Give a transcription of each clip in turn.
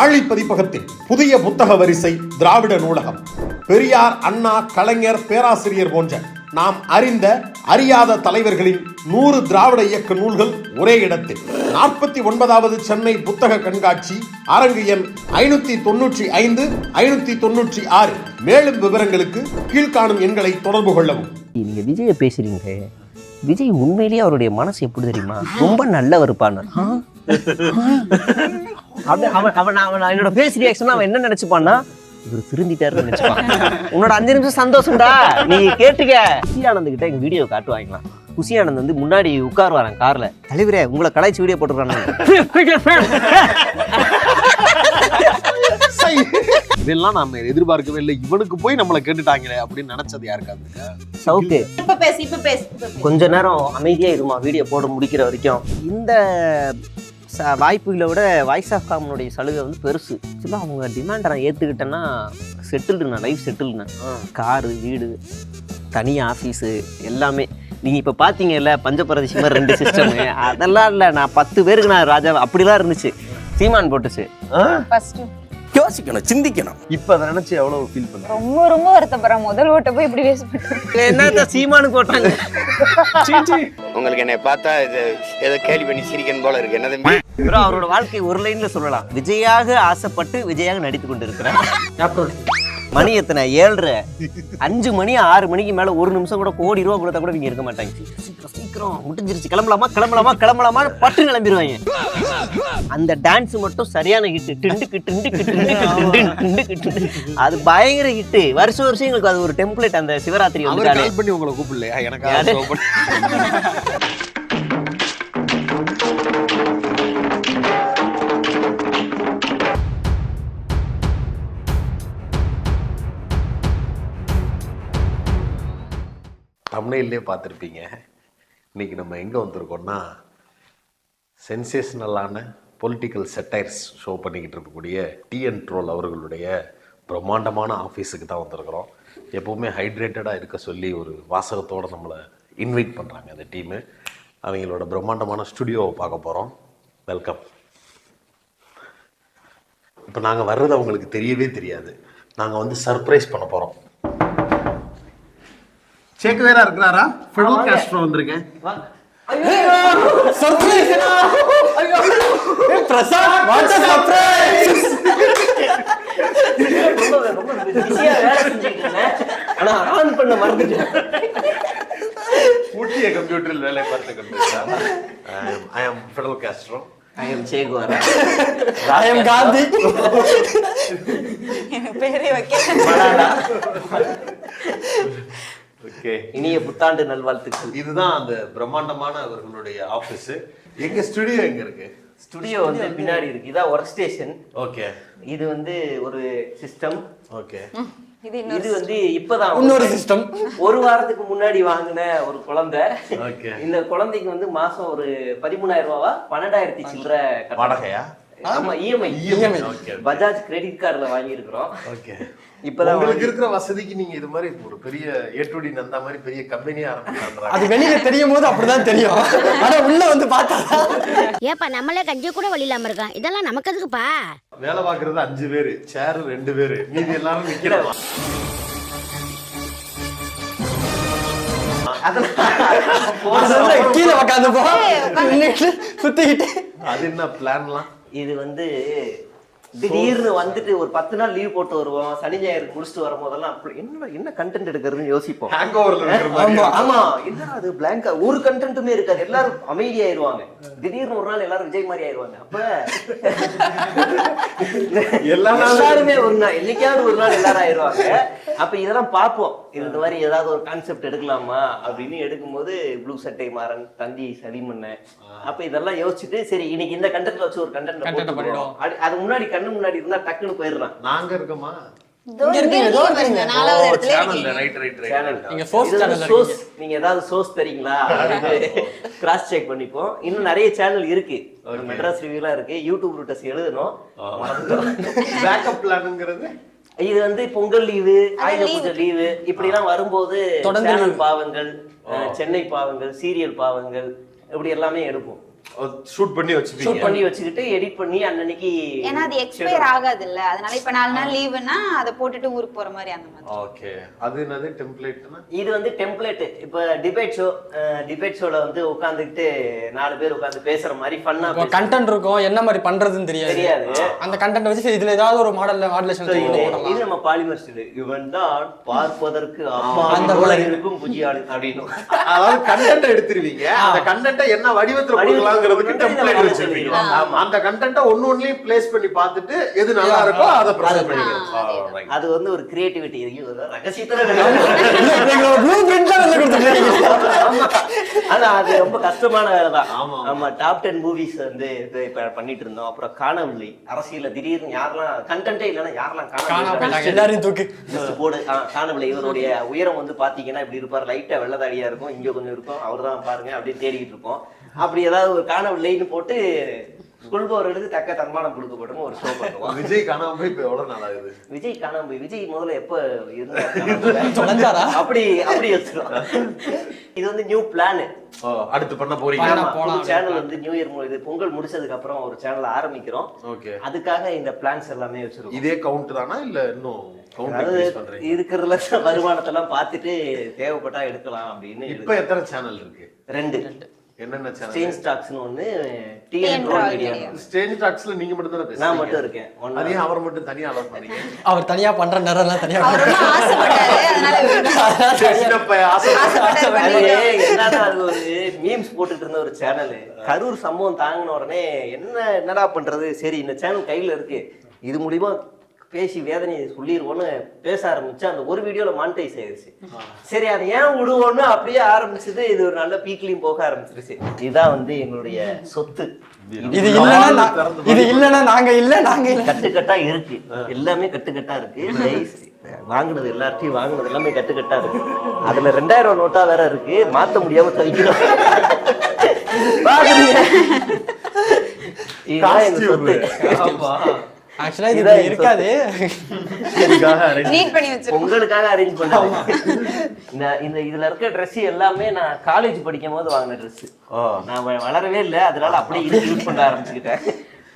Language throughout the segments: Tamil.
ஆழி பதிப்பகத்தில் புதிய புத்தக வரிசை திராவிட நூலகம். பெரியார், அண்ணா, கலைஞர், பேராசிரியர் போன்ற நாம் அறிந்த அறியாத தலைவர்களின் 100 திராவிட இயக்க நூல்கள் ஒரே இடத்தில். 49வது சென்னை புத்தக கண்காட்சி, அரங்கு எண் 595, 596. மேலும் விவரங்களுக்கு கீழ்காணும் எண்களை தொடர்பு கொள்ளவும். நீங்க விஜய பேசுறீங்க, விஜய் உண்மையிலேயே அவருடைய மனசு எப்படி தெரியுமா? ரொம்ப நல்லவர் பாரு. அவன் என்னோட ஃபேஸ் ரியாக்ஷன் அவன் என்ன நினைச்சுப்பான்னா, இவர் திருந்திட்டாருன்னு நினைச்சுப்பான். உன்னோட 5 நிமிஷம் சந்தோஷம்டா, நீ கேட்டுக்க. குஷி ஆனந்த் கிட்ட எங்க வீடியோ காட்டு வாங்கிக்கலாம். குஷி ஆனந்த் வந்து முன்னாடி உட்காருவாரன் கார்ல. தலைவரே உங்களை கலாய்ச்சி வீடியோ போட்டுருக்காங்க. இதெல்லாம் நாம எதிர்பார்க்கவே இல்லை. இவனுக்கு போய் நம்மளை கேட்டுட்டாங்களே அப்படின்னு நினைச்சது யாருக்காது? சவுக்கு கொஞ்ச நேரம் அமைதியா இருமா, வீடியோ போட முடிக்கிற வரைக்கும். இந்த வாய்ப்புகளை விட வாய்ஸ் ஆஃப் காமனுடைய சலுகை வந்து பெருசு. ஆக்சுவலாக அவங்க டிமாண்டை நான் ஏற்றுக்கிட்டேன்னா செட்டில்டுண்ணா, லைஃப் செட்டில்ண்ணா. காரு, வீடு, தனியாக ஆஃபீஸு எல்லாமே. நீங்கள் இப்போ பார்த்தீங்கல்ல பஞ்சபிரதேசி மாதிரி 2 சிஸ்டமு, அதெல்லாம் இல்லை. நான் 10 பேருக்கு நான் ராஜா அப்படிலாம் இருந்துச்சு. சீமான் போட்டுச்சு. யோசிக்கணும், சிந்திக்கணும். இப்ப அதை நினைச்சு எவ்வளவு ஃபீல் பண்ண? ரொம்ப ரொம்ப வருத்தப்படுறேன். முதல் ஓட்ட போய் இப்படி வேஸ்ட் பண்ணிட்டேன். என்ன சீமானுக்கு ஓட்டாங்க? உங்களுக்கு என்னை பார்த்தா இது ஏதோ கேள்வி பண்ணி சிரிக்கணும் போல இருக்கு. என்ன தம்பி? அவரோட வாழ்க்கை ஒரு லைன்ல சொல்லலாம். விஜயாக ஆசைப்பட்டு விஜயாக நடித்து கொண்டு இருக்கிறேன். மணி எத்தனை? 7:30. 5 மணி 6 மணிக்கு மேல 1 நிமிஷம் கூட கோடி ரூபா கொடுத்தா கூட இங்க இருக்க மாட்டாங்க. சீக்கிரம் சீக்கிரம் முடிஞ்சிருச்சு, கிளம்பலாமா கிளம்பலாமா கிளம்பலாமா பட்டு கிளம்பிடுவாங்க. அந்த டான்ஸ் மட்டும் சரியான ஹிட். டிண்டுக்கு டிண்டுக்கு டிண்டுக்கு டிண்டு, அது பயங்கர ஹிட். வருஷம் வருஷம் எங்களுக்கு அது ஒரு டெம்ப்ளேட். அந்த சிவராத்திரி வந்து கால் பண்ணி உங்களை கூப்பிடலையா? எனக்கு தமிழ்லேயே பார்த்துருப்பீங்க. இன்னைக்கு நம்ம எங்கே வந்திருக்கோம்னா, சென்சேஷனலான பொலிட்டிக்கல் செட்டைர்ஸ் ஷோ பண்ணிக்கிட்டு இருக்கக்கூடிய டிஎன் ட்ரோல் அவர்களுடைய பிரம்மாண்டமான ஆஃபீஸுக்கு தான் வந்திருக்கிறோம். எப்போவுமே ஹைட்ரேட்டடாக இருக்க சொல்லி ஒரு வாசகத்தோடு நம்மளை இன்வைட் பண்ணுறாங்க அந்த டீமு. அவங்களோட பிரம்மாண்டமான ஸ்டுடியோவை பார்க்க போகிறோம். வெல்கம். இப்போ நாங்கள் வர்றது அவங்களுக்கு தெரியவே தெரியாது. நாங்கள் வந்து சர்ப்ரைஸ் பண்ண போகிறோம். சேக்கு வேற இருக்கிறாரா? ஃபிடல் காஸ்ட்ரோ வந்திருக்கேன். சர்ப்ரைஸ்! ஐயோ பிரசாத், வாட் a சர்ப்ரைஸ்! ரொம்ப பிஸியா வேலை செஞ்சிட்டு இருந்தேன். ஆனா ஆன் பண்ண மறந்துட்டேன். முட்டிய கம்ப்யூட்டரில் வேலை பார்த்து computer. I am Fidel Castro. I am Che Guevara. I am Gandhi. எனக்கு பேரே வைக்கல. ஓகே, இனிய புத்தாண்டு நல்வாழ்த்துக்கள். இதுதான் அந்த பிரம்மாண்டமான அவர்களுடைய ஆபீஸ். எங்க ஸ்டுடியோ எங்க இருக்கு? ஸ்டுடியோ வந்து பின்னாடி இருக்கு. இதான் ஒர்க் ஸ்டேஷன். ஓகே, இது வந்து ஒரு சிஸ்டம். ஓகே, இது வந்து இப்பதான் இன்னொரு சிஸ்டம். ஒரு வாரத்துக்கு முன்னாடி வாங்கின ஒரு குழந்தை. ஓகே, இந்த குழந்தைக்கு வந்து மாசம் ஒரு 13,000 ரூபாவா 12,000 சில்லற வாடகையா? ஆமா, இஎம்ஐ. ஓகே, பஜாஜ் கிரெடிட் கார்டுல வாங்கி இருக்கிறோம். ஓகே. இப்பதான் உங்களுக்கு இருக்கிற வசதிக்கு நீங்க இது மாதிரி ஒரு பெரிய ஏ2டி நந்தா மாதிரி பெரிய கம்பெனியா ஆரம்பிச்சாங்க. அது வெளியில தெரியும் போது அப்படிதான் தெரியும். ஆனா உள்ள வந்து பார்த்தா ஏப்பா நம்மளே கஞ்சி கூட வழி இல்லாம இருக்கான். இதெல்லாம் நமக்கு எதுக்குப்பா? வேலை பார்க்கறது 5 பேரு, சேர் 2 பேரு, மீதி எல்லாரும் நிக்கிறோம். கீழே உட்காந்து போ சுத்திக்கிட்டு. அது என்ன பிளான்லாம்? இது வந்து திடீர்னு வந்துட்டு ஒரு 10 நாள் லீவ் போட்டு வருவோம். சனி ஞாயிறு முடிச்சுட்டு வரும்போதெல்லாம் என்ன கண்டென்ட் எடுக்கிறதுன்னு யோசிப்போம். ஹேங்கோவர்ல இருக்கிற மாதிரி. ஆமா, என்னடா அது பிளாங்கா, ஒரு கண்டென்ட்டுமே இருக்காது. எல்லாரும் அமைதியாயிருவாங்க. திடீர்னு ஒரு நாள் எல்லாரும் விஜய் மாதிரி ஆயிருவாங்க. அப்ப எல்லாருமே ஒரு நாள், என்னைக்காவது ஒரு நாள் எல்லாரும் ஆயிருவாங்க. அப்ப இதெல்லாம் பார்ப்போம். இந்த மாதிரி ஏதாவது ஒரு கான்செப்ட் எடுக்கலாமா அப்படின்னு எடுக்கும்போது ப்ளூ சட்டை மாறன், தந்தி சலிமண்ண, அப்ப இதெல்லாம் யோசிச்சுட்டு சரி இன்னைக்கு இந்த கண்டென்ட்ல வச்சு ஒரு கண்டென்ட் பண்ணிடுவோம். அது முன்னாடி கண்ணு முன்னாடி இருந்தா டக்குன்னு போயிடலாம். நாங்க இருக்கோமா? நீங்க ஏதாவது சோர்ஸ் தரீங்களா கிராஸ் செக் பண்ணிப்போம். இன்னும் நிறைய சேனல் இருக்கு. மெட்ராஸ் ரிவ்யூலாம் இருக்கு. யூடியூப் ரூட்டஸ் எழுதணும். பேக்கப் பிளான்ங்கிறது இது வந்து பொங்கல் லீவு, ஆயுத பூஜை லீவு இப்படி எல்லாம் வரும்போது சேனல் பாவங்கள், சென்னை பாவங்கள், சீரியல் பாவங்கள் இப்படி எல்லாமே எடுப்போம். ஷூட் பண்ணி வச்சுக்கிட்டு எடிட் பண்ணி அன்னைக்கு. ஏன்னா அது எக்ஸ்பயர் ஆகாது இல்ல, அதனால இப்ப 4 நாள் லீவுனா அதை போட்டுட்டு ஊருக்கு போற மாதிரி அந்த மாதிரி. ஓகே, அது என்னது டெம்ப்ளேட்னா? இது வந்து டெம்ப்ளேட். இப்ப டிபேட் ஷோல வந்து உட்கார்ந்துட்டு 4 பேர் உட்கார்ந்து பேசுற மாதிரி ஃபன்னா கண்டென்ட் இருக்கும், என்ன மாதிரி பண்றதுன்னு தெரியாது. அந்த கண்டென்ட் வச்சு இதுல ஏதாவது ஒரு மாடுலேஷன் போடலாம். இது நம்ம பாலிமர் ஸ்டைல். இவன் தான் பார்ப்பதற்கு அம்மா அந்த உலகிற்கும் புஜியாளு அப்படின்னு. அதாவது கண்டென்ட் எடுத்துருவீங்க, அந்த கண்டென்ட் என்ன வடிவத்துல கொடுக்கலாம்ங்கிறதுக்கு டெம்ப்ளேட் வச்சிருக்கீங்க. அந்த கண்டென்ட்ட ஒண்ணொண்ணுலயும் பிளேஸ் பண்ணி பார்த்துட்டு எது நல்லா இருக்கோ அதை பிரசன்ட் பண்ணிடுங்க. அது வந்து ஒரு கிரியேட்டிவிட்டி இருக்கு, ரகசியத்துல. ஆனா அது ரொம்ப கஷ்டமான வேலை தான். ஆமா, டாப் 10 மூவிஸ் வந்து இப்ப பண்ணிட்டு இருந்தோம். அப்புறம் காணவில்லை அரசியல திடீர்னு யாரெல்லாம் கண்டென்ட்டே இல்லைன்னா யாரெல்லாம் எல்லாரையும் தூக்கி போடு. காணவில்லை இவருடைய உயரம் வந்து பாத்தீங்கன்னா இப்படி இருப்பார், லைட்டா வெள்ளதாடியா இருக்கும், இங்க கொஞ்சம் இருக்கும், அவர் தான் பாருங்க அப்படின்னு தேடிக்கிட்டு இருப்போம். அப்படி ஏதாவது ஒரு காணவில்லைன்னு போட்டு சொல்பவர்களுக்கு தக்க தன்மானம் கொடுக்கப்படும் ஒரு ஷோ பண்ணுவோம். விஜய் காணாம போய் இப்ப எவ்வளவு நாள் ஆகுது? விஜய் காணாம போய் விஜய் முதல்ல எப்ப இருந்தாரு அப்படி வச்சிருக்கோம். இது வந்து நியூ பிளான். அடுத்து பண்ண போறீங்க சேனல் வந்து நியூ இயர் இது பொங்கல் முடிச்சதுக்கு அப்புறம் ஒரு சேனல் ஆரம்பிக்கிறோம். ஓகே, அதுக்காக இந்த பிளான்ஸ் எல்லாமே வச்சிருக்கோம். இதே கவுண்ட் தானா இல்ல இன்னும் இருக்கிறதுல வருமானத்தெல்லாம் பார்த்துட்டு தேவைப்பட்டா எடுக்கலாம் அப்படின்னு. இப்ப எத்தனை சேனல் இருக்கு? 2. என்னென்ன சேனல்? ஸ்டேஞ்ச் டாக்ஸ்னு ஒன்னு, டிஎன் ட்ரோல் மீடியா. ஸ்டேஞ்ச் டாக்ஸ்ல நீங்க மட்டும் தான பேசுறீங்க? நான் மட்டும் இருக்கேன். அதே அவர் மட்டும் தனியா அலோவ் பண்ணீங்க? அவர் தனியா பண்ற நேரம்லாம் தனியா ஆசைப்பட்டாரு, அதனால என்னடா அது ஒரு மீம்ஸ் போட்டுட்டு இருந்த ஒரு சேனல். கரூர் சம்பவம் தாங்கின உடனே என்னடா பண்றது, சரி இந்த சேனல் கையில இருக்கு, இது மூலியமா பேசி வேதனையை சொல்லிடுவோன்னு பேச ஆரம்பிச்சு அந்த ஒரு வீடியோல மானிட்டைஸ் ஆயிடுச்சு. சரி அதை ஏன் விடுவோன்னு அப்படியே ஆரம்பிச்சது. இது ஒரு நல்ல பீக்லையும் போக ஆரம்பிச்சிருச்சு. இதுதான் வந்து எங்களுடைய சொத்து. இது இல்லன்னா நாங்க கட்டுக்கட்டா இருக்கு, எல்லாமே கட்டுக்கட்டா இருக்கு. வாங்கினது எல்லாத்தையும் வாங்கினது எல்லாமே கட்டுக்கட்டா இருக்கு. அதுல 2000 நோட்டா வேற இருக்கு, மாத்த முடியாம தவிக்கிறோம். இதுதான் எங்க சொத்து. ஆக்சுவலா இது இருக்காது, உங்களுக்காக அரேஞ்ச் பண்ணுவாங்க. இந்த இதுல இருக்க ட்ரெஸ் எல்லாமே நான் காலேஜ் படிக்கும் போது வாங்கின ட்ரெஸ். நான் வளரவே இல்லை, அதனால அப்படியே யூஸ் பண்ண ஆரம்பிச்சுக்கிட்டேன்.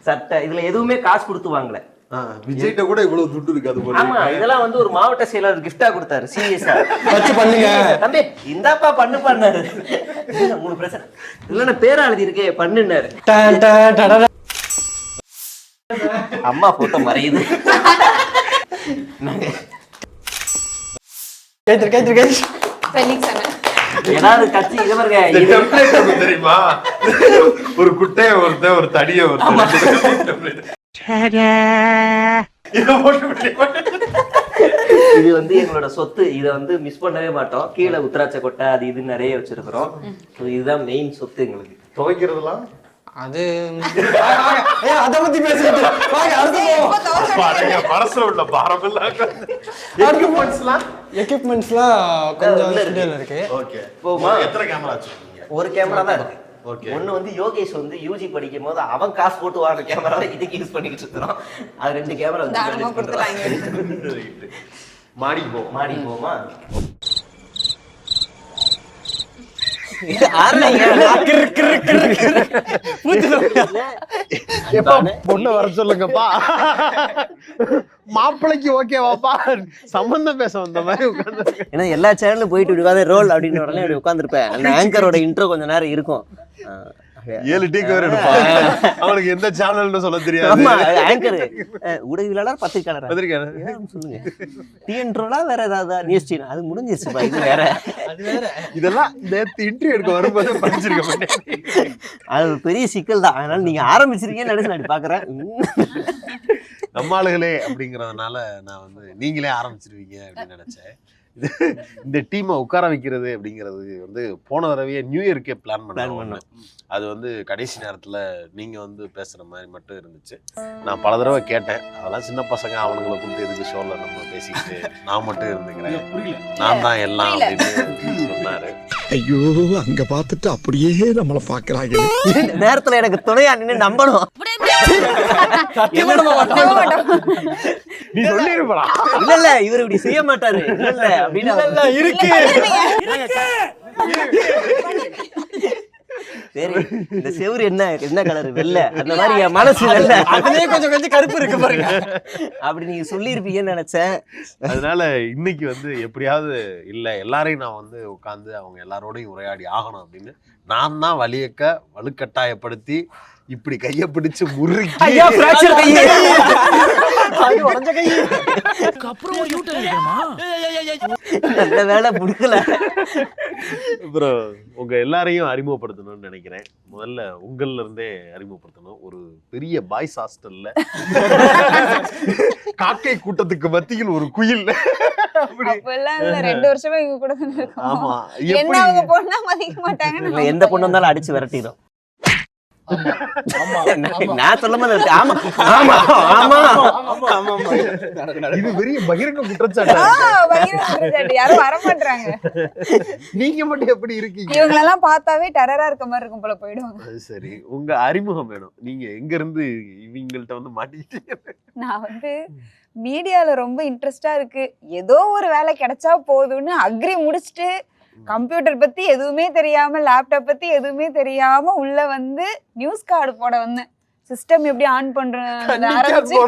சட்டை இதுல எதுவுமே காசு கொடுத்து வாங்கல. விஜய்கிட்ட கூட இவ்வளவு துட்டு இருக்காது. ஆமா, இதெல்லாம் வந்து ஒரு மாவட்ட செயலர் கிஃப்டா கொடுத்தாரு. சீரியஸா வச்சு பண்ணுங்க தம்பி, இந்தாப்பா பண்ணாரு. 3 பிரச்சனை இல்ல, பேரா எழுதி இருக்கே பண்ணுனாரு. அம்மா போட்டோ மறையுது. ஏதாவது கட்சி இது பாருங்க, தெரியுமா? ஒரு குட்டைய ஒருத்தன், ஒரு தடிய ஒருத்தன். இது வந்து எங்களோட சொத்து. இதை வந்து மிஸ் பண்ணவே மாட்டோம். கீழே உத்திராட்ச கொட்டை அது இது நிறைய வச்சிருக்கிறோம். இதுதான் மெயின் சொத்து எங்களுக்கு. துவைக்கிறதுலாம் அது அத பத்தி பேசிட்டு மனசுல உள்ள பாரமெல்லாம் எக்யூப்மெண்ட்ஸ்லாம் கொஞ்சம் இருக்கு. ஓகே, எத்தனை கேமரா வச்சிருக்கீங்க? ஒரு கேமரா தான் இருக்கு. ஒண்ணு வந்து யோகேஷ் வந்து யூஜி படிக்கும் போது அவன் காசு போட்டு வாங்க கேமரா இதுக்கு யூஸ் பண்ணிக்கிட்டு இருக்கிறோம். அது 2 கேமரா மாடிக்கு போமா. பொண்ணு வர சொல்லுங்கப்பா, மாப்பிளைக்கு ஓகேவாப்பா, சம்பந்தம் பேச வந்த மாதிரி உட்கார்ந்து. ஏன்னா எல்லா சேனலும் போயிட்டு உட்காந்து ரோல் அப்படின்னு உடனே அப்படி உட்காந்துருப்பேன். அந்த ஆங்கரோட இன்ட்ரோ கொஞ்ச நேரம் இருக்கும். 7 டீக்கு வேற எடுப்பான். அவனுக்கு எந்த சேனல்னு சொல்ல தெரியாது. ஆங்கர் ஊடகவியலாளர், பத்திரிக்கையாளர் சொல்லுங்க. டிஎன்ட்ரோலா வேற ஏதாவது நியூஸ் சேனல் அது முடிஞ்சிருச்சுப்பா. இது வேற இதெல்லாம் நேத்து இன்டர்வியூ எடுக்க வரும்போது படிச்சிருக்க மாட்டேன். அது ஒரு பெரிய சிக்கல் தான். அதனால நீங்க ஆரம்பிச்சிருக்கீங்கன்னு நினைச்சு நான் பாக்குறேன். நம்ம ஆளுகளே அப்படிங்கறதுனால நான் வந்து நீங்களே ஆரம்பிச்சிருவீங்க அப்படின்னு நினைச்சேன். இந்த டீமை உட்கார வைக்கிறது அப்படிங்கிறது வந்து போன தடவையே நியூ இயர்க்கே பிளான் பண்ணோம். அது வந்து கடைசி நேரத்தில் நீங்கள் வந்து பேசுகிற மாதிரி மட்டும் இருந்துச்சு. நான் பல தடவை கேட்டேன், அதெல்லாம் சின்ன பசங்க, அவனுங்களை கூப்பிட்டு எதுக்கு ஷோவில் நம்ம பேசிக்கிட்டு நான் மட்டும் இருந்துக்கிறேன், நான் தான் எல்லாம் அப்படின்னு சொன்னார். ஐயோ, அங்க பார்த்துட்டு அப்படியே நம்மளை பார்க்கறாங்க. நேரத்தில் எனக்கு துணையா நின்று நம்பணும். நீ சொல்லிருப்பா. இல்ல இவர் இப்படி செய்ய மாட்டாரு. இல்ல அப்படின்னு இருக்கு சரி இந்த செவுரு என்ன கலர் வெள்ளை அந்த மாதிரி என் மனசு வெள்ளை அதுலயே கொஞ்சம் கருப்பு இருக்கு பாருங்க. அப்படி நீங்க சொல்லியிருப்பீங்கன்னு நினைச்சேன். அதனால இன்னைக்கு வந்து எப்படியாவது இல்லை எல்லாரையும் நான் வந்து உட்காந்து அவங்க எல்லாரோடையும் உரையாடி ஆகணும் அப்படின்னு நான் தான் வலுக்கட்டாயப்படுத்தி இப்படி கையை பிடிச்சு முறுக்கி ஐயா fracture கை. உடஞ்ச கை. நல்ல வேலை முடிக்கல. அப்புறம் உங்க எல்லாரையும் அறிமுகப்படுத்தணும்னு நினைக்கிறேன். முதல்ல உங்கள்ல இருந்தே அறிமுகப்படுத்தணும். ஒரு பெரிய பாய்ஸ் ஹாஸ்டல்ல காக்கை கூட்டத்துக்கு மத்தியில் ஒரு குயில். அப்பெல்லாம் இல்ல 2 வருஷமா இவங்க கூட தானே இருக்கோம். ஆமா என்ன எப்படி அவங்க பொண்ணா மதிக்க மாட்டாங்க. இல்ல எந்த பொண்ணு வந்தாலும் அடிச்சு விரட்டிடும். நான் சொல்ல மாதிரி ஆமா ஆமா ஆமா ஆமா. இது பெரிய பகிரங்க குற்றச்சாட்டு. யாரும் வர மாட்டாங்க. நீங்க மட்டும் எப்படி இருக்கீங்க? இவங்களெல்லாம் பார்த்தாவே டெரரா இருக்க மாதிரி இருக்கும் போல போயிடுவாங்க. அது சரி, உங்க அறிமுகம் வேணும். நீங்க எங்க இருந்து இவங்கள்ட்ட வந்து மாட்டிக்கிட்டீங்க? நான் வந்து மீடியால ரொம்ப இன்ட்ரெஸ்டா இருக்கு, ஏதோ ஒரு வேலை கிடைச்சா போதும்னு அக்ரி முடிச்சுட்டு கம்ப்யூட்டர் பத்தி எதுவுமே தெரியாம லேப்டாப் பத்தி எதுவுமே தெரியாம உள்ள வந்து நியூஸ் கார்டு போட வந்தேன். சிஸ்டம் எப்படி ஆன் பண்றது ஆரம்பிச்சு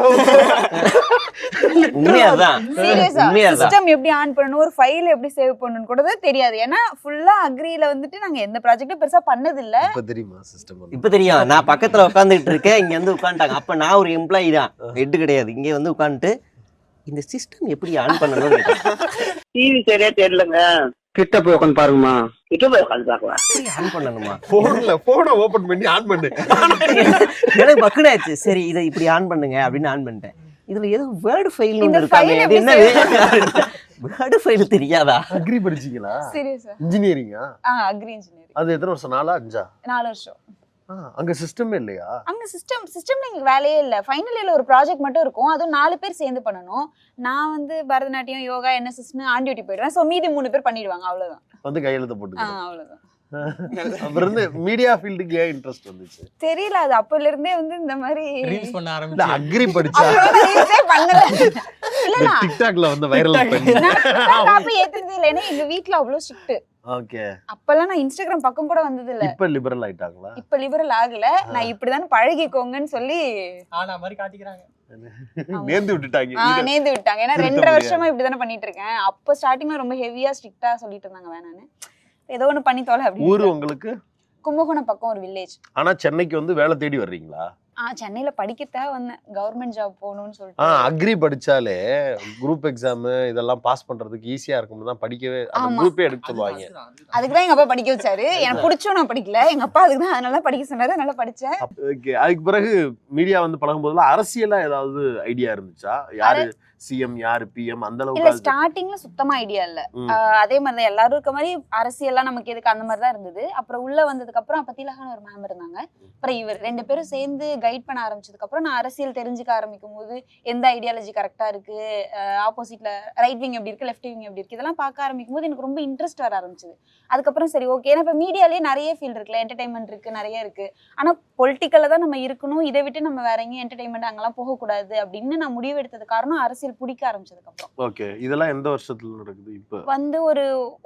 உண்மையாதான் சீரியஸா உண்மையாதான் சிஸ்டம் எப்படி ஆன் பண்ணணும், ஒரு ஃபைல் எப்படி சேவ் பண்ணணும் கூட தெரியாது. ஏன்னா ஃபுல்லா அக்ரில வந்துட்டு நாங்க எந்த ப்ராஜெக்டும் பெருசா பண்ணது இல்ல. இப்ப தெரியுமா சிஸ்டம்? இப்ப தெரியும். நான் பக்கத்துல உட்காந்துட்டு இருக்கேன், இங்க வந்து உட்காந்துட்டாங்க. அப்ப நான் ஒரு எம்ப்ளாயி தான், ஹெட் கிடையாது. இங்க வந்து உட்காந்துட்டு இந்த சிஸ்டம் எப்படி ஆன் பண்ணணும் டிவி சரியா தெரியலங்க, கிட்ட போய் உட்காந்து பாருங்கம்மா, கிட்ட போய் உட்காந்து பாக்கலாம், ஆன் பண்ணணுமா? போனை ஓபன் பண்ணி ஆன் பண்ணு. எனக்கு பக்குனாச்சு. சரி இதை இப்படி ஆன் பண்ணுங்க அப்படின்னு ஆன் பண்ணிட்டேன். இதுல ஏதோ வேர்டு ஃபைல் இந்த இருக்காங்க. file அது எப்படி என்ன வேர்டு ஃபைல் தெரியாதா? அக்ரி படிச்சீங்களா? சீரியஸா? இன்ஜினியரிங்கா? Agri engineering. அது எத்தனை வருஷம்? 4 4 வருஷம். அங்க சிஸ்டமே இல்லையா? அங்க சிஸ்டம்ல எங்களுக்கு வேலையே இல்ல. ஃபைனல் இயர்ல ஒரு ப்ராஜெக்ட் மட்டும் இருக்கும், அதுவும் 4 பேர் சேர்ந்து பண்ணணும். நான் வந்து பரதநாட்டியம், யோகா, என்எஸ்எஸ்னு ஆன் டியூட்டி போயிடுவேன். சோ மீதி 3 பேர் பண்ணிடுவாங்க. அவ்வளவுதான். வந்து கையெழுத்து போட்டு. அவ்வளவுதான். அப்புறம் இருந்து மீடியா ஃபீல்டுக்கு ஏன் இன்ட்ரெஸ்ட் வந்துச்சு? தெரியல, அது அப்பல இருந்தே வந்து இந்த மாதிரி ரீல்ஸ் பண்ண இல்ல ஆரம்பிச்சு. அக்ரி படிச்சா ரீல்ஸே பண்ணல. இல்ல டிக்டாக்ல வந்து வைரல் பண்ணி நான் காப்பி ஏத்துனதே இல்ல. ஏன்னா எங்க வீட்ல அவ்வளவு ஸ்ட்ரிக்ட். ஓகே. அப்பெல்லாம் நான் இன்ஸ்டாகிராம் பக்கம் கூட வந்தது இல்ல. இப்ப லிபரல் ஆயிட்டாங்களா? இப்ப லிபரல் ஆகல. நான் இப்படிதான் பழகிக்கோங்கன்னு சொல்லி ஆனா மாதிரி காட்டிக்கிறாங்க. நேர்ந்து விட்டுட்டாங்க. நேர்ந்து விட்டாங்க. ஏன்னா 2.5 வருஷமா இப்படிதானே பண்ணிட்டு இருக்கேன். அப்ப ஸ்டார்டிங்ல ரொம்ப ஹெவியா ஸ்ட்ரிக்ட்டா சொல்லிட்டு இருந்தாங்க வேணான்னு. ஏதோ ஒண்ணு பண்ணி தோல அப்படின்னு. ஊரு உங்களுக்கு? கும்பகோணம் பக்கம் ஒரு வில்லேஜ். ஆனா சென்னைக்கு வந்து வேலை தேடி வர்றீங்களா? சென்னையில படிக்கத்தான் வந்தேன், கவர்மெண்ட் ஜாப் போகணும்னு சொல்லிட்டு. அக்ரி படிச்சாலே குரூப் எக்ஸாம் இதெல்லாம் பாஸ் பண்றதுக்கு ஈஸியா இருக்கும்னு தான் படிக்கவே அந்த குரூப்பே எடுக்க சொல்லுவாங்க. அதுக்குதான் எங்க அப்பா படிக்க வச்சாரு. எனக்கு பிடிச்சும் நான் படிக்கல, எங்க அப்பா அதுக்கு தான் அதனால படிக்க சொன்னாரு, அதனால படிச்சேன். ஓகே. அதுக்கு பிறகு மீடியா வந்து பழகும் போதுல அரசியலா ஏதாவது ஐடியா இருந்துச்சா? யாரு சிஎம், யாரு பிஎம் அந்த இல்ல அளவுக்கு? ஸ்டார்டிங்ல சுத்தமா ஐடியா இல்ல. அதே மாதிரிதான் எல்லாரும் இருக்க மாதிரி அரசியல்லாம் நமக்கு எதுக்கு அந்த மாதிரி தான் இருந்தது. அப்புறம் உள்ள வந்ததுக்கு அப்புறம் பத்திலகான ஒரு மேம் இருந்தாங்க. அப்புறம் இவர் 2 பேரும் சேர்ந்து கைட் பண்ண ஆரம்பிச்சதுக்கு அப்புறம் நான் அரசியல் தெரிஞ்சுக்க ஆரம்பிக்கும் போது எந்த ஐடியாலஜி கரெக்டா இருக்கு, ஆப்போசிட்ல ரைட் விங் எப்படி இருக்கு, லெஃப்ட் விங் எப்படி இருக்கு, இதெல்லாம் பார்க்க ஆரம்பிக்கும் போது எனக்கு ரொம்ப இன்ட்ரெஸ்ட் வர ஆரம்பிச்சது. அதுக்கப்புறம் சரி ஓகே, ஏன்னா இப்ப மீடியாலேயே நிறைய ஃபீல்ட் இருக்குல்ல, என்டர்டைன்மெண்ட் இருக்கு, நிறைய இருக்கு. ஆனா பொலிட்டிக்கல்ல தான் நம்ம இருக்கணும், இதை விட்டு நம்ம வேற எங்கேயும் என்டர்டைன்மெண்ட் அங்கெல்லாம் போகக்கூடாது அப்படின்னு நான் முடிவு எடுத்தது காரணம் அரசியல் பிடிக்க ஆரம்பிச்சதுக்கு அப்புறம். ஓகே. இதெல்லாம் எந்த வருஷத்துல நடக்குது? இப்ப வந்து ஒரு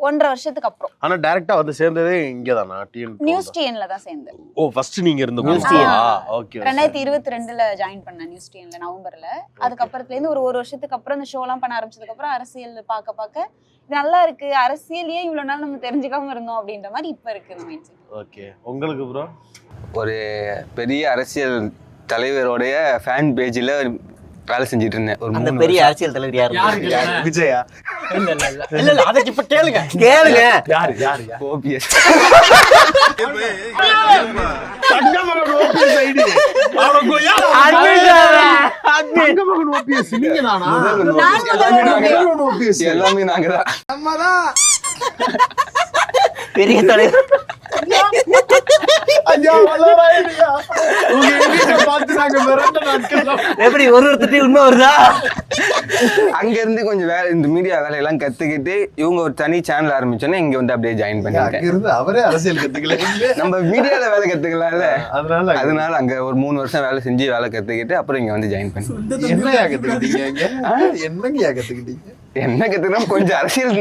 1.5 வருஷத்துக்கு அப்புறம். ஆனா டைரக்டா வந்து சேர்ந்ததே இங்கதானா? டிஎன் நியூஸ் டிஎன்ல தான் சேர்ந்தேன். ஓ ஃபர்ஸ்ட் நீங்க இருந்த நியூஸ் டிஎன். ஓகே. 2022ல ஜாயின் பண்ணேன் நியூஸ் டிஎன்ல நவம்பர்ல. அதுக்கப்புறத்துல இருந்து ஒரு வருஷத்துக்கு அப்புறம் இந்த ஷோலாம் பண்ண ஆரம்பிச்சதுக்கு அப்புறம் அரசியல் பார்க்க இது நல்லா இருக்கு, அரசியலையே இவ்வளவு நாள் நம்ம தெரிஞ்சுக்காம இருந்தோம் அப்படின்ற மாதிரி இப்ப இருக்கு இந்த மைண்ட் செட். ஓகே. உங்களுக்கு ப்ரோ? ஒரு பெரிய அரசியல் தலைவருடைய ஃபேன் பேஜ்ல வேலை செஞ்சுட்டு இருந்தேன். ஒரு அந்த பெரிய அரசியல் தலைவர் யாரு? விஜயா? இல்ல அதுக்கு இப்ப கேளுங்க. யாரு? ஓபிஎஸ். தங்கமகன் ஓபிஎஸ் ஐடி. தங்கமகன் ஓபிஎஸ் நீங்க தானா? எல்லாமே நாங்க தான். பெரிய தலைவர். எப்படி ஒருத்தர் உண்மை வருதா? அங்க இருந்து கொஞ்சம் வேலை, இந்த மீடியா வேலையெல்லாம் கத்துக்கிட்டு இவங்க ஒரு தனி சேனல் ஆரம்பிச்சோன்னே இங்க வந்து அப்படியே ஜாயின் பண்ணிட்டேன். அவரே அரசியல் கத்துக்கல, நம்ம மீடியால வேலை கத்துக்கலாம்ல, அதனால அங்க ஒரு 3 வருஷம் வேலை செஞ்சு வேலை கத்துக்கிட்டு அப்புறம் இங்க வந்து ஜாயின் பண்ணேன். என்னையா கத்துக்கிட்டீங்க? என்னங்கயா கத்துக்கிட்டீங்க? என்ன கத்துக்கிட்டோம், கொஞ்சம் அரசியல்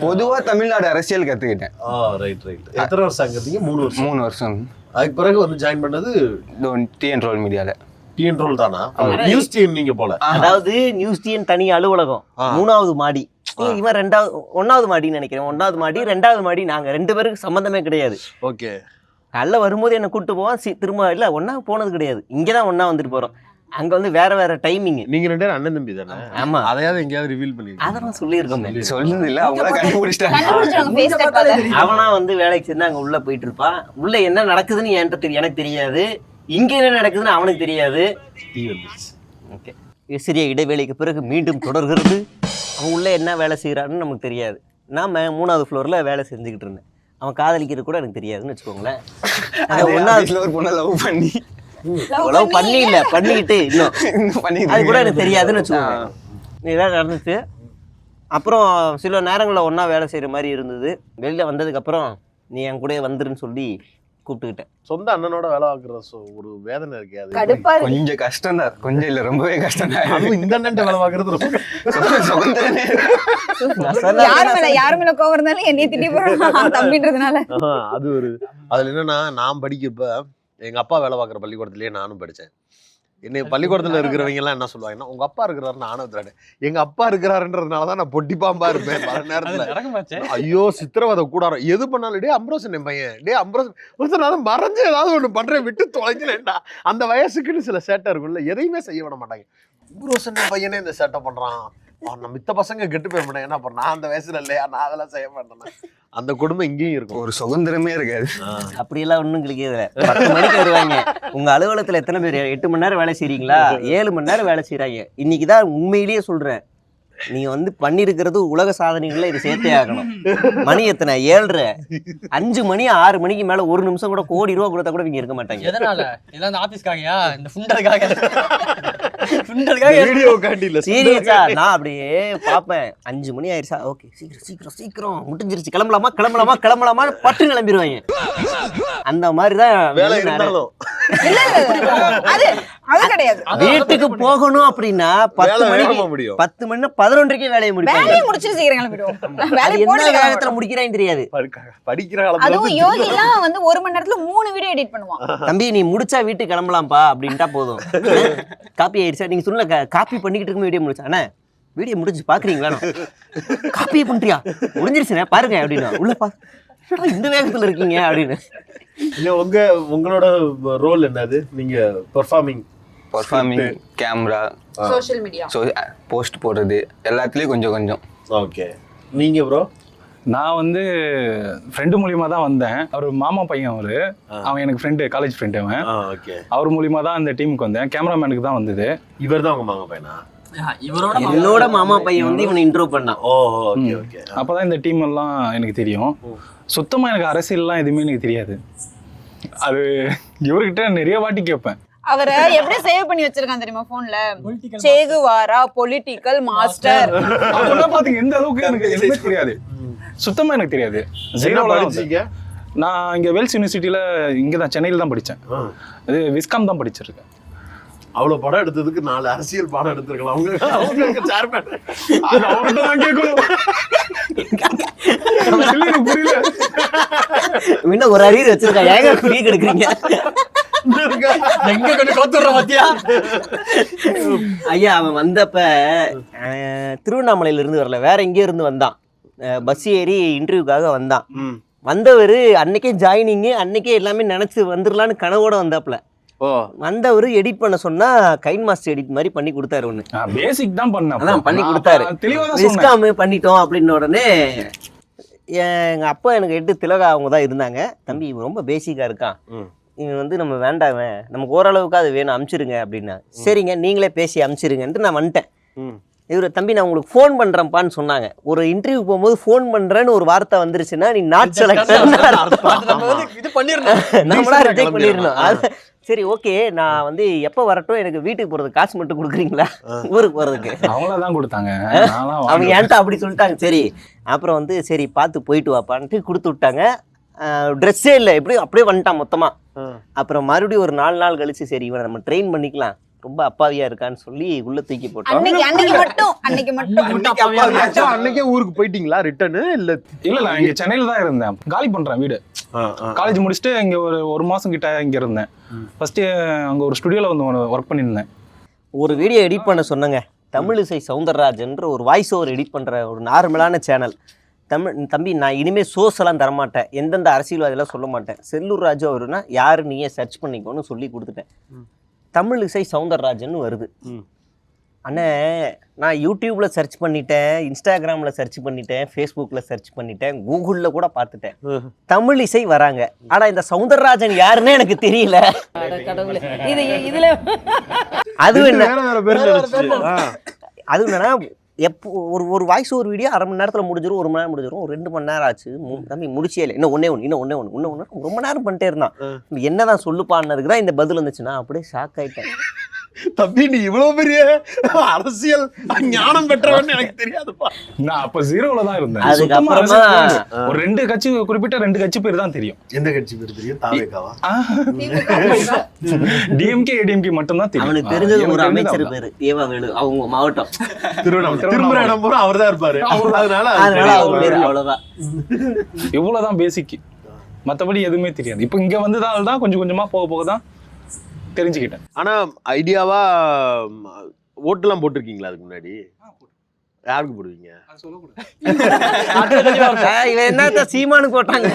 பொதுவா தமிழ்நாடு அரசியல் கத்துக்கிட்டேன். ரைட். எத்தனை வருஷம் அங்க இருந்தீங்க? 3 வருஷம். 3 வருஷம். அதுக்கு பிறகு வந்து ஜாயின் பண்ணது டிஎன் ரோல் மீடியால. டிஎன் ரோல் தானா? நியூஸ் டீம் நீங்க போல. அதாவது நியூஸ் டீம் தனி அலுவலகம், 3வது மாடி. இவன் 1வது மாடின்னு நினைக்கிறேன். 1வது மாடி 2வது மாடி. நாங்க 2 பேருக்கு சம்பந்தமே கிடையாது. ஓகே. காலைல வரும்போது என்ன கூப்பிட்டு போவான், திரும்ப இல்ல ஒன்னா போனது கிடையாது. இங்கதான் ஒன்னா வந்துட்டு போறோம். அங்க வந்து வேற டைமிங். நீங்க 2 பேரும் அண்ணன் தம்பி தானே? ஆமா. அதையாவது எங்கேயாவது ரிவீல் பண்ணிருக்கீங்க? அதெல்லாம் சொல்லியிருக்கோம். சொல்லுது இல்ல, அவங்களா கண்டுபிடிச்சிட்டாங்க. அவனா வந்து வேலைக்கு சேர்ந்து அங்க உள்ள போயிட்டு இருப்பான். உள்ள என்ன நடக்குதுன்னு எனக்கு தெரியாது. இங்க என்ன நடக்குதுன்னு அவனுக்கு தெரியாது. ஓகே, சிறிய இடைவேளைக்கு பிறகு மீண்டும் தொடர்கிறது. அவன் உள்ள என்ன வேலை செய்யறான்னு நமக்கு தெரியாது. நான் 3வது ஃப்ளோர்ல வேலை செஞ்சுக்கிட்டு இருந்தேன். அவன் காதலிக்கிறது கூட எனக்கு தெரியாதுன்னு வச்சுக்கோங்களேன். 1வது ஃப்ளோர் பொண்ணை லவ் பண்ணி பண்ணிக்கிட்டு இன்னும் அது கூட எனக்கு தெரியாதுன்னு வச்சுக்கோங்க. இதெல்லாம் நடந்துச்சு. அப்புறம் சில நேரங்களில் ஒன்றா வேலை செய்கிற மாதிரி இருந்தது. வெளியில் வந்ததுக்கப்புறம் நீ என் கூட வந்துருன்னு சொல்லி கூப்பிட்டுக்கிட்டேன். சொந்த அண்ணனோட வேலை பார்க்குற ஒரு வேதனை இருக்கு. அது கொஞ்சம் கஷ்டம் தான். கொஞ்சம் இல்லை, ரொம்பவே கஷ்டம் தான். அதுவும் இந்த அண்ணன் வேலை பார்க்கறது ரொம்ப யாரு மேல கோவம் இருந்தாலும் என்னைய திட்டி போறான் தம்பின்றதுனால. அது அதுல என்னன்னா, நான் படிக்கிறப்ப எங்க அப்பா வேலை பார்க்குற பள்ளிக்கூடத்துலயே நானும் படித்தேன். என்னை பள்ளிக்கூடத்தில் இருக்கிறவங்க எல்லாம் என்ன சொல்லுவாங்கன்னா, உங்க அப்பா இருக்கிறாருன்னு நானும் வந்துடுறேன். எங்க அப்பா இருக்கிறாருன்றதுனாலதான் நான் பொட்டி பாம்பா இருப்பேன் பல நேரத்துல. ஐயோ சித்திரவதை கூடாரம் எது பண்ணாலும், டே அம்ப்ரோசன் என் பையன், டே அம்ப்ரோசன் நான் மறைஞ்சு ஏதாவது ஒண்ணு பண்றேன், விட்டு தொலைஞ்சேன்டா. அந்த வயசுக்குன்னு சில சேட்டை இருக்கும்ல, எதையுமே செய்ய விட மாட்டாங்க. அம்ப்ரோசன் என் பையனே இந்த சேட்டை பண்றான், நம்ம மித்த பசங்க கெட்டு போய் மாட்டேன். என்ன பண்ண, நான் அந்த வயசுல இல்லையா, நான் அதெல்லாம் செய்ய மாட்டேன். அந்த கொடுமை இங்கேயும் இருக்கும். ஒரு சுதந்திரமே இருக்காது. அப்படியெல்லாம் ஒன்றும் கிடைக்காது. 10 மணிக்கு வருவாங்க. உங்க அலுவலகத்துல எத்தனை பேர் 8 மணி நேரம் வேலை செய்றீங்களா? 7 மணி நேரம் வேலை செய்யறாங்க. இன்னைக்குதான் உண்மையிலேயே சொல்றேன், நீ வந்து பண்ணிருக்கிறது உலக சாதனைகள்ல இது சேர்த்தே ஆகணும். மணி எத்தனை? 7:30. 5 மணி 6 மணிக்கு மேல 1 நிமிஷம் கூட கோடி ரூபா கொடுத்தா கூட இங்க இருக்க மாட்டாங்க. எதனால? எல்லாம் இந்த ஆபீஸ்க்காகயா? இந்த ஃபுண்டருக்காக? சீரியஸா நான் அப்படியே பாப்பேன். 5 மணி ஆயிடுச்சா, ஓகே சீக்கிரம் முடிஞ்சிருச்சு, கிளம்பலாமா பட்டு கிளம்பிடுவாங்க. அந்த மாதிரிதான் வேலை இருந்தாலும் வீட்டுக்கு போகணும் அப்படின்னா 10 மணி 11:30 வேலையை முடிப்பாங்க. என்ன வேகத்துல முடிக்கிறான்னு தெரியாது. அதுவும் யோகிலாம் வந்து 1 மணி நேரத்துல 3 வீடியோ எடிட் பண்ணுவான். தம்பி நீ முடிச்சா வீட்டுக்கு கிளம்பலாம்ப்பா அப்படின்ட்டா போதும். காப்பி ஆயிடுச்சா, நீங்க சொன்ன காப்பி பண்ணிக்கிட்டு இருக்கும் வீடியோ முடிச்சா, அண்ணா வீடியோ முடிஞ்சு பாக்குறீங்களா? காப்பி பண்றியா? முடிஞ்சிருச்சுண்ணே பாருங்க அப்படின்னா, உள்ள இந்த வேகத்துல இருக்கீங்க அப்படின்னு. உங்களோட ரோல் என்னது? நீங்க performing, camera, social media, post போடுறது எல்லாத்துலயும் கொஞ்சம். ஓகே. நீங்க ப்ரோ? நான் வந்து ஃப்ரெண்டு மூலியமா தான் வந்தேன். அவர் மாமா பையன், அவன் எனக்கு ஃப்ரெண்டு, காலேஜ் ஃப்ரெண்டு அவன். அவர் மூலியமா தான் அந்த டீமுக்கு வந்தேன். கேமராமேனுக்கு தான் வந்தது. இவர் தான் உங்க மாமா பையனா? என்னோட மாமா பையன் வந்து இவனை இன்ட்ரோ பண்ணான். அப்பதான் இந்த டீம் எல்லாம் எனக்கு தெரியும். சுத்தமா எனக்கு அரசியல்லாம் எதுவுமே எனக்கு தெரியாது. அது இவர்கிட்ட நிறைய வாட்டி கேட்பேன். அவரை எப்படி சேவ் பண்ணி வச்சிருக்கான் தெரியுமா போன்ல? Che Guevara political master. அதெல்லாம் பாத்தீங்க எந்த அளவுக்கு எனக்கு எதுவுமே தெரியாது. சுத்தமா எனக்கு தெரியாது. நான் இங்க வேல்ஸ் யூனிவர்சிட்டியில இங்கதான் சென்னையில தான் படிச்சேன். அது விஸ்காம் தான் படிச்சிருக்கேன். அவ்வளவு படம் எடுத்ததுக்கு 4 அரசியல் பாடம் எடுத்திருக்கலாம். முன்ன ஒரு அறிவு வச்சிருக்காங்க, ஏங்க குடி கெடுக்குறீங்க? ஐயா அவன் வந்தப்ப திருவண்ணாமலையில இருந்து வரல, வேற எங்கேயோ இருந்து வந்தான். பஸ் ஏறி இன்டர்வியூக்காக வந்தான். வந்தவர் அன்னைக்கே ஜாயினிங், அன்னைக்கே எல்லாமே நினைச்சு வந்துடலான்னு கனவோட வந்தாப்ல. வந்தவர் எடிட் பண்ண சொன்னா கைன் மாஸ்டர் எடிட் மாதிரி பண்ணி கொடுத்தாரு. ஒண்ணு பேசிக் தான் பண்ணி கொடுத்தாரு. விஸ்காம் பண்ணிட்டோம் அப்படின்னு உடனே எங்க அப்பா எனக்கு எட்டு திலகா அவங்க தான் இருந்தாங்க. தம்பி இவன் ரொம்ப பேசிக்கா இருக்கான், இவன் வந்து நம்ம வேண்டாமே, நமக்கு ஓரளவுக்கு அது வேணும், அனுப்பிச்சிருங்க அப்படின்னா. சரிங்க நீங்களே பேசி அனுப்பிச்சிருங்கன்ட்டு நான் வந்துட்டேன். இவரு தம்பி நான் உங்களுக்கு ஃபோன் பண்றேன்ப்பான்னு சொன்னாங்க. ஒரு இன்டர்வியூ போகும்போது ஃபோன் பண்றேன்னு ஒரு வார்த்தை வந்துருச்சுன்னா நீ நாட் செலக்டட் நம்மளா ரிஜெக்ட் பண்ணிடணும். சரி ஓகே, நான் வந்து எப்போ வரட்டும், எனக்கு வீட்டுக்கு போறது காசு மட்டும் கொடுக்குறீங்களா ஊருக்கு போறதுக்கு? அவங்களதான் கொடுத்தாங்க. அவங்க ஏன்ட்டா அப்படி சொல்லிட்டாங்க. சரி அப்புறம் வந்து சரி பார்த்து போயிட்டு வாப்பான்ட்டு கொடுத்து விட்டாங்க. ட்ரெஸ்ஸே இல்லை, எப்படியும் அப்படியே வந்துட்டான் மொத்தமா. அப்புறம் மறுபடியும் ஒரு 4 நாள் கழிச்சு சரி இவனை நம்ம ட்ரெயின் பண்ணிக்கலாம், ரொம்ப அப்பாவியா இருக்கான்னு சொல்லி உள்ள தூக்கி போட்டோம். அன்னைக்கு மட்டும் அன்னைக்கே ஊருக்கு போயிட்டீங்களா ரிட்டர்னு இல்ல? இல்ல நான் இங்க சென்னையில தான் இருந்தேன். காலி பண்றேன் வீடு. காலேஜ் முடிச்சுட்டு இங்க ஒரு மாசம் கிட்ட இங்க இருந்தேன். ஃபர்ஸ்ட் அங்க ஒரு ஸ்டுடியோல வந்து ஒர்க் பண்ணியிருந்தேன். ஒரு வீடியோ எடிட் பண்ண சொன்னங்க. தமிழிசை சவுந்தரராஜன்ற ஒரு வாய்ஸ் ஓவர் எடிட் பண்ற ஒரு நார்மலான சேனல். தம்பி நான் இனிமேல் சோர்ஸ் எல்லாம் தரமாட்டேன், எந்தெந்த அரசியல்வாதியெல்லாம் சொல்ல மாட்டேன், செல்லூர் ராஜு அவருன்னா யாரு நீயே சர்ச் பண்ணிக்கோன்னு சொல்லி கொடுத்துட்டேன். தமிழிசை சவுந்தரராஜன் வருது. அண்ணே நான் யூடியூப்ல சர்ச் பண்ணிட்டேன், இன்ஸ்டாகிராம்ல சர்ச் பண்ணிட்டேன், ஃபேஸ்புக்ல சர்ச் பண்ணிட்டேன், கூகுளில் கூட பார்த்துட்டேன். தமிழிசை வராங்க, ஆனா இந்த சவுந்தரராஜன் யாருன்னு எனக்கு தெரியல. அது என்னன்னா எப்போ ஒரு வாய்ஸ் ஒரு வீடியோ அரை மணி நேரத்தில் முடிஞ்சிடும், 1 மணி நேரம் முடிஞ்சிடும், 2 மணி நேரம் ஆச்சு. தம்பி முடிச்சே இல்லை, இன்னும் ஒன்னே ரொம்ப நேரம் பண்ணிட்டே இருந்தான். என்னதான் சொல்லுப்பான்னதுக்கு தான் இந்த பதில் வந்துச்சுன்னா அப்படியே ஷாக் ஆயிட்டேன். தம்பி நீ இவ்வளவு பெரிய அரசியல் ஞானம் பெற்றவன்னு எனக்கு தெரியாதுப்பா. நான் அப்ப 0ல தான் இருந்தேன். அதுக்கப்புறமா ஒரு 2 கட்சி, குறிப்பிட்ட 2 கட்சி பேர் தான் தெரியும். எந்த கட்சி பேர் தெரியும்? தாவேகாவா? டிஎம்கே ஏடிஎம்கே மட்டும் தான் தெரியும். அவனுக்கு தெரிஞ்சது ஒரு அமைச்சர் பேரு ஏவா வேலு, அவங்க மாவட்டம் திரும்ப இடம் பூரா அவர் தான் இருப்பாரு. அதனால அவ்வளவுதான். இவ்வளவுதான் பேசிக், மற்றபடி எதுவுமே தெரியாது. இப்போ இங்க வந்ததால தான் கொஞ்சம் கொஞ்சமா போக தான் தெரிஞ்சுக்கிட்டேன். ஆனா ஐடியாவா ஓட்டுலாம் போட்டிருக்கீங்களா அதுக்கு முன்னாடி? யாருக்கு போடுவீங்க? என்ன சீமானு போட்டாங்க.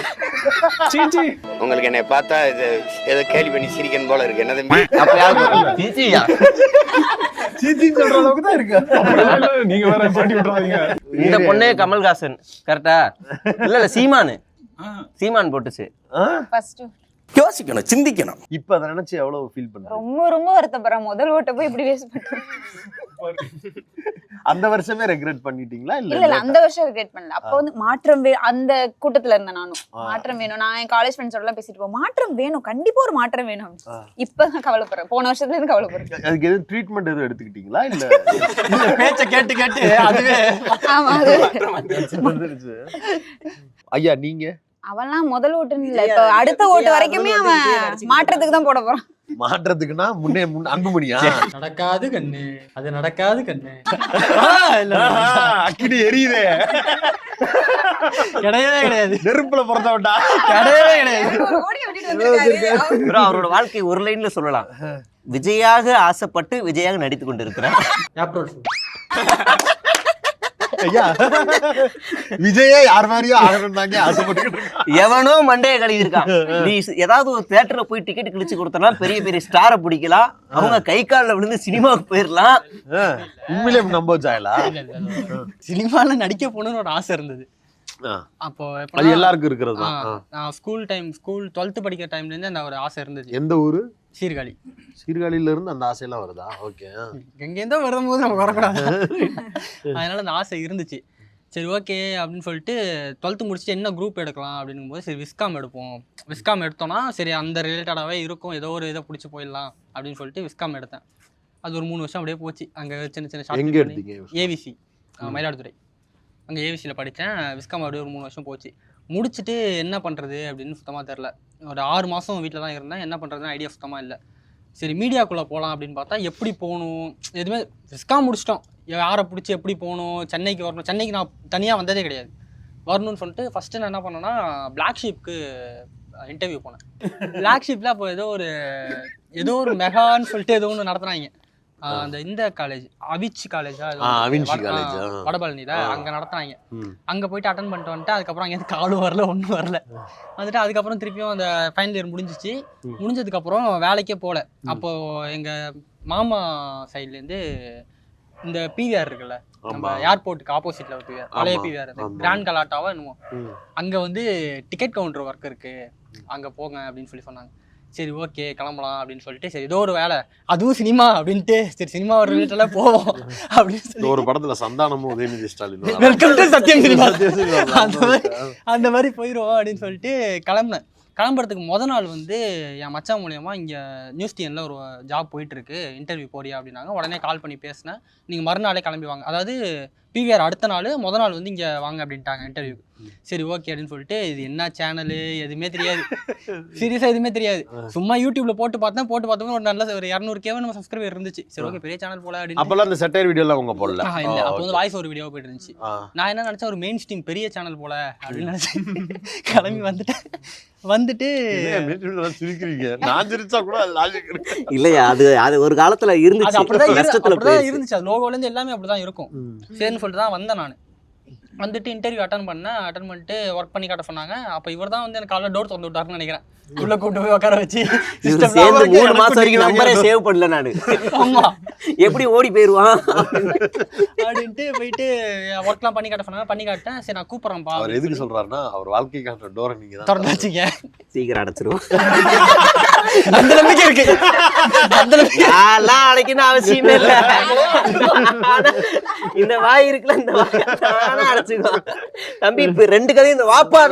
உங்களுக்கு என்னை பார்த்தா இது ஏதோ கேள்வி பண்ணி சிரிக்கணும் போல இருக்கு. என்ன தம்பி சொல்ற அளவுக்கு தான் இருக்கு. நீங்க வேற பாட்டி விட்டுறாதீங்க. இந்த பொண்ணே கமல்ஹாசன் கரெக்டா? இல்ல சீமான் போட்டுச்சு. யோசிக்கணும், சிந்திக்கணும். இப்ப அதை நினைச்சு எவ்வளவு ஃபீல் பண்றேன்? ரொம்ப வருத்தப்படுறேன். முதல் ஓட்ட போய் இப்படி வேஸ்ட் பண்ணிட்டேன். அந்த வருஷமே ரெக்ரெட் பண்ணிட்டீங்களா? இல்ல அந்த வருஷம் ரெக்ரெட் பண்ணல. அப்ப வந்து மாற்றம் அந்த கூட்டத்துல இருந்தேன் நானும். மாற்றம் வேணும், நான் என் காலேஜ் ஃப்ரெண்ட்ஸோட எல்லாம் பேசிட்டு போவேன், மாற்றம் வேணும், கண்டிப்பா ஒரு மாற்றம் வேணும். இப்பதான் கவலைப்படுறேன், போன வருஷத்துல இருந்து கவலைப்படுறேன். அதுக்கு எதுவும் ட்ரீட்மெண்ட் எதுவும் எடுத்துக்கிட்டீங்களா? இல்ல பேச்ச கேட்டு அதுவே ஐயா நீங்க? அவன்லாம் முதல் ஓட்டுன்னு இல்ல, இப்ப அடுத்த ஓட்டு வரைக்குமே அவன் மாற்றத்துக்கு தான் போட போறான். மாற்றத்துக்குன்னா முன்னே அன்புமணியா? நடக்காது கண்ணு, அது நடக்காது கண்ணு. அக்கினி எரியுதே. கிடையாது நெருப்புல பிறந்தவன்டா. கிடையாது. அவரோட வாழ்க்கை ஒரு லைன்ல சொல்லலாம். விஜயாக ஆசைப்பட்டு விஜயாக நடித்து கொண்டிருக்கிறார். ஐயா விஜயே யார் மாதிரியோ ஆகணும்னாங்க ஆசைப்பட்டு. எவனோ மண்டைய கழுவி இருக்கான். நீ ஏதாவது ஒரு தியேட்டர்ல போய் டிக்கெட் கிழிச்சு கொடுத்தனா பெரிய பெரிய ஸ்டாரை பிடிக்கலாம், அவங்க கை காலில் விழுந்து சினிமாவுக்கு போயிடலாம். உண்மையிலே நம்ப வச்சாயலா? சினிமால நடிக்க போகணும்னு ஒரு ஆசை இருந்தது. அப்போ அது எல்லாருக்கும் இருக்கிறது. நான் ஸ்கூல் 12th படிக்கிற டைம்ல இருந்து அந்த ஒரு ஆசை இருந்துச்சு. எந்த ஊரு? சீர்காழி. சீர்காழியில இருந்து அந்த ஆசையெல்லாம் வருதா? ஓகே. எங்கேருந்தோ வரும்போது நம்ம வரக்கூடாது, அதனால அந்த ஆசை இருந்துச்சு. சரி ஓகே அப்படின்னு சொல்லிட்டு 12th முடிச்சுட்டு என்ன குரூப் எடுக்கலாம் அப்படின்னும் போது சரி விஸ்காம் எடுப்போம். விஸ்காம் எடுத்தோம்னா சரி அந்த ரிலேட்டடாகவே இருக்கும், ஏதோ ஒரு இதை பிடிச்சி போயிடலாம் அப்படின்னு சொல்லிட்டு விஸ்காம் எடுத்தேன். அது ஒரு 3 வருஷம் அப்படியே போச்சு. அங்கே சின்ன ஷார்ட் ஏவிசி மயிலாடுதுறை, அங்கே ஏவிசியில் படித்தேன். விஸ்காம் அப்படியே ஒரு 3 வருஷம் போச்சு. முடிச்சுட்டு என்ன பண்ணுறது அப்படின்னு சுத்தமாக தெரில. ஒரு 6 மாதம் வீட்டில் தான் இருந்தேன். என்ன பண்ணுறதுன்னு ஐடியா சுத்தமாக இல்லை. சரி மீடியாக்குள்ளே போகலாம் அப்படின்னு பார்த்தா எப்படி போகணும் எதுவுமே. விஸ்காம் முடிச்சிட்டோம், யாரை பிடிச்சி எப்படி போகணும், சென்னைக்கு வரணும். சென்னைக்கு நான் தனியாக வந்ததே கிடையாது, வரணும்னு சொல்லிட்டு ஃபஸ்ட்டு நான் என்ன பண்ணேன்னா பிளாக் ஷீப்க்கு இன்டர்வியூ போனேன். பிளாக் ஷீப்பில் அப்போ ஏதோ ஒரு மெகான்னு சொல்லிட்டு ஏதோ ஒன்று நடத்துனாங்க. அந்த இந்த காலேஜ் அவிச்சி காலேஜா வடபழனியில அங்க நடத்துனாங்க. அங்க போயிட்டு அட்டன் பண்ணிட்டு வந்துட்டு அதுக்கப்புறம் அங்கே காலும் வரல ஒன்றும் வரல வந்துட்டு அதுக்கப்புறம் திருப்பியும் அந்த ஃபைனல் இயர் முடிஞ்சிச்சு. முடிஞ்சதுக்கப்புறம் வேலைக்கே போகல. அப்போ எங்க மாமா சைட்லேருந்து இந்த பிவிஆர் இருக்குல்ல, நம்ம ஏர்போர்ட்டுக்கு ஆப்போசிட்ல ஒரு பிவிஆர், பழைய பிவிஆர், கிராண்ட் கலாட்டாவா என்னமோ, அங்க வந்து டிக்கெட் கவுண்டர் ஒர்க் இருக்கு, அங்க போங்க அப்படின்னு சொன்னாங்க. சரி ஓகே கிளம்பலாம் அப்படின்னு சொல்லிட்டு சரி ஏதோ ஒரு வேலை, அதுவும் சினிமா அப்படின்ட்டு சரி சினிமா ஒரு ரிலேட்டடா போவோம் அப்படின்னு சொல்லி ஒரு படத்துல சந்தானமும் Udhayanidhi Stalin welcome to Sathyam cinema அந்த மாதிரி போயிடுவோம் அப்படின்னு சொல்லிட்டு கிளம்புனேன். கிளம்புறதுக்கு முத நாள் வந்து என் மச்சான் மூலியமா இங்கே நியூஸ் டிஎன்ல ஒரு ஜாப் போயிட்டு இருக்கு, இன்டர்வியூ போறியா அப்படின்னாங்க. உடனே கால் பண்ணி பேசினேன். நீங்கள் மறுநாளே கிளம்பி வாங்க, அதாவது பிவிஆர் அடுத்த நாள் முத நாள் வந்து இங்கே வாங்க அப்படின்ட்டாங்க இன்டர்வியூ. சரி ஓகே அப்படின்னு சொல்லிட்டு இது என்ன சேனலு எதுவுமே தெரியாது, சீரியஸாக எதுவுமே தெரியாது. சும்மா யூடியூப்ல போட்டு பார்த்தோம்னா ஒரு நல்ல ஒரு 200K நம்ம சப்ஸ்கிரைபர் இருந்துச்சு. சரி ஓகே பெரிய சேனல் போல அப்படின்னு. அப்போல்லாம் அந்த செட்டையர் வீடியோலாம் உங்க போடல? இல்லை, அப்போ வந்து வாய்ஸ் ஒரு வீடியோ போயிட்டு இருந்துச்சு. நான் என்ன நினச்சேன், ஒரு மெயின் ஸ்ட்ரீம் பெரிய சேனல் போல அப்படின்னு நினச்சேன். கிளம்பி வந்துட்டு இல்லையா, அது ஒரு காலத்துல இருந்துச்சு, அப்படிதான் இருந்துச்சு. அது லோகோல இருந்து எல்லாமே அப்படிதான் இருக்கும். சரின்னு சொல்லிட்டு தான் வந்தேன் நான். வந்துட்டு இன்டர்வியூ அட்டன் பண்ணிட்டு ஒர்க் பண்ணி காட்ட சொன்னாங்க. அப்போ இவர் தான் வந்து எனக்கு காலைல டோர் திறந்து விட்டாருன்னு நினைக்கிறேன். உள்ள கூட்டு போய் உட்கார வச்சு சேர்ந்து 3 மாசம் வரைக்கும் நம்பரே சேவ் பண்ணல நானு. ஆமா, எப்படி ஓடி போயிருவான் அப்படின்ட்டு போயிட்டு ஒர்க்லாம் பண்ணி காட்ட சொன்னாங்க. பண்ணி காட்டேன். சரி நான் கூப்பிட்றேன்ப்பா. அவர் எதுக்கு சொல்றாருன்னா, அவர் வாழ்க்கைக்கான டோரை நீங்க தான் திறந்து வச்சுக்க, சீக்கிரம் அடைச்சிருவோம். அந்த நம்பிக்கை இருக்கு. எல்லாம் அடைக்கணும் அவசியமே இல்லை. இந்த வாய் இருக்குல்ல, இந்த வாய் அடைச்சுக்குவான் தம்பி. இப்ப 2 கதையும் இந்த வாப்பா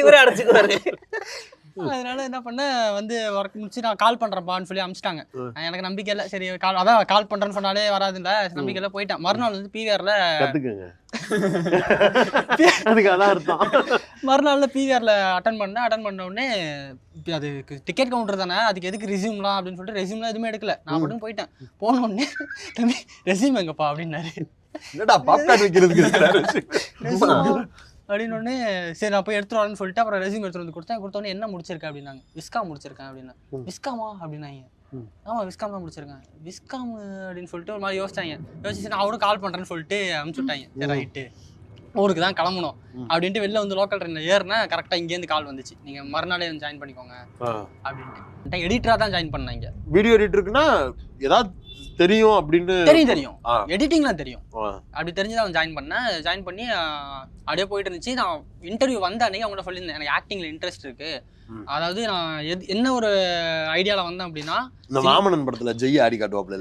இவரே அடைச்சுக்குவாரு. அதனால என்ன பண்ண வந்து ஒர்க் முடிச்சு நான் கால் பண்றேன்ப்பான்னு சொல்லி அனுப்பிச்சிட்டாங்க. எனக்கு நம்பிக்கை இல்லை. சரி கால் பண்றேன்னு சொன்னாலே வராதுல்ல, நம்பிக்கை இல்லை. போயிட்டேன். மறுநாள் வந்து பிவிஆர்ல மறுநாள்ல பிவிஆர்ல அட்டன் பண்ண உடனே அது டிக்கெட் கவுண்டர் தானே, அதுக்கு எதுக்கு ரெஸ்யூம்லாம் அப்படின்னு சொல்லிட்டு ரெஸ்யூம்லாம் எதுவுமே எடுக்கல. நான் மட்டும் போயிட்டேன். போன உடனே தம்பி ரெஸ்யூம் எங்கப்பா அப்படின்னாரு. அப்படின்னு ஒன்று சரி நான் போய் எடுத்துட்டு வரேன்னு சொல்லிட்டு அப்புறம் ரெஸ்யூம் எடுத்துட்டு வந்து கொடுத்தோன்னே என்ன முடிச்சிருக்கேன் அப்படின்னாங்க. விஸ்காம் முடிச்சிருக்கேன் அப்படின்னா. விஸ்காமா அப்படின்னாங்க. ஆமாம் விஸ்காம் தான் முடிச்சிருக்கேன். விஸ்காம் அப்படின்னு சொல்லிட்டு ஒரு மாதிரி யோசிச்சு நான் அவரும் கால் பண்ணுறேன்னு சொல்லிட்டு அனுப்பிச்சு விட்டாங்க. சரி ரைட்டு, ஊருக்கு தான் கிளம்பணும் அப்படின்ட்டு வெளில வந்து லோக்கல் ட்ரெயினில் ஏறினா கரெக்டாக இங்கேருந்து கால் வந்துச்சு, நீங்கள் மறுநாளே வந்து ஜாயின் பண்ணிக்கோங்க அப்படின்ட்டு. எடிட்டராக தான் ஜாயின் பண்ணேன். இங்கே வீடியோ எடிட்டருக்குன்னா ஏதாவது தெரியும் அப்படின்னு தெரியும் எடிட்டிங்லாம் தெரியும். அப்படி தெரிஞ்சுதான் அவன் ஜாயின் பண்ணி அப்படியே போயிட்டு இருந்துச்சு. நான் இன்டர்வியூ வந்த அன்னைக்கு அவங்கள்ட்ட சொல்லியிருந்தேன் எனக்கு ஆக்டிங்ல இன்ட்ரெஸ்ட் இருக்கு. அதாவது நான் என்ன ஒரு ஐடியாவில் வந்தேன் அப்படின்னா, இந்த மாமனன் படத்துல ஜெய் ஆடி காட்டுவாப்ல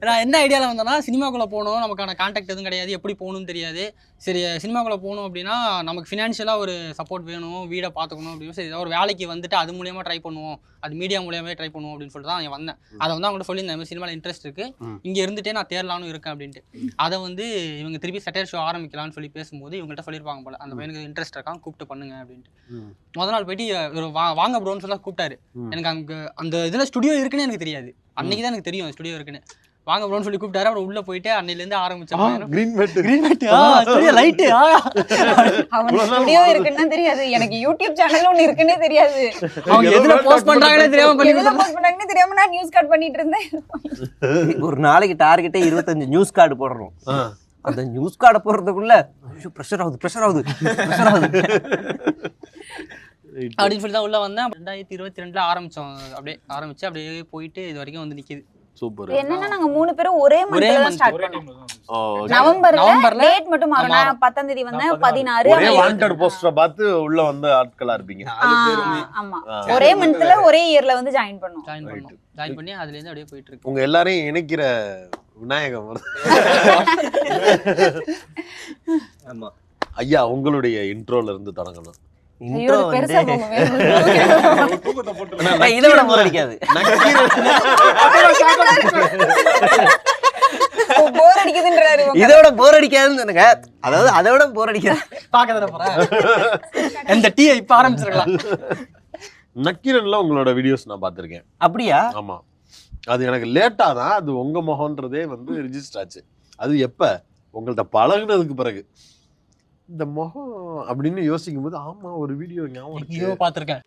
நான் என்ன ஐடியாவில் வந்தேன்னா, சினிமாக்குள்ளே போகணும், நமக்கான கான்டாக்ட் எதுவும் கிடையாது, எப்படி போகணும்னு தெரியாது. சரி சினிமாக்குள்ளே போகணும் அப்படின்னா நமக்கு ஃபினான்ஷியலாக ஒரு சப்போர்ட் வேணும், வீடை பார்த்துக்கணும் அப்படின்னு. சரி ஏதாவது ஒரு வேலைக்கு வந்துட்டு அது மூலியமாக ட்ரை பண்ணுவோம், அது மீடியா மூலியமாக ட்ரை பண்ணுவோம் அப்படின்னு சொல்லிட்டு தான் வந்தேன். அதை வந்து அவங்கள்ட்ட சொல்லியிருந்தேன், சினிமாவில் இன்ட்ரெஸ்ட் இருக்குது, இங்கே இருந்துகிட்டே நான் தேரலான்னு இருக்கேன் அப்படின்ட்டு. அதை வந்து இவங்க திருப்பி சட்டையர் ஷோ ஆரம்பிக்கலாம்னு சொல்லி பேசும்போது இவங்கள்ட்ட சொல்லியிருப்பாங்க போல, அந்த பையனுக்கு இன்ட்ரெஸ்ட் இருக்கான், கூப்பிட்டு பண்ணுங்க அப்படின்ட்டு. முதல் நாள் போயிட்டு வாங்க ப்ரோன்னு சொல்லி கூப்பிட்டாரு. எனக்கு அங்கே அந்த இதில் ஸ்டுடியோ இருக்குன்னு எனக்கு தெரியாது. அன்னைக்கு தான் எனக்கு தெரியும் ஸ்டுடியோ இருக்குன்னு. வாங்க ப்ரோன்னு சொல்லி கூப்பிட்டாரு. அப்புறம் உள்ள போயிட்டு அன்னையிலேருந்து ஆரம்பிச்சேன். லைட்டு அவன் ஸ்டுடியோ இருக்குன்னு தெரியாது, எனக்கு யூடியூப் சேனல் ஒன்று இருக்குன்னே தெரியாது. அவங்க எதுல போஸ்ட் பண்றாங்கன்னே தெரியாம நான் நியூஸ் கார்டு பண்ணிட்டு இருந்தேன். ஒரு நாளைக்கு டார்கெட்டே 25 நியூஸ் கார்டு போடுறோம். அந்த நியூஸ் கார்டை போடுறதுக்குள்ள ப்ரெஷர் ஆகுது அப்படின்னு சொல்லி தான் உள்ள வந்தேன். 2022 ஆரம்பிச்சோம். அப்படியே போயிட்டு இது வரைக்கும் வந்து நிக்குது. சூப்பர். என்னன்னா நாங்க 3 பேரும் ஒரே மந்த்ல ஸ்டார்ட் பண்ணோம். நவம்பர்ல டேட் மட்டும் மாறணும். நான் 10ஆம் தேதி வந்தேன், 16 ஒரே வாண்டட் போஸ்டரை பார்த்து உள்ள வந்த ஆட்களா இருப்பீங்க. ஆமா, ஒரே மந்த்ல ஒரே இயர்ல வந்து ஜாயின் பண்ணி அதுல இருந்து அப்படியே போயிட்டு இருக்கு. உங்க எல்லாரையும் இணைக்கிற விநாயகம். ஆமா ஐயா, உங்களுடைய இன்ட்ரோல இருந்து தொடங்கணும். இன்ட்ரோ வந்து இதோட போர் அடிக்காது. இதோட போர் அடிக்காதுன்னு சொன்னங்க. அதாவது அதோட போர் அடிக்காது. பாக்கறத போறேன். இந்த டீ இப்ப ஆரம்பிச்சிரலாம். நக்கீரன்ல உங்களோட வீடியோஸ் நான் பார்த்திருக்கேன். அப்படியா? ஆமா, அது எனக்கு லேட்டா தான் அது உங்க முகம்ன்றதே வந்து ரிஜிஸ்டர் ஆச்சு. அது எப்ப உங்கள்ட்ட பழகுனதுக்கு பிறகு இந்த முகம் அப்படின்னு யோசிக்கும் போது ஆமா ஒரு வீடியோ ஞாபகம் பார்த்திருக்கேன்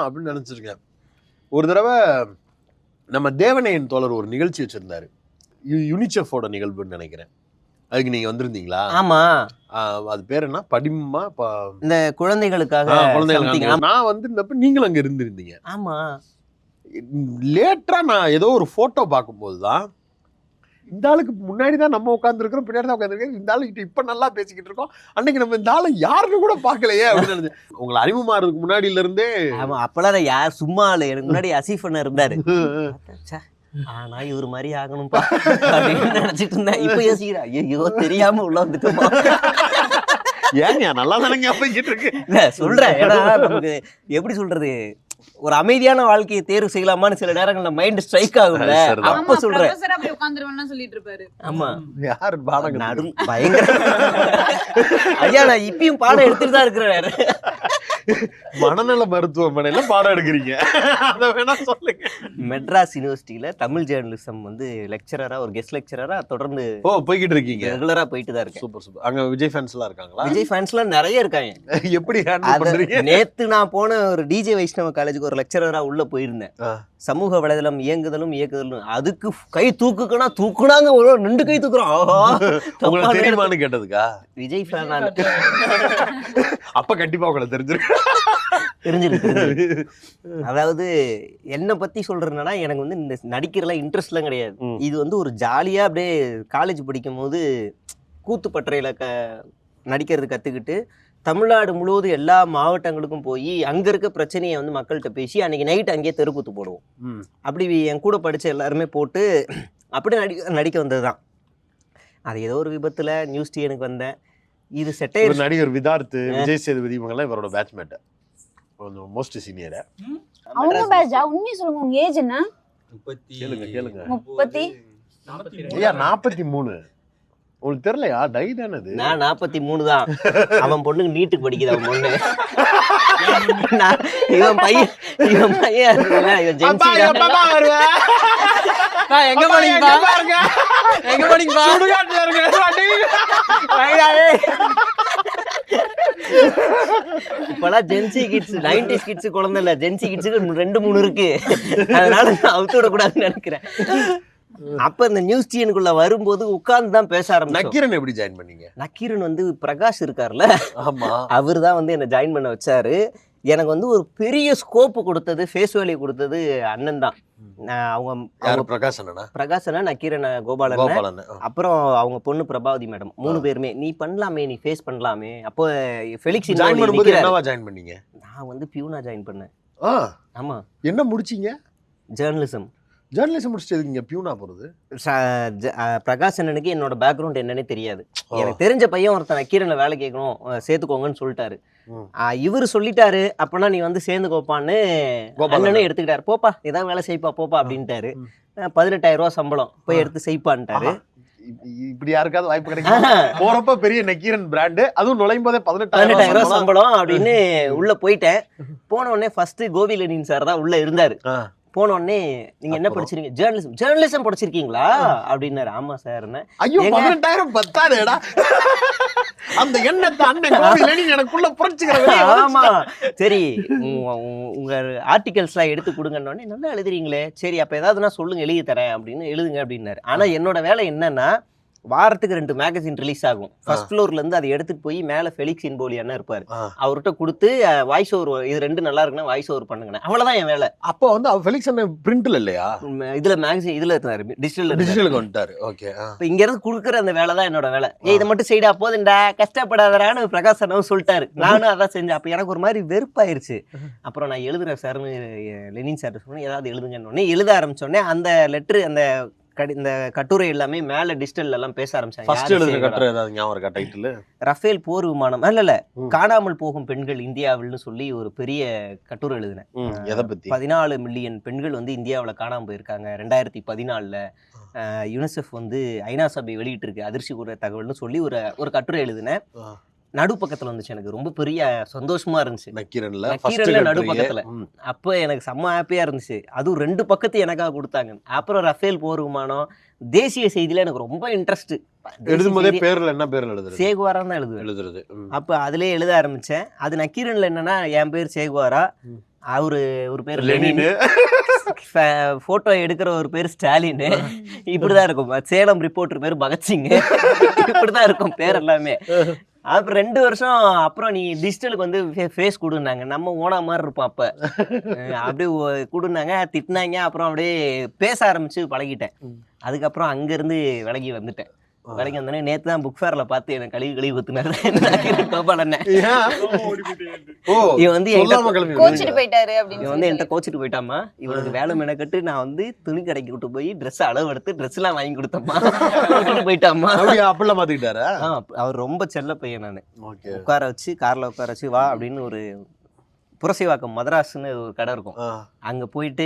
அப்படின்னு நினைச்சிருக்கேன். ஒரு தடவை நம்ம தேவனையன் தோழர் ஒரு நிகழ்ச்சி வச்சிருந்தாரு, யுனிசெஃபோட நிகழ்வுன்னு நினைக்கிறேன். அதுக்கு நீங்க வந்திருந்தீங்களா? ஆமா. அது பேர் என்ன, படிமா இந்த குழந்தைகளுக்காக. நான் வந்திருந்தப்ப நீங்களும் அங்க இருந்திருந்தீங்க. ஆமா. லேட்டரா நான் ஏதோ ஒரு போட்டோ பார்க்கும்போது தான் இந்த ஆளுக்கு முன்னாடி தான் நம்ம உட்காந்துருக்கிறோம், பின்னாடி தான் உட்காந்துருக்கோம், இந்த ஆளுக்கிட்ட இப்ப நல்லா பேசிக்கிட்டு இருக்கோம், அன்னைக்கு நம்ம இந்த ஆளை யாருன்னு கூட பார்க்கலையே அப்படின்னு நினைச்சேன். உங்களை அறிமுகமாறதுக்கு முன்னாடியில இருந்தே. ஆமா, அப்பெல்லாம் யார் சும்மா இல்லை, எனக்கு முன்னாடி அசீஃபன் இருந்தாரு. ஆனா இவரு மாதிரி ஆகணும்பா அப்படின்னு நினைச்சிட்டு இருந்தேன். இப்ப யோசிக்கிறேன், ஐயோ தெரியாம உள்ள வந்துட்டோமா ஏங்க நல்லா தானங்க போய்கிட்டு இருக்கு. இல்ல சொல்றேன், ஏன்னா நமக்கு எப்படி சொல்றது, ஒரு அமைதியான வாழ்க்கையை தேர்வு செய்யலாமான்னு சில நேரங்கள்ல மைண்ட் ஸ்ட்ரைக் ஆகும்ல, அப்ப சொல்றேன். ஆமா யார் பாடம் நடு பயங்கர ஐயா நான் இப்பயும் பாடம் எடுத்துட்டு தான் இருக்கிறேன். மனநல மருத்துவமனையில பாடம் எடுக்கிறீங்க, அதை வேணா சொல்லுங்க. மெட்ராஸ் யூனிவர்சிட்டியில தமிழ் ஜேர்னலிசம் வந்து லெக்சரரா, ஒரு கெஸ்ட் லெக்சரரா தொடர்ந்து போய்கிட்டு இருக்கீங்க. ரெகுலரா போயிட்டு தான் இருக்கேன். Super super. அங்க விஜய் ஃபேன்ஸ் எல்லாம் இருக்காங்களா? விஜய் ஃபேன்ஸ் எல்லாம் நிறைய இருக்காங்க. எப்படி ஹேண்டில் பண்றீங்க? நேத்து நான் போன ஒரு டிஜே வைஷ்ணவ காலேஜுக்கு ஒரு லெக்சரரா உள்ள போயிருந்தேன். சமூக வலைதளம் இயங்குதலும் இயக்குதலும், அதுக்கு கை தூக்குனா தூக்குனாங்க, நின்று கை தூக்குறோம். உங்களுக்கு தெரியுமான்னு கேட்டதுக்கா? விஜய் ஃபேன் அப்ப கண்டிப்பா உங்களை தெரிஞ்சிருக்கு. அதாவது என்னை பத்தி சொல்றேன்னா, எனக்கு வந்து இந்த நடிக்கிறதுலாம் இன்ட்ரெஸ்ட்லாம் கிடையாது. இது வந்து ஒரு ஜாலியா அப்படியே காலேஜ் படிக்கும் போது கூத்துப்பட்டறையில நடிக்கிறது கத்துக்கிட்டு தமிழ்நாடு முழுவதும் எல்லா மாவட்டங்களுக்கும் போய் அங்க இருக்க பிரச்சனையை வந்து மக்கள்கிட்ட பேசி அன்னைக்கு நைட் அங்கேயே தெருக்கூத்து போடுவோம். அப்படி என் கூட படிச்ச எல்லாருமே போட்டு அப்படி நடிக்க வந்ததுதான். அது ஏதோ ஒரு விபத்துல நியூஸ் டிஎனுக்கு வந்தேன். இது செட்டையர் நடிகர் விதார்த், விஜய் சேதுபதி இவங்கெல்லாம் இவரோட பேட்ச்மேட், கொஞ்சம் மோஸ்ட் சீனியர். அவங்க பேட்சா? உண்மையை சொல்லுங்க, உங்க ஏஜ் என்ன? கேளுங்க 30. ஐயா 43. உங்களுக்கு தெரியலையா? டை தானே அது. நான் 43 தான். அவன் பொண்ணுக்கு நீட்டுக்கு படிக்குது. அவன் பொண்ணு இவன் பையன் இப்பெல்லாம் ஜென்சி கிட்ஸ் 90s கிட்ஸ் குழந்தை இல்ல, ஜென்சி கிட்ஸுக்கு 2-3 இருக்கு. அதனால நான் அவுத்து விடக்கூடாதுன்னு நினைக்கிறேன். அப்ப இந்த நியூஸ் டிஎனுக்குள்ள வரும்போது உட்கார்ந்து தான் பேச ஆரம்பிச்சோம். நக்கீரன் எப்படி ஜாயின் பண்ணீங்க? நக்கீரன் வந்து பிரகாஷ் இருக்கார்ல, ஆமா, அவர் தான் வந்து என்ன ஜாயின் பண்ண வச்சாரு. எனக்கு வந்து ஒரு பெரிய ஸ்கோப் கொடுத்தது, ஃபேஸ் வேல்யூ கொடுத்தது அண்ணன் தான். அவங்க பிரகாஷ் அண்ணா, பிரகாஷ் அண்ணா, நக்கீரன் கோபாலன், அப்புறம் அவங்க பொண்ணு பிரபாவதி மேடம், 3 பேருமே நீ பண்ணலாமே, நீ ஃபேஸ் பண்ணலாமே. அப்போ ஃபெலிக்ஸ் ஜாயின் பண்ணும்போது என்னவா ஜாயின் பண்ணீங்க? நான் வந்து பியூனா ஜாயின் பண்ணேன். ஆமா. என்ன முடிச்சீங்க? ஜேர்னலிசம். ஜேர்னலிசம் முடிச்சுட்டு இங்க பியூனா போறது? பிரகாஷ் அண்ணனுக்கு என்னோட பேக்ரவுண்ட் என்னன்னே தெரியாது. எனக்கு தெரிஞ்ச பையன் ஒருத்தன் நக்கீரன்ல வேலை கேட்கணும், சேர்த்துக்கோங்கன்னு சொல்லிட்டாரு. இவரு சொல்லிட்டாரு, அப்பனா நீ வந்து சேர்ந்துக்கோப்பான்னு அண்ணனே எடுத்துக்கிட்டாரு. போப்பா ஏதாவது வேலை செய்ப்பா போப்பா அப்படின்ட்டாரு. 18,000 ரூபா சம்பளம், போய் எடுத்து செய்ப்பான்ட்டாரு. இப்படி யாருக்காவது வாய்ப்பு கிடைக்கும்? போறப்ப பெரிய நக்கீரன் பிராண்டு, அதுவும் நுழையும் போதே 18,000 ரூபா சம்பளம் அப்படின்னு உள்ள போயிட்டேன். போன உடனே ஃபர்ஸ்ட் கோவி லெனின் சார் தான் உள்ள இருந்தாரு. போன உடனே நீங்க என்ன படிச்சிருக்கீங்க? ஜேர்னலிசம் படிச்சிருக்கீங்களா அப்படின்னாரு. ஆமா சார். ஐயோ 18,000 பத்தாதேடா, அந்த எண்ணத்தை அண்ணன் கோவி லெனின் எனக்குள்ள புரட்சிக்கிற. ஆமா சரி, உங்க ஆர்டிகல்ஸ்லாம் எடுத்து கொடுங்கன்னு. நல்லா எழுதுறீங்களே, சரி அப்ப ஏதாவதுனா சொல்லுங்க, எழுதி தரேன் அப்படின்னு. எழுதுங்க அப்படின்னாரு. ஆனா என்னோட வேலை என்னன்னா, வாரத்துக்கு 2 மேகசின் ரிலீஸ் ஆகும். ஃபர்ஸ்ட் ஃப்ளோர்ல இருந்து அதை எடுத்துட்டு போய் மேல ஃபெலிக்ஸ் இன்போலி அண்ணா இருப்பாரு, அவர்கிட்ட கொடுத்து வாய்ஸ் ஓவர், இது 2 நல்லா இருக்குன்னா வாய்ஸ் ஓவர் பண்ணுங்க. அவ்வளவுதான் என் வேலை. அப்போ வந்து ஃபெலிக்ஸ் அண்ணன் பிரிண்ட்ல இல்லையா? இதுல மேகசின் இதுல இருந்தாரு, டிஜிட்டலுக்கு வந்துட்டாரு. ஓகே. இப்போ இங்க இருந்து குடுக்குற அந்த வேலை தான் என்னோட வேலை. இதை மட்டும் செய்டா போதுண்டா, கஷ்டப்படாதரான்னு பிரகாஷ் அண்ணாவும் சொல்லிட்டாரு. நானும் அதான் செஞ்சேன். அப்ப எனக்கு ஒரு மாதிரி வெறுப்பாயிருச்சு. அப்புறம் நான் எழுதுறேன் சார்னு லெனின் சார் சொன்னேன், ஏதாவது எழுதுங்கன்னு. எழுத ஆரம்பிச்சோடனே அந்த லெட்டர், அந்த இந்த கட்டுரை எல்லாமே மேல டிஜிட்டல்ல எல்லாம் பேச ஆரம்பிச்சாங்க. ரஃபேல் போர் விமானம் இல்ல காணாமல் போகும் பெண்கள் இந்தியாவில்னு சொல்லி ஒரு பெரிய கட்டுரை எழுதினேன். 14 மில்லியன் பெண்கள் வந்து இந்தியாவில காணாம போயிருக்காங்க 2014. யுனிசெஃப் வந்து ஐநா சபை வெளியிட்டு இருக்கு அதிர்ச்சி கூற தகவல்னு சொல்லி ஒரு கட்டுரை எழுதினேன். நடுப்பக்கத்துல வந்துச்சு. எனக்கு ரொம்ப பெரிய சந்தோஷமா இருந்துச்சு. நக்கீரன்ல நடுப்பக்கத்துல. அப்ப எனக்கு செம்ம ஹாப்பியா இருந்துச்சு. அதுவும் 2 பக்கத்து எனக்காக கொடுத்தாங்க. அப்புறம் ரஃபேல் போர் விமானம், தேசிய செய்தியில எனக்கு ரொம்ப இன்ட்ரெஸ்ட். எழுதும்போதே பேர்ல என்ன பேர்ல எழுதுறது? சேகுவாரா தான் எழுதுறது. அப்ப அதுலயே எழுத ஆரம்பிச்சேன். அது நக்கீரன்ல என்னன்னா, என் பேர் சேகுவாரா, அவரு ஒரு பேர் லெனின், போட்டோ எடுக்கிற ஒரு பேர் ஸ்டாலின், இப்படிதான் இருக்கும். சேலம் ரிப்போர்ட்டர் பேர் பகத்சிங், இப்படிதான் இருக்கும் பேர் எல்லாமே. அப்புறம் 2 வருஷம் அப்புறம் நீ டிஜிட்டலுக்கு வந்து ஃபேஸ் கொடுனாங்க. நம்ம ஓனா மாதிரி இருப்போம். அப்ப அப்படியே கொடுனாங்க, திட்டினாங்க. அப்புறம் அப்படியே பேச ஆரம்பிச்சு பழகிட்டேன். அதுக்கப்புறம் அங்கிருந்து விலகி வந்துட்டேன். வேலைக்கு வந்தோடனே நேத்து தான் புக் ஃபேர்ல பார்த்து எனக்கு கழுவி ஊத்துனாரு கோபால் அண்ணன். இவன் வந்து கோச்சிட்டு போயிட்டாரு அப்படின்னு இவன் வந்து என்கிட்ட கோச்சிட்டு போயிட்டாமா. இவனுக்கு வேலை மெனக்கட்டு நான் வந்து துணி கடைக்கு விட்டு போய் ட்ரெஸ் அளவு எடுத்து ட்ரெஸ் எல்லாம் வாங்கி கொடுத்தம்மா. போயிட்டாமா. அப்படிலாம் மாத்திக்கிட்டாரா? அவர் ரொம்ப செல்ல பையன். நான் உட்கார வச்சு கார்ல உட்கார வச்சு வா அப்படின்னு ஒரு புரசைவாக்கம் மதராஸ்ன்னு ஒரு கடை இருக்கும், அங்க போயிட்டு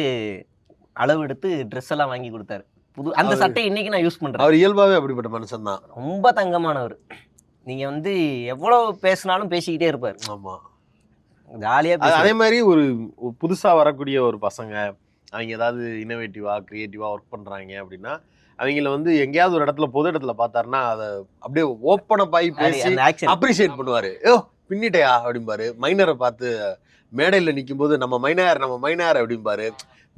அளவு எடுத்து ட்ரெஸ் எல்லாம் வாங்கி கொடுத்தாரு. புது அந்த சட்டை இன்னைக்கு நான் யூஸ் பண்றேன். அவர் இயல்பாவே அப்படிப்பட்ட மனுஷன் தான். ரொம்ப தங்கமானவர். நீங்க வந்து எவ்வளவு பேசினாலும் பேசிக்கிட்டே இருப்பாரு. ஆமா, ஜாலியா. அதே மாதிரி ஒரு புதுசா வரக்கூடிய ஒரு பசங்க அவங்க ஏதாவது இன்னோவேட்டிவா கிரியேட்டிவா ஒர்க் பண்றாங்க அப்படின்னா அவங்கள வந்து எங்கேயாவது ஒரு இடத்துல பொது இடத்துல பார்த்தாருன்னா அதை அப்படியே ஓப்பன் அப் ஆகி பேசி அப்ரிஷியேட் பண்ணுவாரு. ஏ பின்னிட்டையா அப்படிம்பாரு. மைனரை பார்த்து மேடையில் நிற்கும் போது நம்ம மைனார் அப்படிம்பாரு.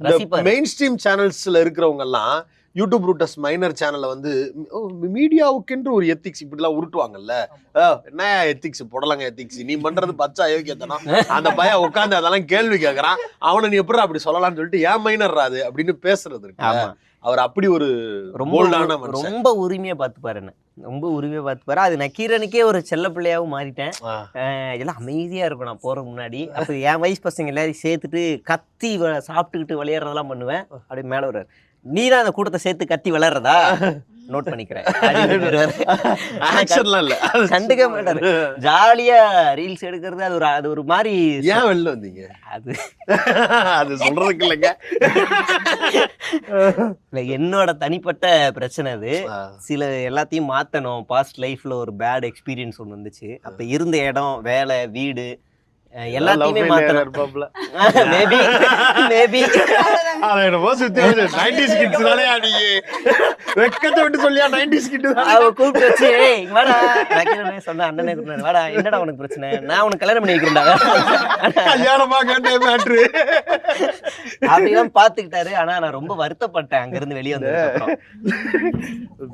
இந்த மெயின் ஸ்ட்ரீம் சேனல்ஸ்ல இருக்கிறவங்க எல்லாம் யூடியூப் ரூட்டஸ் மைனர் சேனல்ல வந்து மீடியாவுக்கென்று ஒரு எத்திக்ஸ் இப்படிலாம் உருட்டுவாங்கல்ல. என்ன எத்திக்ஸ் போடலாங்க, எத்திக்ஸ் நீ பண்றது பச்சா யோக்கியத்தனா. அந்த பையன் உட்காந்து அதெல்லாம் கேள்வி கேட்கறான். அவனை நீ எப்படி அப்படி சொல்லலாம்னு சொல்லிட்டு ஏன் மைனர் அது அப்படின்னு பேசுறது இருக்கு. அவர் அப்படி ஒரு ரொம்ப உரிமையா பார்த்துப்பாரு. என்ன ரொம்ப உரிமையா பார்த்துப்பாரு. அது நக்கீரனுக்கே ஒரு செல்ல பிள்ளையாவும் மாறிட்டேன். எல்லாம் அமைதியா இருக்கும் நான் போற முன்னாடி. அப்ப என் வயசு பசங்க எல்லாரையும் சேர்த்துட்டு கத்தி சாப்பிட்டுக்கிட்டு விளையாடுறதெல்லாம் பண்ணுவேன். அப்படியே மேல வருவார், நீ தான் அந்த கூட்டத்தை சேர்த்து கத்தி விளையாடுறதா நோட் பண்ணிக்கிறேன். கண்டுக்க மாட்டாரு. ஜாலியா ரீல்ஸ் எடுக்கிறது அது ஒரு மாதிரி. ஏன் வெளில வந்தீங்க? அது சொல்றதுக்கு இல்லைங்க, என்னோட தனிப்பட்ட பிரச்சனை. அது சில எல்லாத்தையும் மாத்தணும். பாஸ்ட் லைஃப்ல ஒரு பேட் எக்ஸ்பீரியன்ஸ் ஒன்று வந்துச்சு. அப்ப இருந்த இடம், வேலை, வீடு எல்லாத்தையுமே மாத்தணும். மேபி மேபி அத என்னமோ சுத்தி 90s கிட்ஸ்னாலே நீங்க வெக்கத்தை விட்டு சொல்லியா 90s கிட் அவ கூப்பிட்டு வச்சு வாடா நக்கீரனே சொன்னா அண்ணனே கூப்பிட்டாரு, வாடா என்னடா உனக்கு பிரச்சனை, நான் உனக்கு கல்யாணம் பண்ணி வைக்கிறேன்டா. கல்யாணமா கண்டே மேட்ரு அப்படிலாம் பாத்துக்கிட்டாரு. ஆனா நான் ரொம்ப வருத்தப்பட்டேன் அங்க இருந்து வெளியே வந்ததுக்கு அப்புறம்.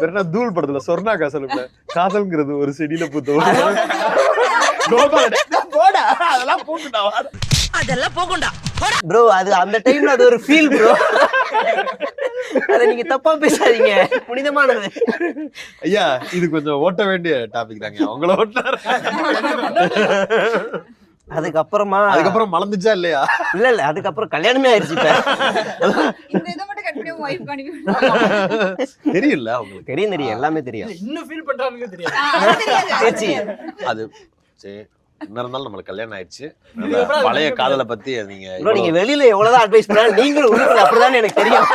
பெருனா தூள் படத்துல சொர்ணா காசல் காதல்ங்கிறது ஒரு செடியில பூத்தோம். ப்ரோ அது அந்த டைம்ல அது ஒரு ஃபீல் ப்ரோ. அத நீங்க தப்பா பேசாதீங்க, புனிதமானது. ஐயா இது கொஞ்சம் ஓட்ட வேண்டிய டாபிக் தாங்க, அவங்கள ஓட்டாரு. அதுக்கப்புறம் மலர்ந்துச்சா இல்லையா? இல்ல அதுக்கப்புறம் கல்யாணமே ஆயிடுச்சு. தெரியல அவங்களுக்கு. தெரியும் எல்லாமே தெரியும். இன்னும் ஃபீல் பண்றாங்க தெரியும். அது சரி என்ன இருந்தாலும் நம்மளுக்கு கல்யாணம் ஆயிடுச்சு. பழைய காதலை பத்தி நீங்க வெளியில எவ்வளவுதான் அட்வைஸ் பண்ணாலும் நீங்களும் உள்ளுக்குள்ள அப்படிதான் எனக்கு தெரியும்.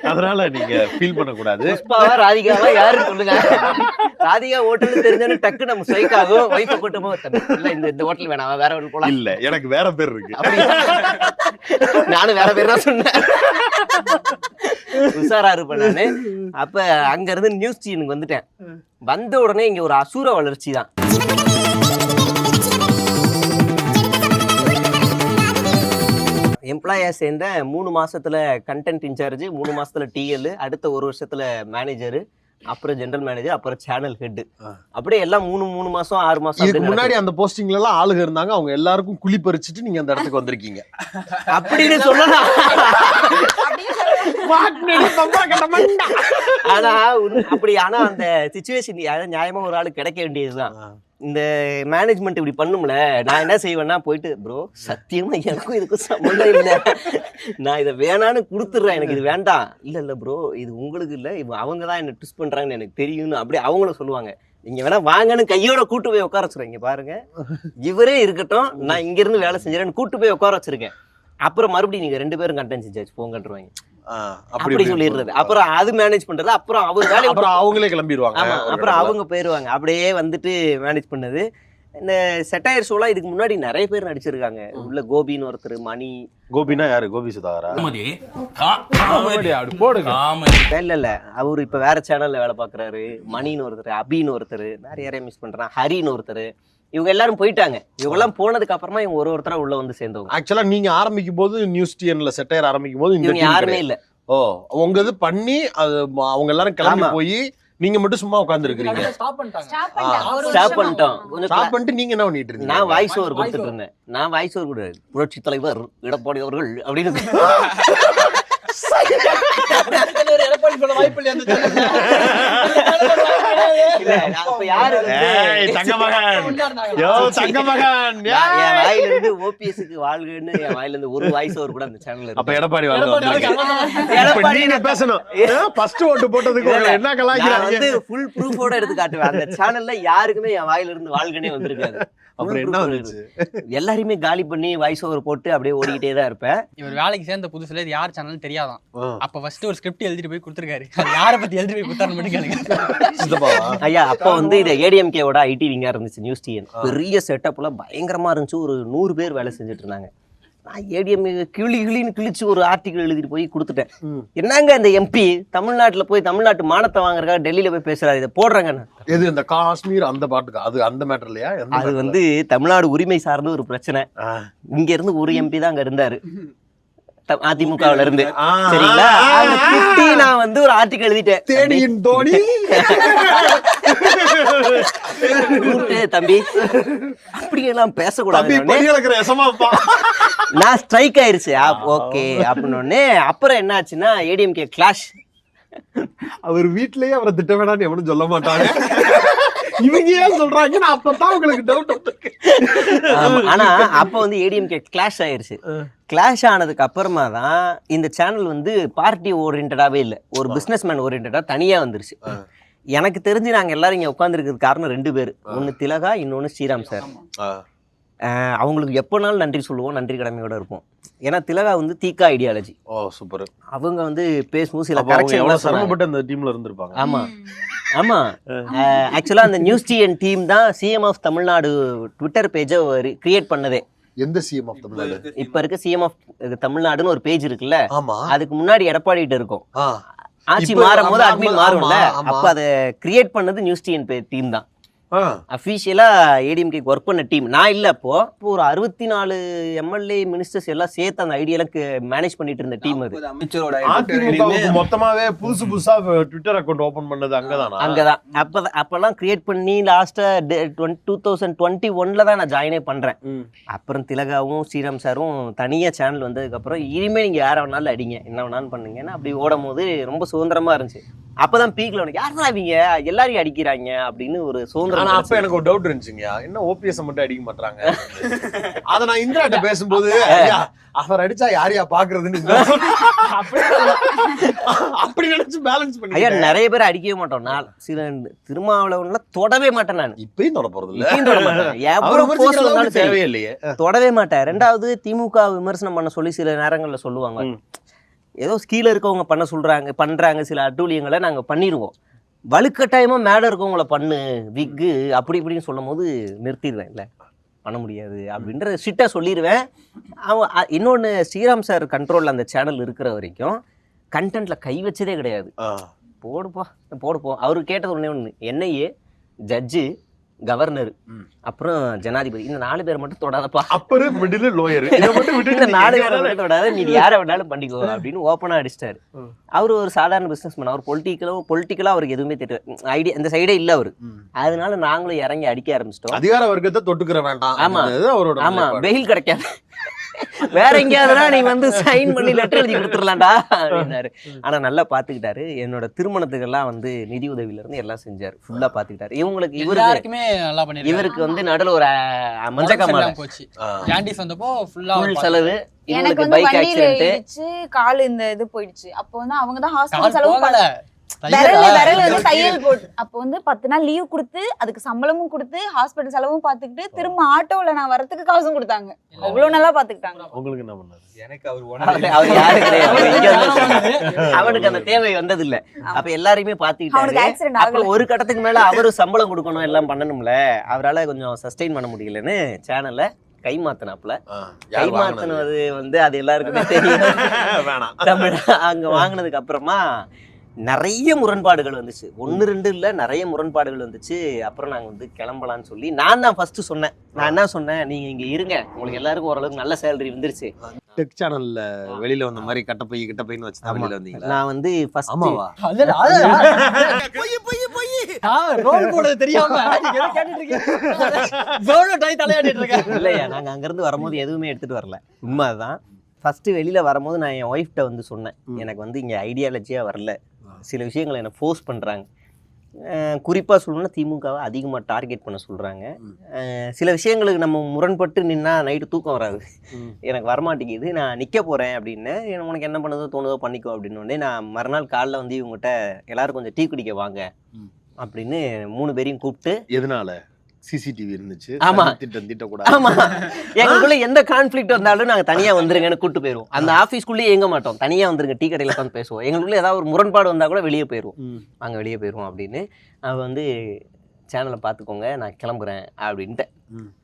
அதனால நீங்க ஃபீல் பண்ண கூடாது. புஷ்பாவா ராதிகாவா யாரு சொல்லுங்க. ராதிகா ஹோட்டல் தெரிஞ்சோன்னு டக்கு நம்ம ஸ்ட்ரைக் ஆகும். வைஃபை கூட்டமா இல்ல இந்த ஹோட்டல் வேணாம் வேற ஒன்று போலாம். இல்ல எனக்கு வேற பேர் இருக்கு. நானும் வேற பேர் தான் சொன்னேன். உஷாரா இருப்பேன் நானு. அப்ப அங்க இருந்து நியூஸ் சீனுக்கு வந்துட்டேன். வந்த உடனே இங்க ஒரு அசூர வளர்ச்சி தான். எம்ப்ளாயா சேர்ந்த 3 மாசத்துல கண்டென்ட் இன்சார்ஜ், 3 மாசத்துல டிஎல், அடுத்த 1 வருஷத்துல மேனேஜர், அப்புறம் ஜெனரல் மேனேஜர், அப்புறம் சேனல் ஹெட். அப்படியே எல்லாம் 3 மாசம் 6 மாசம். இதுக்கு முன்னாடி அந்த போஸ்டிங்ல எல்லாம் ஆளுங்க இருந்தாங்க, அவங்க எல்லாருக்கும் குழி பறிச்சுட்டு நீங்க அந்த இடத்துக்கு வந்திருக்கீங்க அப்படின்னு சொல்லலாம். ஆனா அப்படி ஆனா அந்த சிச்சுவேஷன் நியாயமா ஒரு ஆளு கிடைக்க வேண்டியதுதான். இந்த மேனேஜ்மெண்ட் இப்படி பண்ணும்ல, நான் என்ன செய்வேன்னா போயிட்டு ப்ரோ சத்தியமா எனக்கும் இதுக்கும் சம்மந்தம் இல்லை, நான் இதை வேணான்னு கொடுத்துட்றேன், எனக்கு இது வேண்டாம். இல்ல ப்ரோ இது உங்களுக்கு இல்லை, அவங்க தான் என்ன ட்விஸ்ட் பண்றாங்கன்னு எனக்கு தெரியும்னு அப்படி அவங்களும் சொல்லுவாங்க. நீங்க வேணா வாங்கன்னு கையோட கூட்டு போய் உட்கார வச்சிருக்கீங்க பாருங்க, இவரே இருக்கட்டும் நான் இங்க இருந்து வேலை செஞ்சிடறேன்னு கூட்டு போய் உட்கார வச்சிருக்கேன். அப்புறம் மறுபடியும் நீங்க 2 பேரும் கண்டென்ட் செஞ்சாச்சு போங்கன்றுவாங்க அப்படி சொல்லிடுறது. அப்புறம் அது மேனேஜ் பண்றது, அப்புறம் அவர் வேலை, அப்புறம் அவங்களே கிளம்பிடுவாங்க. ஆமா அப்புறம் அவங்க போயிருவாங்க. அப்படியே வந்துட்டு மேனேஜ் பண்ணது. இந்த செட்டையர் ஷோலாம் இதுக்கு முன்னாடி நிறைய பேர் நடிச்சிருக்காங்க. உள்ள கோபின்னு ஒருத்தர், மணி. கோபினா யாரு? கோபி சுதாகரா? இல்ல அவரு இப்ப வேற சேனல்ல வேலை பாக்குறாரு. மணின்னு ஒருத்தர், அபின்னு ஒருத்தர், நிறைய மிஸ் பண்றான், ஹரின்னு ஒருத்தர். இவங்க எல்லாரும் போயிட்டாங்க. இவங்க எல்லாம் போனதுக்கு அப்புறமா இவங்க ஒருத்தரா உள்ள வந்து சேர்ந்தவங்க. ஆக்சுவலா நீங்க ஆரம்பிக்கும் போது நியூஸ் டிஎன்ல செட்டையர் ஆரம்பிக்கும் போது இவங்க யாருமே இல்ல. ஓ உங்க இது பண்ணி அது அவங்க எல்லாரும் கிளம்பி போய் நீங்க மட்டும் சும்மா உட்கார்ந்து இருக்கீங்க. ஸ்டாப் பண்ணிட்டோம். ஸ்டாப் பண்ணிட்டு நீங்க என்ன பண்ணிட்டு இருக்கீங்க? நான் வாய்ஸ் ஓவர் கொடுத்துட்டு இருந்தேன். நான் வாய்ஸ் ஓவர் கொடுத்தேன், புரட்சி தலைவர் எடப்பாடி அவர்கள் அப்படின்னு. எடப்பாடி சொல்ல வாய்ப்பு இல்லையா அந்த இல்ல அப்ப யாரு என் வாயில இருந்து ஓபிஎஸ்க்கு வாழ்கன்னு என் வாயில இருந்து ஒரு வாய்ஸ் ஓவர் கூட அந்த சேனல்ல அப்ப எடப்பாடி நீங்க பேசணும் ஃபர்ஸ்ட் ஓட்டு போட்டதுக்கு என்ன கலாய்க்கிறாங்க வந்து ஃபுல் ப்ரூஃபோட எடுத்து காட்டுவேன். அந்த சேனல்ல யாருக்குமே என் வாயில இருந்து வாழ்கனே வந்திருக்காது. அப்புறம் என்ன வந்துச்சு? எல்லாரையுமே காலி பண்ணி வாய்ஸ் ஓவர் போட்டு அப்படியே ஓடிக்கிட்டே தான் இருப்பேன். இவர் வேலைக்கு சேர்ந்த புதுசுல இது யார் சேனல் தெரியாதான். அப்ப ஃபர்ஸ்ட் ஒரு ஸ்கிரிப்ட் எழுதிட்டு போய் கொடுத்துருக்காரு. யாரை பத்தி எழுதி போய் கொடுத்தாரு மட்டும் கேளுங்க. ஐயா அப்ப வந்து இது ஏடிஎம்கேவோட ஐடி விங்கா இருந்துச்சு நியூஸ் டிஎன். பெரிய செட்டப்ல பயங்கரமா இருந்துச்சு. ஒரு 100 பேர் வேலை செஞ்சுட்டு இருந்தாங்க. நான் ஏடிஎம் கிளின்னு கிழிச்சு ஒரு ஆர்டிகல் எழுதிட்டு போய் கொடுத்துட்டேன். என்னங்க இந்த எம்பி தமிழ்நாட்டுல போய் தமிழ்நாட்டு மானத்தை வாங்குறதுக்காக டெல்லியில போய் பேசுறாரு, இதை போடுறாங்க. எது இந்த காஷ்மீர் அந்த பாட்டுக்கு அது அந்த மேட்டர் இல்லையா? அது வந்து தமிழ்நாடு உரிமை சார்ந்த ஒரு பிரச்சனை. இங்க இருந்து ஒரு எம்பி தான் அங்க இருந்தாரு அதிமுகவுல இருந்து. சரிங்களா? நான் வந்து ஒரு ஆர்டிகல் எழுதிட்டேன். தேனியின் தோனி தம்பி அப்படியெல்லாம் பேசக்கூடாது. நான் ஸ்ட்ரைக் ஆயிருச்சு. ஓகே அப்படின்னு அப்புறம் என்ன ஆச்சுன்னா ஏடிஎம்கே கிளாஷ். அவர் வீட்லயே அவரை திட்ட வேணாம்னு எவனும் சொல்ல மாட்டாங்க. இவங்க ஏன் சொல்றாங்க? அப்பதான் உங்களுக்கு டவுட். ஆனா அப்ப வந்து ஏடிஎம்கே கிளாஷ் ஆயிருச்சு. கிளாஷ் ஆனதுக்கு அப்புறமா தான் இந்த சேனல் வந்து பார்ட்டி ஓரியன்டாவே இல்லை, ஒரு பிசினஸ் மேன் ஓரியன்டா தனியா வந்துருச்சு. எனக்கு தெரிஞ்சு நாங்க எல்லாரும் இங்க உட்காந்துருக்கிறது காரணம் 2 பேர். ஒன்னு திலகா, இன்னொன்னு ஸ்ரீராம் சார். அவங்களுக்கு எப்போனாலும் நன்றி சொல்லுவோம், நன்றி கடமையோட இருப்போம். ஏன்னா திலகா வந்து தீக்கா ஐடியாலஜி. சூப்பர். அவங்க வந்து பேசும்போது சில கரெக்ஷன் சிரமப்பட்டு அந்த டீம்ல இருந்திருப்பாங்க. ஆமா ஆமா. ஆக்சுவலா அந்த நியூஸ் டிஎன் டீம் தான் சிஎம் ஆஃப் தமிழ்நாடு ட்விட்டர் பேஜை கிரியேட் பண்ணதே. எந்த சிஎம் ஆஃப் தமிழ்நாடு? இப்ப இருக்க சிஎம் ஆஃப் தமிழ்நாடுன்னு ஒரு பேஜ் இருக்குல்ல, அதுக்கு முன்னாடி எடப்பாடி கிட்ட இருக்கும். ஆட்சி மாறும் போது அட்மின் மாறும்ல, அப்ப அதை கிரியேட் பண்ணது நியூஸ் டிஎன் டீம் தான். அஃபீஷியலா ஏடிஎம்கேக்கு ஒர்க் பண்ண டீம். நான் இல்ல அப்போ ஒரு 64 எம்எல்ஏ மினிஸ்டர்ஸ் எல்லாம் சேர்த்து அந்த ஐடியாலுக்கு மேனேஜ் பண்ணிட்டு இருந்த டீம் அது. மொத்தமாவே புதுசா ட்விட்டர் அக்கௌண்ட் ஓபன் பண்ணது அங்கதான். அங்கதான் அப்பெல்லாம் கிரியேட் பண்ணி லாஸ்டா 2021ல தான் நான் ஜாயினே பண்றேன். அப்புறம் திலகாவும் ஸ்ரீராம் சாரும் தனியா சேனல் வந்ததுக்கு அப்புறம் இனிமே நீங்க யார வேணாலும் அடிங்க, என்ன வேணாலும் பண்ணுங்கன்னா அப்படி ஓடும் போது ரொம்ப சுதந்திரமா இருந்துச்சு. அப்பதான் பீக்ல உனக்கு யாரா அவங்க எல்லாரையும் அடிக்கிறாங்க அப்படின்னு ஒரு சுதந்திரம். அப்ப எனக்கு ஒரு டவுட் இருந்துச்சுங்க, என்ன ஓபிஎஸ் மட்டும் அடிக்க மாட்டாங்க? அத நான் இந்திராட்ட பேசும்போது அவர் அடிச்சா யாரையா பாக்குறதுன்னு அப்படி நினைச்சு பேலன்ஸ் பண்ணி. ஐயா நிறைய பேர் அடிக்கவே மாட்டோம். நான் சில திருமாவளவன்ல தொடவே மாட்டேன். நான் இப்பயும் தொட போறது இல்ல, தேவையே இல்லையே, தொடவே மாட்டேன். 2வது திமுக விமர்சனம் பண்ண சொல்லி சில நேரங்கள்ல சொல்லுவாங்க, ஏதோ கீழே இருக்கவங்க பண்ண பண்றாங்க சில அட்டூழியங்களை நாங்க பண்ணிடுவோம். வலுக்கட்டாயமா மேல இருக்கவங்கள பண்ணு விக்கு அப்படி இப்படின்னு சொல்லும் போது நிறுத்திடுவேன். இல்லை பண்ண முடியாது அப்படின்ற ஸ்ட்ரிக்டா சொல்லிடுவேன். அவன் இன்னொன்னு ஸ்ரீராம் சார் கண்ட்ரோல்ல அந்த சேனல் இருக்கிற வரைக்கும் கண்டென்ட்ல கை வச்சதே கிடையாது. போடுப்போம் அவரு கேட்டது ஒண்ணு, என்ஐஏ, ஜட்ஜு, கவர்னர், அப்புறம் ஜனாதிபதி, இந்த 4 பேர் மட்டும் தொடாதப்பா. அப்பர் மிடில் லோயர், இந்த 4 பேர் மட்டும் தொடாத, நீ யாரை வேணாலும் பண்ணிக்கோ அப்படின்னு ஓப்பனா அடிச்சிட்டாரு. அவரு ஒரு சாதாரண பிசினஸ் மேன். அவர் பொலிட்டிக்கலா அவருக்கு எதுவுமே தெரியும், ஐடியா இந்த சைடே இல்ல அவரு. அதனால நாங்களும் இறங்கி அடிக்க ஆரம்பிச்சிட்டோம். அதிகார வர்க்கத்தை தொட்டுக்கிற வேண்டாம். ஆமா பெயில் கிடைக்காது, வேற எங்கேயாவதுனா நீ வந்து சைன் பண்ணி லெட்டர் எழுதி கொடுத்துடலாம்டா அப்படின்னாரு. ஆனா நல்லா பாத்துக்கிட்டாரு. என்னோட திருமணத்துக்கெல்லாம் வந்து நிதி உதவியில இருந்து எல்லாம் செஞ்சாரு, ஃபுல்லா பாத்துக்கிட்டாரு. இவருக்கு வந்து நடுல ஒரு மஞ்சக்காம போச்சு, ஜாண்டிஸ் வந்தப்போ ஃபுல்லா செலவு. எனக்கு வந்து வண்டியில இடிச்சு கால் இந்த இது போயிடுச்சு. அப்போ வந்து அவங்க தான் ஹாஸ்பிடல் செலவு பண்ணல, விரல் வந்து தையல் போட்டு அப்போ வந்து 10 நாள் லீவ் கொடுத்து அதுக்கு சம்பளமும் கொடுத்து ஹாஸ்பிடல் செலவும் பாத்துக்கிட்டு திரும்ப ஆட்டோல நான் வரதுக்கு காசும் கொடுத்தாங்க. அவ்வளவு நல்லா பாத்துக்கிட்டாங்க. உங்களுக்கு என்ன பண்ணாரு? எனக்கு அவர் யாரு கிடையாது, அவனுக்கு அந்த தேவை வந்தது இல்ல. அப்ப எல்லாரையுமே பாத்துக்கிட்டாரு. அப்ப ஒரு கட்டத்துக்கு மேல அவரு சம்பளம் கொடுக்கணும், எல்லாம் பண்ணணும்ல. அவரால் கொஞ்சம் சஸ்டெயின் பண்ண முடியலன்னு சேனல்ல கை மாத்தினாப்ல. கை மாத்தினது வந்து அது எல்லாருக்குமே தெரியும். தமிழ் அங்க வாங்கினதுக்கு அப்புறமா நிறைய முரண்பாடுகள் வந்துச்சு. 1 2 இல்ல, நிறைய முரண்பாடுகள் வந்துச்சு. அப்புறம் நாங்க வந்து கிளம்பலான்னு சொல்லி நான் தான் ஃபர்ஸ்ட் சொன்னேன். நான் என்ன சொன்னேன், நீங்க இங்க இருங்க, உங்களுக்கு எல்லாருக்கும் ஓரளவுக்கு நல்ல சேலரி வந்துருச்சு. டெக் சேனல்ல வெளியில வந்த மாதிரி கிட்டப்பைன்னு வச்சு தான் வெளியில வந்தீங்க. நான் வந்து ஃபர்ஸ்ட் ரோல் போடுறது தெரியாம கேட்டுட்டு இருக்கேன். தலையாடிட்டு இருக்கேன். இல்லையா, நாங்க அங்க இருந்து வரும்போது எதுவுமே எடுத்துட்டு வரல. உண்மைதான். ஃபஸ்ட்டு வெளியில் வரும்போது நான் என் ஒய்ஃப்ட்ட வந்து சொன்னேன், எனக்கு வந்து இங்கே ஐடியாலஜியாக வரல, சில விஷயங்களை என்னை ஃபோர்ஸ் பண்ணுறாங்க. குறிப்பாக சொல்லணும்னா திமுகவை அதிகமாக டார்கெட் பண்ண சொல்கிறாங்க. சில விஷயங்களுக்கு நம்ம முரண்பட்டு நின்னா நைட்டு தூக்கம் வராது, எனக்கு வரமாட்டேங்குது, நான் நிற்க போகிறேன் அப்படின்னு. உனக்கு என்ன பண்ணதோ தோணுதோ பண்ணிக்கோ அப்படின்னு. நான் மறுநாள் காலைல வந்து இவங்ககிட்ட எல்லாரும் கொஞ்சம் டீ குடிக்க வாங்க அப்படின்னு 3 பேரையும் கூப்பிட்டு. எதனால? சிசிடிவி இருந்துச்சு. ஆமா, திட்டக்கூடாது. ஆமா, எங்களுக்குள்ள எந்த கான்ஃபிளிக்ட் வந்தாலும் நாங்கள் தனியாக வந்துருங்கன்னு கூப்பிட்டு போயிடுவோம். அந்த ஆஃபீஸ்க்குள்ளேயே இயங்க மாட்டோம், தனியாக வந்துருங்க, டீ கடையில் உட்காந்து பேசுவோம். எங்களுக்குள்ள ஏதாவது ஒரு முரண்பாடு வந்தால் கூட வெளியே போயிடுவோம், அங்கே வெளியே போயிடுவோம் அப்படின்னு. அவ வந்து சேனலை பார்த்துக்கோங்க, நான் கிளம்புறேன் அப்படின்ட்டு.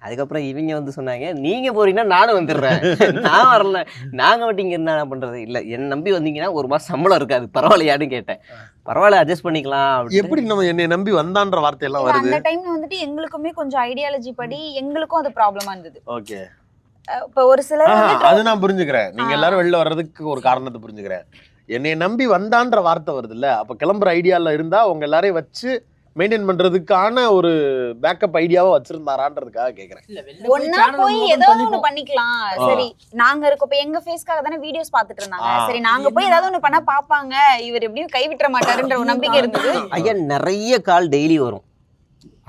அதுக்கப்புறம் இவங்க வந்து சொன்னாங்க, நீங்கள் போறீங்கன்னா நானும் வந்துடுறேன். நான் வரல, நாங்கள் மட்டும் இங்கே என்ன பண்ணுறது, இல்லை என்னை நம்பி வந்தீங்கன்னா 1 மாதம் சம்பளம் இருக்காது, பரவாயில்லையான்னு கேட்டேன். பரவாயில்ல, அட்ஜஸ்ட் பண்ணிக்கலாம். எப்படி நம்ம என்னை நம்பி வந்தான்ற வார்த்தையெல்லாம் வருது? அந்த டைம்ல வந்துட்டு எங்களுக்குமே கொஞ்சம் ஐடியாலஜி படி எங்களுக்கும் அது ப்ராப்ளமா இருந்தது. ஓகே, இப்போ ஒரு சிலர் அது நான் புரிஞ்சுக்கிறேன். நீங்க எல்லாரும் வெளில வர்றதுக்கு ஒரு காரணத்தை புரிஞ்சுக்கிறேன். என்னை நம்பி வந்தான்ற வார்த்தை வருது இல்ல, அப்ப கிளம்புற ஐடியால இருந்தா உங்க எல்லாரையும் வச்சு மெயின்டைன் பண்றதுக்கான ஒரு பேக்கப் ஐடியாவா வச்சிருந்தாரான்றதுக்காக கேக்குறேன். ஒன்னா போய் ஏதோ ஒண்ணு பண்ணிக்கலாம். சரி, நாங்க இருக்கப்ப எங்க ஃபேஸ்க்காக தானே வீடியோஸ் பாத்துட்டு இருந்தாங்க. சரி, நாங்க போய் ஏதாவது ஒண்ணு பண்ணா பாப்பாங்க, இவர் எப்படியும் கைவிட்டுற மாட்டாருன்ற ஒரு நம்பிக்கை இருந்தது. ஐயா, நிறைய கால் டெய்லி வரும்,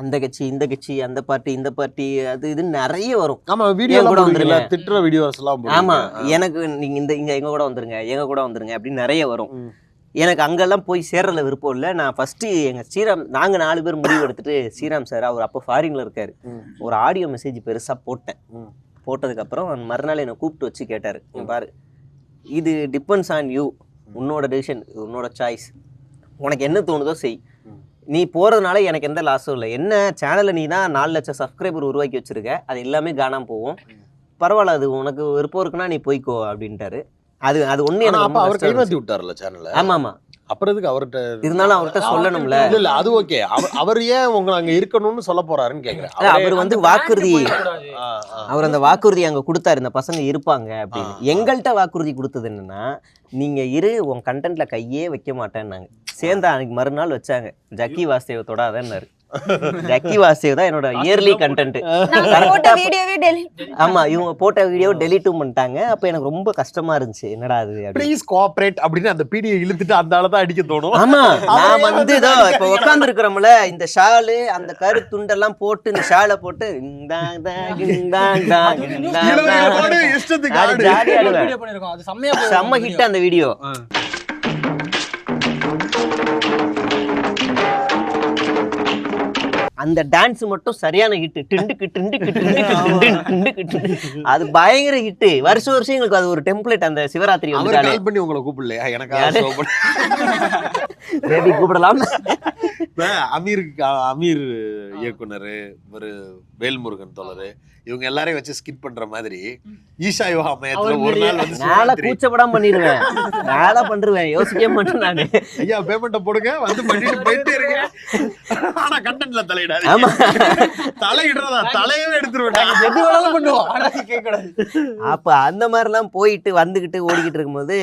அந்த கட்சி இந்த கட்சி, அந்த பார்ட்டி இந்த பார்ட்டி, அது இது நிறைய வரும். ஆமா, வீடியோ கூட வந்துருங்க, திட்டுற வீடியோஸ் எல்லாம். ஆமா, எனக்கு நீங்க இங்க எங்க கூட வந்துருங்க, எங்க கூட வந்துருங்க அப்படின்னு நிறைய வரும். எனக்கு அங்கெல்லாம் போய் சேர்றதுல விருப்பம் இல்லை. நான் ஃபஸ்ட்டு எங்கள் ஸ்ரீராம், நாங்கள் 4 பேர் முடிவு எடுத்துட்டு, ஸ்ரீராம் சார் அவர் அப்போ ஃபாரினில் இருக்கார், ஒரு ஆடியோ மெசேஜ் பெருசாக போட்டேன். போட்டதுக்கப்புறம் மறுநாள் என்னை கூப்பிட்டு வச்சு கேட்டார், பாரு இது டிபெண்ட்ஸ் ஆன் யூ, உன்னோட டிசிஷன், உன்னோட சாய்ஸ், உனக்கு என்ன தோணுதோ செய், நீ போகிறதுனால எனக்கு எந்த லாஸும் இல்லை. என்ன சேனலில் நீ தான் 4 லட்சம் சப்ஸ்கிரைபர் உருவாக்கி வச்சுருக்க, அது எல்லாமே காணாமல் போகும், பரவாயில்ல, அது உனக்கு விருப்பம் இருக்குன்னா நீ போய்க்கோ அப்படின்ட்டாரு. அது ஒண்ணு எனக்கு அவர் கைமாத்தி விட்டார்ல சேனல்ல. ஆமா ஆமா, அப்புறம் எதுக்கு அவர்கிட்ட இருந்தாலும் அவர்கிட்ட சொல்லணும்ல. இல்ல அது ஓகே, அவர் ஏன் உங்களை அங்க இருக்கணும்னு சொல்ல போறாருன்னு கேக்குறேன். அவர் வந்து வாக்குறுதி, அவர் அந்த வாக்குறுதி அங்க கொடுத்தாரு, இந்த பசங்க இருப்பாங்க அப்படின்னு. எங்கள்கிட்ட வாக்குறுதி கொடுத்தது என்னன்னா, நீங்க உன் கண்டென்ட்ல கையே வைக்க மாட்டேன்னாங்க. சேர்ந்தா அன்னைக்கு மறுநாள் வச்சாங்க, ஜக்கி வாசுதேவ தொடாதன்னாரு. ஜக்கி வாசுதேவ் தான் என்னோட இயர்லி கண்டென்ட். ஆமா, இவங்க போட்ட வீடியோ டெலீட்டும் பண்ணிட்டாங்க. அப்ப எனக்கு ரொம்ப கஷ்டமா இருந்துச்சு, என்னடா அது, ப்ளீஸ் கோஆபரேட் அப்படின்னு அந்த பீடியை இழுத்துட்டு அந்த ஆள தான் அடிக்க தோணும். ஆமா, நான் வந்து இதோ இப்ப உட்கார்ந்து இருக்கிறோம்ல, இந்த ஷாலு அந்த கருத்துண்டெல்லாம் போட்டு, இந்த ஷாலை போட்டு செம்ம ஹிட் அந்த வீடியோ. அந்த டான்ஸ் மட்டும் சரியான ஹிட், டிண்டுக்கு டிண்டுக்கு டிண்டுக்கு டிண்டுக்கு டிண்டு, அது பயங்கர ஹிட். வருஷம் எங்களுக்கு அது ஒரு டெம்ப்ளேட். அந்த சிவராத்திரி வந்து கால் பண்ணி உங்களை கூப்பிடலையா? எனக்கு பேபி கூப்பிடலாம். அமீர் இயக்குனர், ஒரு வேல்முருகன் தோழர், இவங்க எல்லாரையும் வச்சு ஸ்கிட் பண்ற மாதிரி ஈஷா யோகா மையத்துல ஒரு நாள் வந்து நாளை கூச்சப்படாம பண்ணிடுவேன், நாளை பண்றேன், யோசிக்கவே மாட்டேன் நானு. ஐயா பேமெண்ட்டை போடுங்க, வந்து பண்ணிட்டு போயிட்டே இருக்கேன். ஆனா கண்டென்ட்ல தலையிடாது. ஆமா, தலையிடுறதா தலையவே எடுத்துருவேன். எது வேணாலும் பண்ணுவோம், ஆனா கேட்கக்கூடாது. அப்ப அந்த மாதிரிலாம் போயிட்டு வந்துகிட்டு ஓடிக்கிட்டு இருக்கும்போது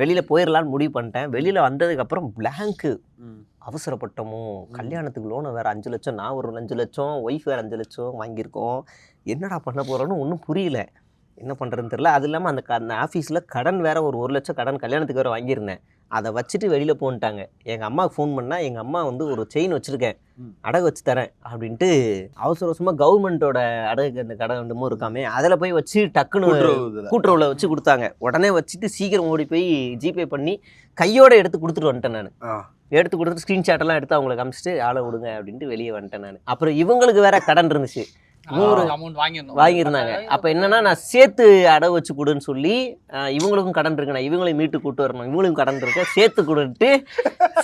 வெளியில போயிடலான்னு முடிவு பண்ணிட்டேன். வெளியில வந்ததுக்கு அப்புறம் பிளாங்கு, அவசரப்பட்டமோ, கல்யாணத்துக்கு லோனை வேற 5 லட்சம், நான் ஒரு 5 லட்சம், ஒய்ஃப் வேற 5 லட்சம் வாங்கியிருக்கோம். என்னடா பண்ண போறோன்னு ஒன்றும் புரியல, என்ன பண்ணுறதுன்னு தெரியல. அது இல்லாமல் அந்த ஆஃபீஸில் கடன் வேற ஒரு 1 லட்சம் கடன் கல்யாணத்துக்கு வேறு வாங்கியிருந்தேன். அதை வச்சுட்டு வெளியில் போன்ட்டாங்க. எங்கள் அம்மாவுக்கு ஃபோன் பண்ணால், எங்கள் அம்மா வந்து ஒரு செயின் வச்சுருக்கேன், அடகு வச்சு தரேன் அப்படின்ட்டு அவசர அவசரமாக கவர்மெண்ட்டோட அடகு அந்த கடை வந்துமோ இருக்காமே, அதில் போய் வச்சு டக்குன்னு கூட்டுறவில் வச்சு கொடுத்தாங்க. உடனே வச்சுட்டு சீக்கிரம் ஓடி போய் ஜிபே பண்ணி கையோடு எடுத்து கொடுத்துட்டு வந்துட்டேன். நான் எடுத்து கொடுத்துட்டு ஸ்க்ரீன்ஷாட்டெல்லாம் எடுத்து அவங்களுக்கு காமிச்சிட்டு ஆளை விடுங்க அப்படின்ட்டு வெளியே வந்துட்டேன் நான். அப்புறம் இவங்களுக்கு வேற கடன் இருந்துச்சு, வாங்கியிருந்தாங்க. அப்ப என்னன்னா, நான் சேர்த்து அடவு வச்சு கொடுன்னு சொல்லி, இவங்களுக்கும் கடன் இருக்கு, நான் இவங்களையும் மீட்டு கூட்டு வரணும், இவங்களுக்கும் கடன் இருக்கு, சேர்த்து கொடுத்து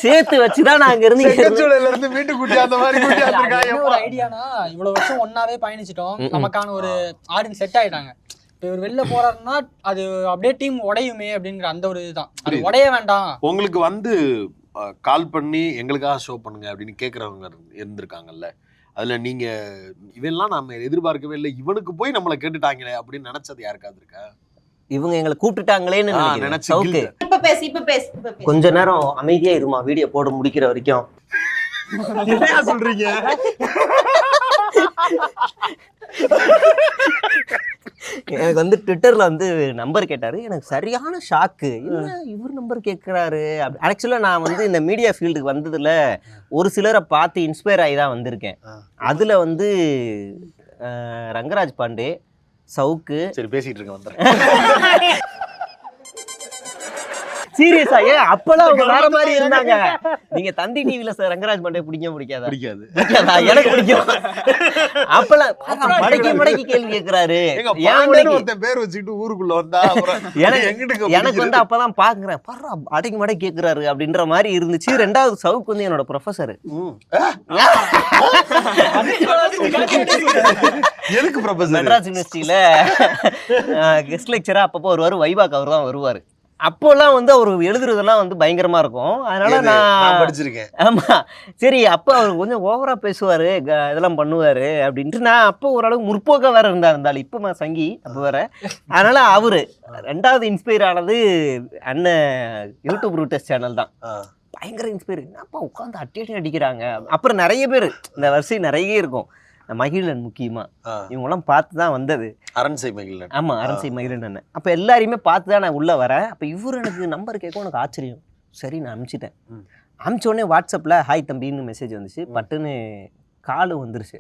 சேர்த்து வச்சுதான் நான் அங்க இருந்து மீட்டு கூட்டி அந்த மாதிரி ஒரு ஐடியானா, இவ்வளவு வருஷம் ஒன்னாவே பயணிச்சிட்டோம், நமக்கான ஒரு ஆடியன்ஸ் செட் ஆயிட்டாங்க. இப்போ இவர் வெளில போறாருன்னா அது அப்படியே டீம் உடையுமே அப்படிங்கிற அந்த ஒரு இதுதான், அது உடைய வேண்டாம். உங்களுக்கு வந்து கால் பண்ணி எங்களுக்காக ஷோ பண்ணுங்க அப்படின்னு கேட்குறவங்க இருந்திருக்காங்கல்ல, அதில் நீங்கள் இவெல்லாம் நம்ம எதிர்பார்க்கவே இல்லை, இவனுக்கு போய் நம்மளை கேட்டுட்டாங்களே அப்படின்னு நினச்சது யாருக்காவது இருக்கா? இவங்க எங்களை கூப்பிட்டுட்டாங்களேன்னு நினைச்சு கொஞ்ச நேரம் அமைதியா இருமா, வீடியோ போட முடிக்கிற வரைக்கும். என்ன சொல்றீங்க? எனக்கு வந்து ட்விட்டர்ல வந்து நம்பர் கேட்டாரு. எனக்கு சரியான ஷாக்கு. என்ன இவர் நம்பர் கேட்குறாரு அப்படி. ஆக்சுவலாக நான் வந்து இந்த மீடியா ஃபீல்டுக்கு வந்ததுல ஒரு சிலரை பார்த்து இன்ஸ்பயர் ஆகி தான் வந்திருக்கேன். அதுல வந்து ரங்கராஜ் பாண்டே, சவுக்கு. சரி பேசிட்டு இருக்க வந்துடுறேன். சீரியஸா? ஏன் அப்பெல்லாம் அவங்க வேற மாதிரி இருந்தாங்க. நீங்க தந்தி டிவில ரங்கராஜ் பாண்டே பிடிக்காதா? பிடிக்காது. எனக்கு பிடிக்கும். அப்பெல்லாம் மடக்கி கேள்வி கேட்கிறாரு. ஒருத்தன் பேர் வச்சுட்டு ஊருக்குள்ள வந்தா எனக்கு வந்து அப்பதான் பாக்குறேன், அடக்கி மடக்கி கேட்கிறாரு அப்படின்ற மாதிரி இருந்துச்சு. ரெண்டாவது சவுக்கு வந்து என்னோட ப்ரொஃபசர். எதுக்கு ப்ரொஃபசர்? மெட்ராஸ் யூனிவர்சிட்டியில கெஸ்ட் லெக்சரா அப்பப்போ வருவாரு. வைபாக்கு அவர் தான் வருவாரு. அப்போல்லாம் வந்து அவர் எழுதுறதெல்லாம் வந்து பயங்கரமா இருக்கும். அதனால நான் படிச்சிருக்கேன். ஆமா, சரி. அப்போ அவர் கொஞ்சம் ஓவரா பேசுவாரு, இதெல்லாம் பண்ணுவாரு அப்படின்ட்டு நான் அப்போ ஓரளவுக்கு முற்போக்க வேற இருந்தாலும் இப்போ சங்கி அப்போ வேற. அதனால அவரு ரெண்டாவது இன்ஸ்பயர் ஆனது அண்ணன் யூடியூப் ரூட்டஸ் சேனல் தான். பயங்கர இன்ஸ்பயர். அப்பா உட்காந்து அட்டி அடிக்கிறாங்க. அப்புறம் நிறைய பேர் இந்த வரிசை நிறைய இருக்கும். மகிழன் முக்கியமா இவங்கெல்லாம் பார்த்து தான் வந்தது. அரண்சை மகிழன். ஆமா, அரண்சை மகிழன் அண்ணன். அப்போ எல்லாரையுமே பார்த்து தான் நான் உள்ள வரேன். அப்போ இவரு எனக்கு நம்பர் கேட்கும். எனக்கு ஆச்சரியம். சரி, நான் அனுப்பிச்சிட்டேன். அனுப்பிச்ச உடனே வாட்ஸ்அப்பில் ஹாய் தம்பின்னு மெசேஜ் வந்துச்சு. பட்டுன்னு காலு வந்துருச்சு.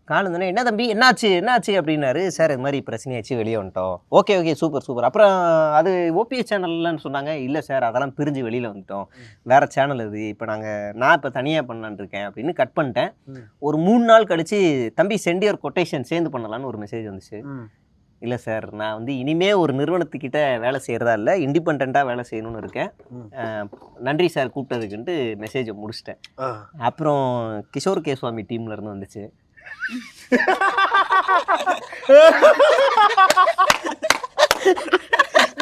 கால் வந்தோடனே என்ன தம்பி என்னாச்சு அப்படின்னாரு. சார் இது மாதிரி பிரச்சனையாச்சு, வெளியே வந்துட்டோம். Okay super. அப்புறம் அது ஓபிஎஸ் சேனல்லன்னு சொன்னாங்க. இல்லை சார், அதெல்லாம் பிரிஞ்சு வெளியில் வந்துட்டோம், வேற சேனல் இது. இப்போ நான் இப்போ தனியாக பண்ணலான்னு இருக்கேன் அப்படின்னு கட் பண்ணிட்டேன். ஒரு 3 நாள் கழிச்சு தம்பி சென்ட் யுவர் கொட்டேஷன் சேர்ந்து பண்ணலான்னு ஒரு மெசேஜ் வந்துச்சு. இல்லை சார், நான் வந்து இனிமே ஒரு நிறுவனத்துக்கிட்ட வேலை செய்கிறதா இல்லை, இண்டிபெண்ட்டாக வேலை செய்யணும்னு இருக்கேன். நன்றி சார் கூப்பிட்டதுக்குன்ட்டு மெசேஜை முடிச்சிட்டேன். அப்புறம் கிஷோர் கேஸ்வாமி டீம்ல இருந்து வந்துச்சு.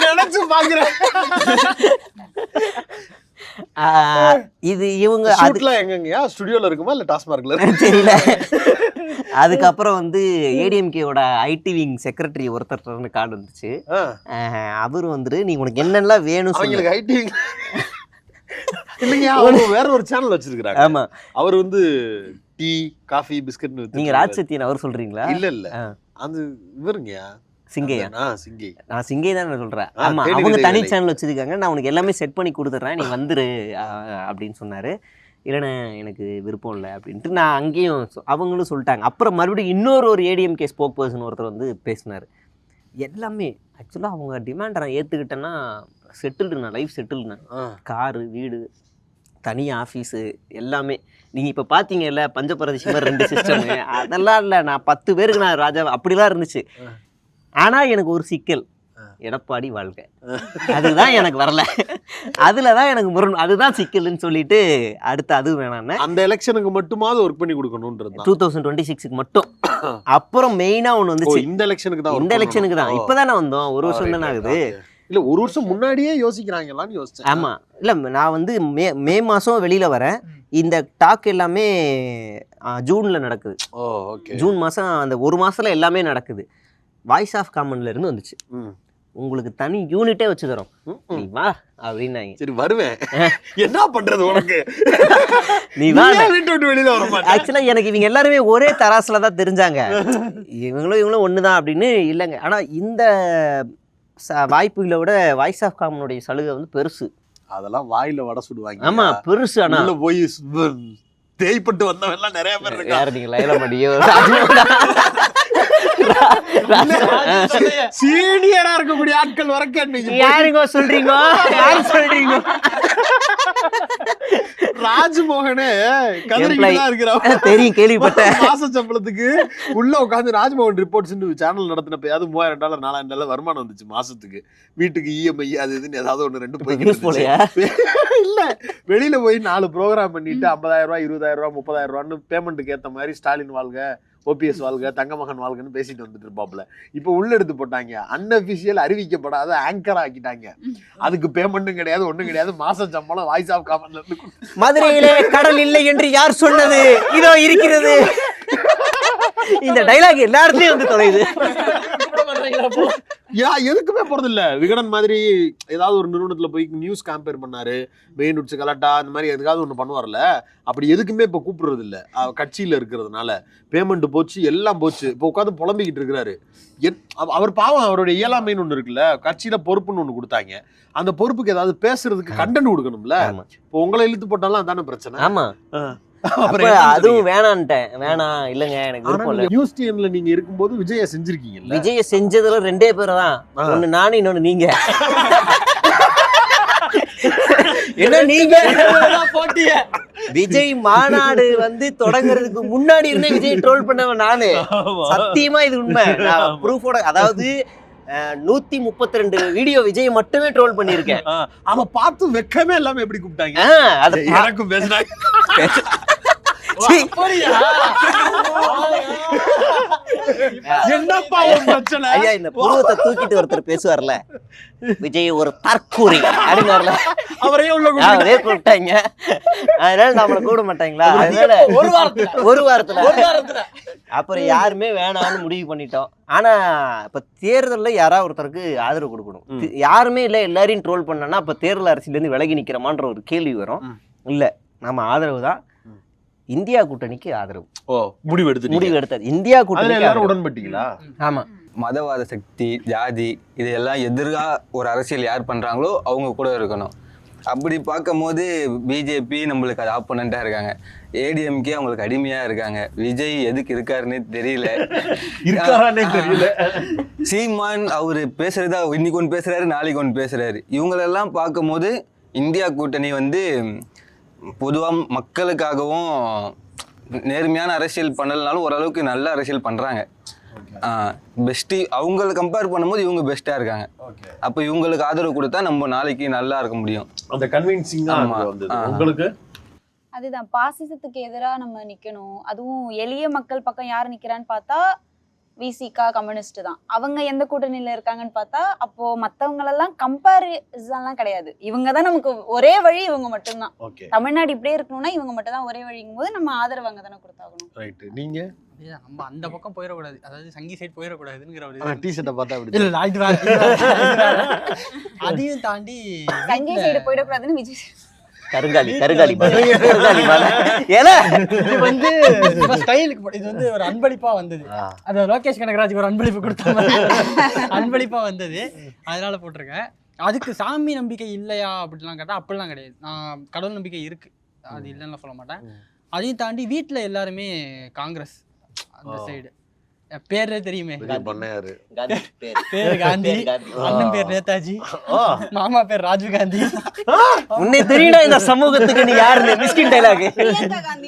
நினைச்சு பாக்குறேன். இது இவங்க எங்கங்கயா ஸ்டுடியோல இருக்குமா இல்ல டாஸ்மார்க்ல தெரியல. அதுக்கப்புறம் வந்து ஏடிஎம்கேவோட ஐடி விங் செக்ரட்டரி ஒருத்தர் கார்டு வந்துச்சு. அவரு வந்து நீ உனக்கு என்னெல்லாம் வேணும் அவங்களுக்கு ஐடி விங் இல்லைங்க, அவங்க வேற ஒரு சேனல் வச்சிருக்காங்க. ஆமா, அவர் வந்து டீ காஃபி பிஸ்கட். நீங்க ராஜ்சத்தியன் அவர் சொல்றீங்களா? இல்ல அது இவருங்கயா சிங்கையா? சிங்கை. நான் சிங்கை தான் சொல்றேன். ஆமா, அவங்க தனி சேனல் வச்சிருக்காங்க. நான் உனக்கு எல்லாமே செட் பண்ணி கொடுத்துட்றேன், நீ வந்துரு அப்படின்னு சொன்னாரு. இல்லைண்ணே எனக்கு விருப்பம் இல்லை அப்படின்ட்டு நான் அங்கேயும் அவங்களும் சொல்லிட்டாங்க. அப்புறம் மறுபடியும் இன்னொரு ஏடிஎம்கே ஸ்போக் பர்சன் ஒருத்தர் வந்து பேசினார். எல்லாமே ஆக்சுவலாக அவங்க டிமாண்டை நான் ஏற்றுக்கிட்டேன்னா செட்டில்டுண்ணா, லைஃப் செட்டில்ண்ணா. காரு, வீடு, தனி ஆஃபீஸு எல்லாமே. நீங்கள் இப்போ பார்த்தீங்கல்ல பஞ்சபரதேசி மாதிரி 2 சிஸ்டமு, அதெல்லாம் இல்லை. நான் 10 பேருக்கு நான் ராஜா அப்படிலாம் இருந்துச்சு. ஆனால் எனக்கு ஒரு சிக்கல், எடப்பாடி வாழ்க்கை அதுதான் எனக்கு வரல. அதுல தான் எனக்கு முரண், அதுதான் சிக்கல்னு சொல்லிட்டு அடுத்து அது வேணான்னு அந்த எலெக்ஷனுக்கு மட்டுமாவது ஒர்க் பண்ணி கொடுக்கணும்ன்றது 2026க்கு மட்டும். அப்புறம் மெயினா ஒன்று வந்துச்சு. இந்த எலெக்ஷனுக்கு தான், இந்த எலெக்ஷனுக்கு தான். இப்போதானே வந்தோம், 1 வருஷம் தானே ஆகுது. இல்ல 1 வருஷம் முன்னாடியே யோசிக்கிறாங்களான்னு யோசிச்சேன். ஆமா, இல்ல நான் வந்து மே மாசம் வெளியில வரேன். இந்த டாக் எல்லாமே ஜூன்ல நடக்குது. ஜூன் மாசம் அந்த 1 மாசத்துல எல்லாமே நடக்குது. வாய்ஸ் ஆஃப் காமன்ல இருந்து வந்துச்சு, உங்களுக்கு தனி யூனிட்டே வச்சு தரோம், நீ வா அப்படின்னாங்க. சரி வருவேன், என்ன பண்றது உனக்கு, நீ வா. வெளியில வர. ஆக்சுவலா எனக்கு இவங்க எல்லாருமே ஒரே தராசுல தான் தெரிஞ்சாங்க. இவங்களும் ஒண்ணுதான் அப்படின்னு இல்லைங்க. ஆனா இந்த வாய்ப்புகளை விட வாய்ஸ் ஆஃப் காமனுடைய சலுகை வந்து பெருசு. அதெல்லாம் வாயில வடை சுடுவாங்க. ஆமா பெருசு. ஆனா போய் தேய்ப்பட்டு வந்தவங்க எல்லாம் நிறைய பேர் இருக்காங்க. நீங்க லைல மாட்டியோ சீனியரா இருக்கக்கூடிய ஆட்கள் வரக்க யாருங்க சொல்றீங்க, யாரு சொல்றீங்க? ராஜ்மோகனே கதறிக்கிட்டு இருக்கிறான், தெரியும், கேள்விப்பட்டேன். மாச சம்பளத்துக்கு உள்ள உட்காந்து ராஜ்மோகன் ரிப்போர்ட்ஸ் சேனல் நடத்தினப்ப அது $3000 $4000 வருமானம் வந்துச்சு மாசத்துக்கு. வீட்டுக்கு இஎம்ஐ அது இதுன்னு ஏதாவது 1-2 போய் இல்ல வெளியில போய் 4 ப்ரோக்ராம் பண்ணிட்டு 50,000 $20,000 $30,000 பேமெண்ட்டுக்கு ஏத்த மாதிரி ஸ்டாலின் வாழ்க, ஓபிஎஸ் வாழ்க, தங்கமகன் வாழ்கன்னு பேசிட்டு வந்துட்டு இருப்பாப்ல. இப்ப உள்ள எடுத்து போட்டாங்க, அன்அபிஷியல் அறிவிக்கப்படாத ஆங்கர் ஆக்கிட்டாங்க. அதுக்கு பேமெண்ட்டும் கிடையாது, ஒண்ணும் கிடையாது. மாச சம்பளம் வாய்ஸ் ஆஃப் காமன்ல இருந்து. மதுரையிலே கடல் இல்லை என்று யார் சொன்னது, இதோ இருக்கிறது. இந்த டைலாக் எல்லா இடத்துலயும் வந்து தொலைது. எதுக்குமே போறது இல்ல. விகடன் மாதிரி ஏதாவது ஒரு நிறுவனத்துல போய் நியூஸ் கேம்பெயின் பண்ணாரு, மெயின் உட்ஸ் கலாட்டா அந்த மாதிரி எதுக்காவது ஒண்ணு பண்ணுவார்ல, அப்படி எதுக்குமே இப்ப கூப்பிடுறது இல்ல. கட்சியில இருக்கிறதுனால பேமெண்ட் போச்சு, எல்லாம் போச்சு. இப்ப உட்காந்து புலம்பிக்கிட்டு இருக்கிறாரு. அவர் பாவம், அவருடைய இயலாமைன்னு ஒண்ணு இருக்குல்ல, கட்சியில பொறுப்புன்னு ஒண்ணு கொடுத்தாங்க. அந்த பொறுப்புக்கு ஏதாவது பேசுறதுக்கு கண்டென்ட் கொடுக்கணும்ல. இப்போ உங்களை இழுத்து போட்டாலும் அதான பிரச்சனை. ஆமா, அதுவும் வேணான்ட்டேன். வேணாம் இல்லங்க எனக்கு விருப்பம் இல்ல. நியூஸ் டிஎன்ல நீங்க இருக்கும்போது விஜய செஞ்சிருக்கீங்கல்ல. விஜய செஞ்சதுல 2 பேர் தான், ஒன்னு நானு இன்னொன்னு நீங்க. என்ன நீங்க போட்டிய விஜய் மாநாடு வந்து தொடங்குறதுக்கு முன்னாடி இருந்தே விஜய் ட்ரோல் பண்ணவன் நானு. சத்தியமா இது உண்மை. ப்ரூஃபோட, அதாவது 132 வீடியோ விஜய் மட்டுமே ட்ரோல் பண்ணிருக்கேன். அவ பார்த்து வெக்கமே இல்லாம எப்படி கூப்பிட்டாங்க. எனக்கும் பேசுறாங்க. என்னப்பா பிரச்சனை? ஐயா, இந்த புருவத்தை தூக்கிட்டு ஒருத்தர் பேசுவார்ல, விஜய் ஒரு தற்கூரி அப்படின்னார்ல, அவரே கூப்பிட்டாங்க. அதனால நம்மள கூட மாட்டாங்களா? அதனால ஒரு வாரத்துல அப்புறம் யாருமே வேணாம்னு முடிவு பண்ணிட்டோம். ஆனா இப்ப தேர்தல்ல யாராவது ஒருத்தருக்கு ஆதரவு கொடுக்கணும். யாருமே இல்ல, எல்லாரையும் ட்ரோல் பண்ணனா அப்ப தேர்தல் அரசியல இருந்து விலகி நிக்கிறோமான்ற ஒரு கேள்வி வரும். இல்ல, நம்ம ஆதரவு தான். இந்தியா கூட்டணிக்கு ஆதரவு. முடிவு எடுத்தது இந்தியா கூட்டணி. எல்லாரும் உடன்பட்டீங்களா? ஆமா. மதவாத சக்தி, ஜாதி, இதெல்லாம் எதிராக ஒரு அரசியல் யார் பண்றாங்களோ அவங்க கூட இருக்கணும். அப்படி பார்க்கும் போது பிஜேபி நம்மளுக்கு அது ஆப்போனண்டா இருக்காங்க, ஏடிஎம்கே அவங்களுக்கு அடிமையா இருக்காங்க. விஜய் எதுக்கு இருக்காருன்னே தெரியல. சீமான் அவரு பேசுறதா இன்னைக்கு ஒன்று பேசுறாரு, நாளைக்கு ஒன்று பேசுறாரு. இவங்களெல்லாம் பார்க்கும் போது இந்தியா கூட்டணி வந்து பொதுவாக மக்களுக்காகவும் நேர்மையான அரசியல் பண்ணலனாலும் ஓரளவுக்கு நல்ல அரசியல் பண்ணுறாங்க. பெஸ்ட்டு அவங்களை கம்பேர் பண்ணும்போது இவங்க பெஸ்ட்டாக இருக்காங்க. அப்போ இவங்களுக்கு ஆதரவு கொடுத்தா நம்ம நாளைக்கு நல்லா இருக்க முடியும். அந்த கன்வின்சிங் தான் உங்களுக்கு. அதுதான், பாசிசத்துக்கு எதிராக நம்ம நிற்கணும். அதுவும் எளிய மக்கள் பக்கம் யார் நிற்கிறான்னு பார்த்தா விசிகா கம்யூனிஸ்ட் தான். அவங்க எந்த கூட்டணியில இருக்காங்கன்னு பார்த்தா அப்போ மற்றவங்களெல்லாம் கம்பேரிசன்லாம் கிடையாது. இவங்க தான் நமக்கு ஒரே வழி, இவங்க மட்டும்தான். தமிழ்நாடு இப்படியே இருக்கணும்னா இவங்க மட்டும் தான் ஒரே வழிங்கும் போது நம்ம ஆதரவு அங்கே தானே கொடுத்தாகணும். ரைட். நீங்க நம்ம அந்த பக்கம் போயிடக்கூடாது, அதாவது சங்கி சைட் போயிடக்கூடாதுங்கிற டிஷர்ட்டை பார்த்தா அப்படி அதையும் தாண்டி சங்கி சைடு போயிடக்கூடாதுன்னு விஜய் கருங்காலி ஸ்டைலுக்கு இது வந்து ஒரு அன்பளிப்பா வந்தது. அது லோகேஷ் கனகராஜுக்கு ஒரு அன்பளிப்பு கொடுத்தாங்க, அன்பளிப்பா வந்தது, அதனால போட்டிருக்கேன். அதுக்கு சாமி நம்பிக்கை இல்லையா அப்படிலாம் கேட்டா அப்படிலாம் கிடையாது. நான் கடவுள் நம்பிக்கை இருக்கு, அது இல்லைன்னு சொல்ல மாட்டேன். அதையும் தாண்டி வீட்டுல எல்லாருமே காங்கிரஸ் அந்த சைடு. பேரே தெரியுமே, பேரு காந்தி, அண்ணன் பேர் நேதாஜி, மாமா பேர் ராஜீவ் காந்தி. உன்னை தெரியுடா இந்த சமூகத்துக்கு நீ யாருன்னு மிஸ்கின் டைலாக்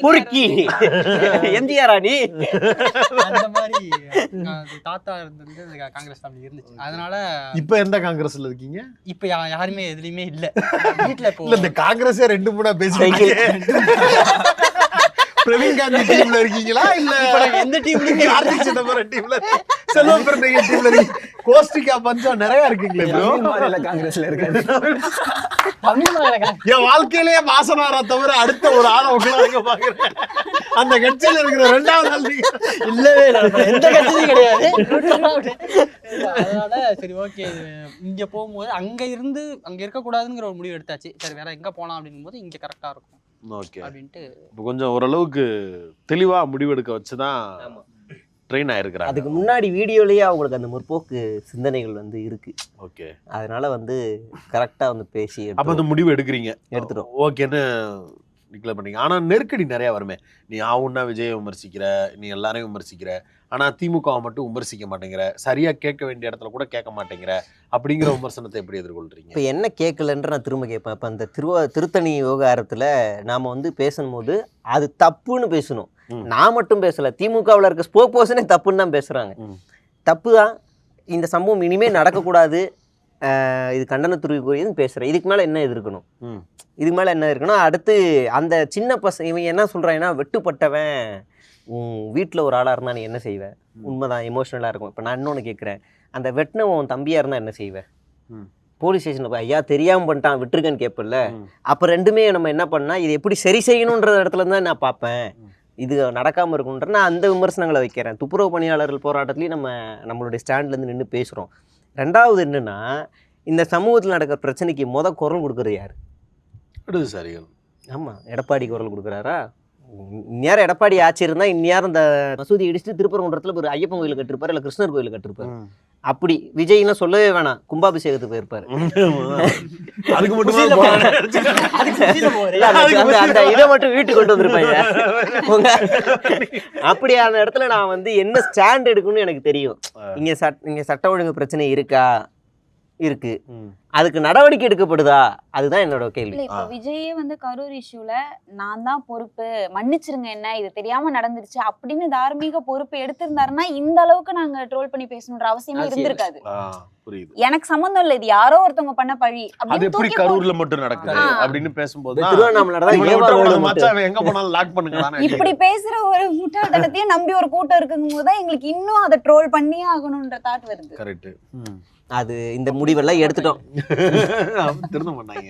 புடுக்கி எம்ஜிஆர் நீ. அந்த மாதிரி தாத்தா இருந்தது காங்கிரஸ் ஃபேமிலி இருந்துச்சு. அதனால இப்ப எந்த காங்கிரஸ்ல இருக்கீங்க? இப்ப யாருமே எதுலயுமே இல்ல. வீட்டுல இந்த காங்கிரஸே 2-3 பேசுறீங்க. பிரவீன் காந்தி டீம்ல இருக்கீங்களா இல்ல எந்த டீம்ல? கார்த்திக் சிதம்பரம் டீம்ல, செல்வம் பெருந்தகை டீம்ல இருக்கீங்க. கோஸ்டிகா பஞ்சம் நிறைய இருக்கீங்களே ப்ரோ. காங்கிரஸ்ல இருக்காரு. என் வாழ்க்கையிலேயே வாசனாரா தவிர அடுத்த ஒரு ஆளை உட்காந்து பாக்குறேன். அந்த கட்சியில இருக்கிற 2வது ஆள் இல்லவே இல்லை, எந்த கட்சியும் கிடையாது. அதனால சரி ஓகே, இங்க போகும்போது அங்க இருக்கக்கூடாதுங்கிற ஒரு முடிவு எடுத்தாச்சு. சரி வேற எங்க போலாம் அப்படிங்கும் போது இங்க கரெக்டா இருக்கும். ஓகே அப்படின்ட்டு கொஞ்சம் ஓரளவுக்கு தெளிவா முடிவெடுக்க வச்சுதான் ட்ரெயின் ஆயிருக்கிறாங்க. அதுக்கு முன்னாடி வீடியோலயே அவங்களுக்கு அந்த முற்போக்கு சிந்தனைகள் வந்து இருக்கு. ஓகே, அதனால வந்து கரெக்டா வந்து பேசி அப்ப அந்த முடிவு எடுத்துட்டோம். ஓகேன்னு டிக்ளேர் பண்ணீங்க. ஆனால் நெருக்கடி நிறையா வருமே. நீ ஆவுன்னா விஜயை விமர்சிக்கிற, நீ எல்லாரையும் விமர்சிக்கிற, ஆனால் திமுகவை மட்டும் விமர்சிக்க மாட்டேங்கிற, சரியாக கேட்க வேண்டிய இடத்துல கூட கேட்க மாட்டேங்கிற, அப்படிங்கிற விமர்சனத்தை எப்படி எதிர்கொள்றீங்க? இப்போ என்ன கேட்கலன்ற நான் திரும்ப கேட்பேன். இப்போ அந்த திருத்தணி விவகாரத்தில் நாம் வந்து பேசும்போது அது தப்புன்னு பேசணும். நான் மட்டும் பேசலை, திமுகவில் இருக்க ஸ்போக் பர்சனே தப்புன்னு தான் பேசுகிறாங்க. தப்பு தான், இந்த சம்பவம் இனிமேல் நடக்கக்கூடாது, இது கண்டனத்துக்குரியதுன்னு பேசுகிறேன். இதுக்கு மேலே என்ன எதிர்க்கணும்? இதுக்கு மேலே என்ன இருக்கணும்? அடுத்து அந்த சின்ன பசங்க இவன் என்ன சொல்கிறாங்கன்னா, வெட்டுப்பட்டவன் வீட்டில் ஒரு ஆளாக இருந்தால் நீ என்ன செய்வேன்? உண்மைதான், எமோஷ்னலாக இருக்கும். இப்போ நான் இன்னொன்று கேட்குறேன், அந்த வெட்டினவன் தம்பியாக இருந்தால் என்ன செய்வேன்? போலீஸ் ஸ்டேஷனில் போய் ஐயா தெரியாமல் பண்ணிட்டான் விட்டுருக்கேன்னு கேட்பல. அப்போ ரெண்டுமே நம்ம என்ன பண்ணால் இது எப்படி சரி செய்யணுன்ற இடத்துல தான் நான் பார்ப்பேன். இது நடக்காமல் இருக்குன்ற நான் அந்த விமர்சனங்களை வைக்கிறேன். துப்புரவு பணியாளர்கள் போராட்டத்துலேயும் நம்மளுடைய ஸ்டாண்ட்லேருந்து நின்று பேசுகிறோம். ரெண்டாவது என்னென்னா, இந்த சமூகத்தில் நடக்கிற பிரச்சனைக்கு குரல் கொடுக்குறது யார்? இடதுசாரிகள். ஆமாம், எடப்பாடி குரல் கொடுக்குறாரா? இந்நேரம் எடப்பாடி ஆட்சி இருந்தால் இந்நேரம் இந்த மசூதி இடிச்சுட்டு திருப்பரங்குன்றத்தில் ஒரு ஐயப்பன் கோயில் கட்டிருப்பார், இல்லை கிருஷ்ணர் கோயில் கட்டிருப்பார். அப்படி விஜய்லாம் சொல்லவே வேணாம், கும்பாபிஷேகத்துக்கு போயிருப்பாரு. அதுக்கு மட்டும் அந்த இதை மட்டும் வீட்டுக்கு கொண்டு வந்திருப்பாங்க. அப்படியான இடத்துல நான் வந்து என்ன ஸ்டாண்ட் எடுக்கணும்னு எனக்கு தெரியும். இங்க சட்ட ஒழுங்கு பிரச்சனை இருக்கா? இருக்கு. அதுக்கு நடவடிக்கை எடுக்கப்படுதா? அதுதான் என்னோட கேள்வி. இப்போ விஜயே வந்து கரூர் இஷ்யூல நான் தான் பொறுப்பு, மன்னிச்சிருங்க, என்ன இது தெரியாம நடந்துருச்சு அப்படின்னு தார்மீக பொறுப்பு எடுத்திருந்தாருன்னா இந்த அளவுக்கு நாங்க ட்ரோல் பண்ணி பேசணுன்ற அவசியமே இருந்திருக்காது. எனக்கு சம்பந்தம் இல்ல, இது யாரோ ஒருத்தவங்க பண்ண பழி. அது எப்படி கரூர்ல மட்டும் நடக்குது அப்படின்னு பேசும்போது எங்க போனாலும் லாக் பண்ணுங்க. இப்படி பேசுற ஒரு முட்டாள்தனத்தையும் நம்பி ஒரு கூட்டம் இருக்குங்கும் போதுதான் எங்களுக்கு இன்னும் அதை ட்ரோல் பண்ணியே ஆகணும்ன்ற தாட் வருது. கரெக்ட். அது இந்த முடிவெல்லாம் எடுத்துட்டோம். திருந்த மாட்டாங்க.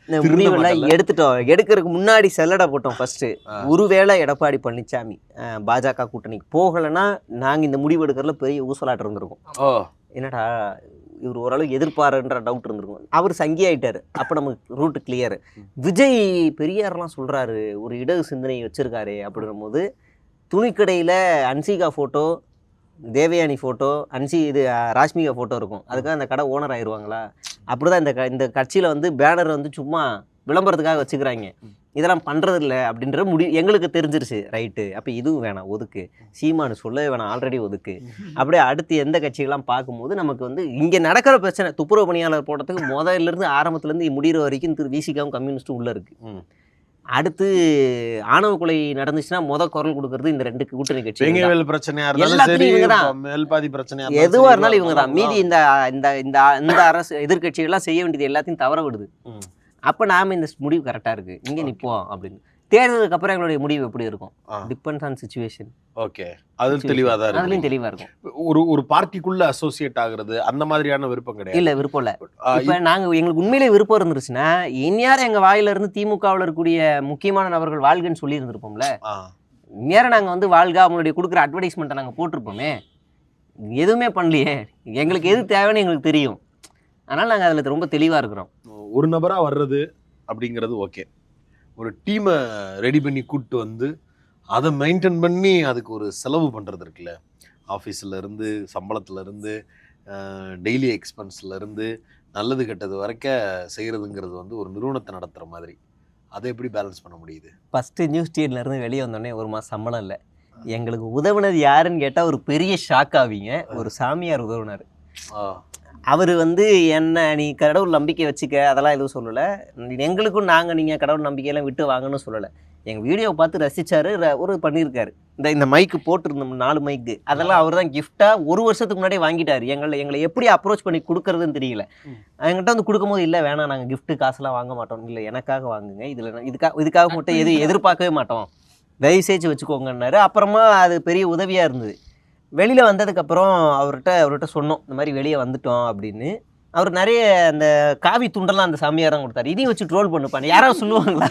இந்த முடிவெல்லாம் எடுக்கிறதுக்கு முன்னாடி செல்லடை போட்டோம் ஃபர்ஸ்ட். ஒருவேளை எடப்பாடி பழனிசாமி பாஜக கூட்டணிக்கு போகலைன்னா நாங்க இந்த முடிவு எடுக்கிறதுல பெரிய ஊசலாட்டம் இருந்திருக்கும். என்னடா இவர் ஓரளவு எதிர்பாருன்ற டவுட் இருந்திருக்கும். அவர் சங்கி ஆயிட்டாரு, அப்ப நமக்கு ரூட் கிளியர். விஜய் பெரியாரெல்லாம் சொல்றாரு, ஒரு இடது சிந்தனை வச்சிருக்காரு அப்படின்னும் போது துணிக்கடையில Hansika photo, Devayani photo, Rashmika photo இருக்கும். அதுக்காக அந்த கடை ஓனர் ஆயிடுவாங்களா? அப்படிதான் இந்த கட்சியில் வந்து பேனர் வந்து சும்மா விளம்பரத்துக்காக வச்சுக்கிறாங்க. இதெல்லாம் பண்ணுறது இல்லை அப்படின்ற எங்களுக்கு தெரிஞ்சிருச்சு. ரைட்டு, அப்போ இதுவும் வேணாம், ஒதுக்கு. சீமானு சொல்லவே வேணாம், ஆல்ரெடி ஒதுக்கு. அப்படியே அடுத்து எந்த கட்சிகள்லாம் பார்க்கும்போது நமக்கு வந்து இங்கே நடக்கிற பிரச்சனை துப்புரவு பணியாளர் போட்டதுக்கு முதல்லேருந்து ஆரம்பத்துலேருந்து முடிகிற வரைக்கும் விசிகாவும் கம்யூனிஸ்ட்டும் உள்ளே இருக்குது. அடுத்து ஆணவ கொலை நடந்துச்சுன்னா குரல் கொடுக்கறது இந்த ரெண்டு கூட்டணி கட்சி. எதுவா இருந்தாலும் இவங்க தான். மீதி இந்த அரசு எதிர்கட்சிகள்லாம் செய்ய வேண்டியது எல்லாத்தையும் தவற விடுது. அப்ப நாம இந்த முடிவு கரெக்டா இருக்கு, இங்க நிப்போம் அப்படின்னு. தேர்தலுக்கு அப்புறம் எங்களுடைய முடிவு எப்படி இருக்கும்? Depends on situation. ஓகே, அது தெளிவா தான் இருக்கு. அதுலயும் தெளிவா இருக்கும். ஒரு பார்ட்டிக்குள்ள அசோசியேட் ஆகுறது அந்த மாதிரியான விருப்பம் கிடையாது. இல்ல, விருப்பம் இல்ல. இப்ப எங்களுக்கு உண்மையிலே விருப்பம் இருந்துருச்சுன்னா இந்நேரம் எங்க வாயில இருந்து திமுகவில் இருக்கக்கூடிய முக்கியமான நபர்கள் வாழ்கன்னு சொல்லி இருந்திருப்போம்ல. இந்நேரம் நாங்க வந்து வாழ்க அவங்களுடைய கொடுக்குற அட்வர்டைஸ்மெண்ட்டை நாங்க போட்டிருப்போமே. எதுவுமே பண்ணலையே. எங்களுக்கு எது தேவைன்னு எங்களுக்கு தெரியும். அதனால நாங்க அதுல ரொம்ப தெளிவா இருக்கிறோம். ஒரு நபரா வர்றது அப்படிங்கிறது ஓகே. ஒரு டீமை ரெடி பண்ணி கூப்பிட்டு வந்து அதை மெயின்டைன் பண்ணி அதுக்கு ஒரு செலவு பண்ணுறது இருக்குல்ல, ஆஃபீஸ்லேருந்து சம்பளத்துலேருந்து டெய்லி எக்ஸ்பென்ஸ்லேருந்து நல்லது கெட்டது வரைக்கும் செய்கிறதுங்கிறது வந்து ஒரு நிறுவனத்தை நடத்துகிற மாதிரி. அதை எப்படி பேலன்ஸ் பண்ண முடியுது? ஃபஸ்ட்டு நியூஸ் ஸ்டேட்லேருந்து வெளியே வந்தோடனே ஒரு மாதம் சம்பளம் இல்லை. எங்களுக்கு உதவுனது யாருன்னு கேட்டால் ஒரு பெரிய ஷாக் ஆவீங்க. ஒரு சாமியார் உதவுனார். அவர் வந்து என்ன நீ கடவுள் நம்பிக்கை வச்சுக்க அதெல்லாம் எதுவும் சொல்லலை. எங்களுக்கும் நீங்கள் கடவுள் நம்பிக்கையெல்லாம் விட்டு வாங்கன்னு சொல்லலை. எங்கள் வீடியோவை பார்த்து ரசித்தார், ஒரு பண்ணியிருக்காரு. இந்த மைக்கு போட்டிருந்தோம் 4 மைக்கு, அதெல்லாம் அவர் தான் கிஃப்டாக 1 வருஷத்துக்கு முன்னாடியே வாங்கிட்டார். எங்களை எப்படி அப்ரோச் பண்ணி கொடுக்குறதுன்னு தெரியல. என்கிட்ட வந்து கொடுக்கும்போது இல்லை வேணாம், நாங்கள் கிஃப்ட்டு காசுலாம் வாங்க மாட்டோம், இல்லை எனக்காக வாங்குங்க, இதுக்காக மட்டும் எதுவும் எதிர்பார்க்கவே மாட்டோம், தயவுசெய்து வச்சுக்கோங்கன்னாரு. அப்புறமா அது பெரிய உதவியாக இருந்தது. வெளியில் வந்ததுக்கப்புறம் அவர்கிட்ட சொன்னோம், இந்த மாதிரி வெளியே வந்துட்டோம் அப்படின்னு. அவர் நிறைய அந்த காவி துண்டெல்லாம் அந்த சாமியார் தான் கொடுத்தாரு. இதையும் வச்சு ட்ரோல் பண்ணுப்பாங்க. யாராவது சொல்லுவாங்களா?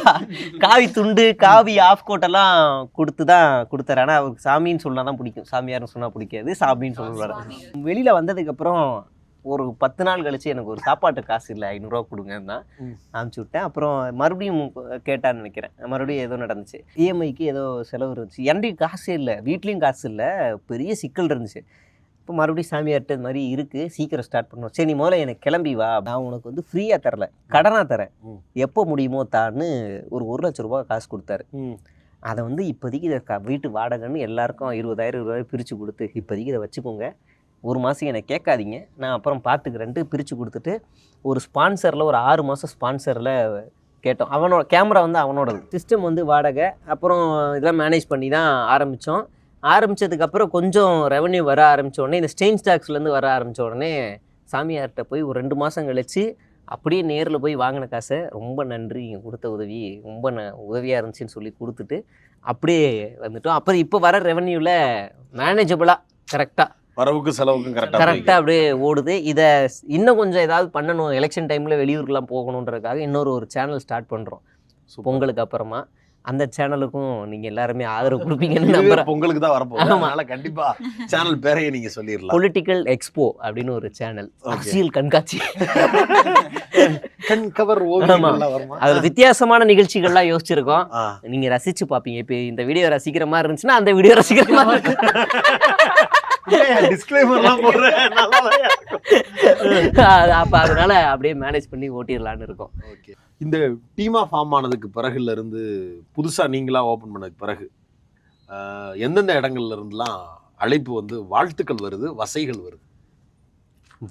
காவி துண்டு, காவி ஆஃப் கோட்டெல்லாம் கொடுத்தாரு. ஆனால் அவருக்கு சாமின்னு சொன்னால் தான் பிடிக்கும், சாமியார்னு சொன்னால் பிடிக்காது, சாமின்னு சொல்லுவார். வெளியில் வந்ததுக்கப்புறம் ஒரு 10 நாள் கழிச்சு எனக்கு ஒரு சாப்பாட்டு காசு இல்லை, 500 ரூபா கொடுங்கன்னு தான் அனுப்பிச்சி விட்டேன். அப்புறம் மறுபடியும் கேட்டான்னு நினைக்கிறேன், மறுபடியும் ஏதோ நடந்துச்சு. இஎம்ஐக்கு ஏதோ செலவு இருந்துச்சு, என்கிட்ட காசு இல்லை, வீட்லேயும் காசு இல்லை, பெரிய சிக்கல் இருந்துச்சு. இப்போ மறுபடியும் சாமியார்கிட்ட இந்த மாதிரி இருக்குது, சீக்கிரம் ஸ்டார்ட் பண்ணுவோம். சரி நீ முதல்ல எனக்கு கிளம்பி வா, நான் உனக்கு வந்து ஃப்ரீயாக தரல, கடனாக தரேன், எப்போ முடியுமோ தான்னு ஒரு 1 லட்ச ரூபா காசு கொடுத்தாரு. அதை வந்து இப்போதைக்கு இதை வீட்டு வாடகைன்னு எல்லாருக்கும் 20,000 பிரித்து கொடுத்து இப்போதைக்கு இதை வச்சுக்கோங்க, 1 மாதம் என்னை கேட்காதீங்க, நான் அப்புறம் பார்த்துக்கிறேன்ட்டு பிரித்து கொடுத்துட்டு ஒரு ஸ்பான்சரில் ஒரு 6 மாதம் ஸ்பான்சரில் கேட்டோம். அவனோட கேமரா வந்து அவனோடது, சிஸ்டம் வந்து வாடகை, அப்புறம் இதெல்லாம் மேனேஜ் பண்ணி தான் ஆரம்பித்தோம். ஆரம்பித்ததுக்கப்புறம் கொஞ்சம் ரெவன்யூ வர ஆரம்பித்த உடனே, இந்த ஸ்டேஞ்ச் டாக்ஸ்லேருந்து வர ஆரம்பித்த உடனே சாமியார்கிட்ட போய் ஒரு 2 மாதம் கழிச்சு அப்படியே நேரில் போய் வாங்கின காசை ரொம்ப நன்றி, நீங்கள் கொடுத்த உதவி ரொம்ப உதவியாக இருந்துச்சுன்னு சொல்லி கொடுத்துட்டு அப்படியே வந்துட்டோம். அப்புறம் இப்போ வர ரெவன்யூவில் மேனேஜபிளாக கரெக்டாக வரவுக்கு செலவுக்கும் கரெக்டாக அப்படியே ஓடுது. இதை இன்னும் கொஞ்சம் ஏதாவது பண்ணணும், எலெக்ஷன் டைமில் வெளியூருக்குலாம் போகணுன்றதுக்காக இன்னொரு சேனல் ஸ்டார்ட் பண்ணுறோம் பொங்கலுக்கு அப்புறமா. அந்த சேனலுக்கும் நீங்க எல்லாருமே ஆதரவு கொடுப்பீங்கன்னு நம்புறேன். உங்களுக்கு தான் வரப்போகுது, அதனால கண்டிப்பா சேனல் பேரையே நீங்க சொல்லிடலாம். பொலிட்டிக்கல் எக்ஸ்போ அப்படின்னு ஒரு சேனல், அரசியல் கண்காட்சி. கவர் அதுல வித்தியாசமான நிகழ்ச்சிகள்லாம் யோசிச்சிருக்கோம், நீங்க ரசிச்சு பாப்பீங்க. இப்ப இந்த வீடியோ ரசிக்கிற மாதிரி இருந்துச்சுன்னா அந்த வீடியோ ரசிக்கிற மாதிரி இருக்கு. அப்ப அதனால அப்படியே மேனேஜ் பண்ணி ஓட்டிடலான்னு இருக்கோம். இந்த டீமா ஃபார்ம் ஆனதுக்கு பிறகுல இருந்து புதுசா நீங்களா ஓபன் பண்ணதுக்கு பிறகு எந்தெந்த இடங்கள்ல இருந்துலாம் அழைப்பு வந்து வாழ்த்துக்கள் வருது, வசைகள் வருது?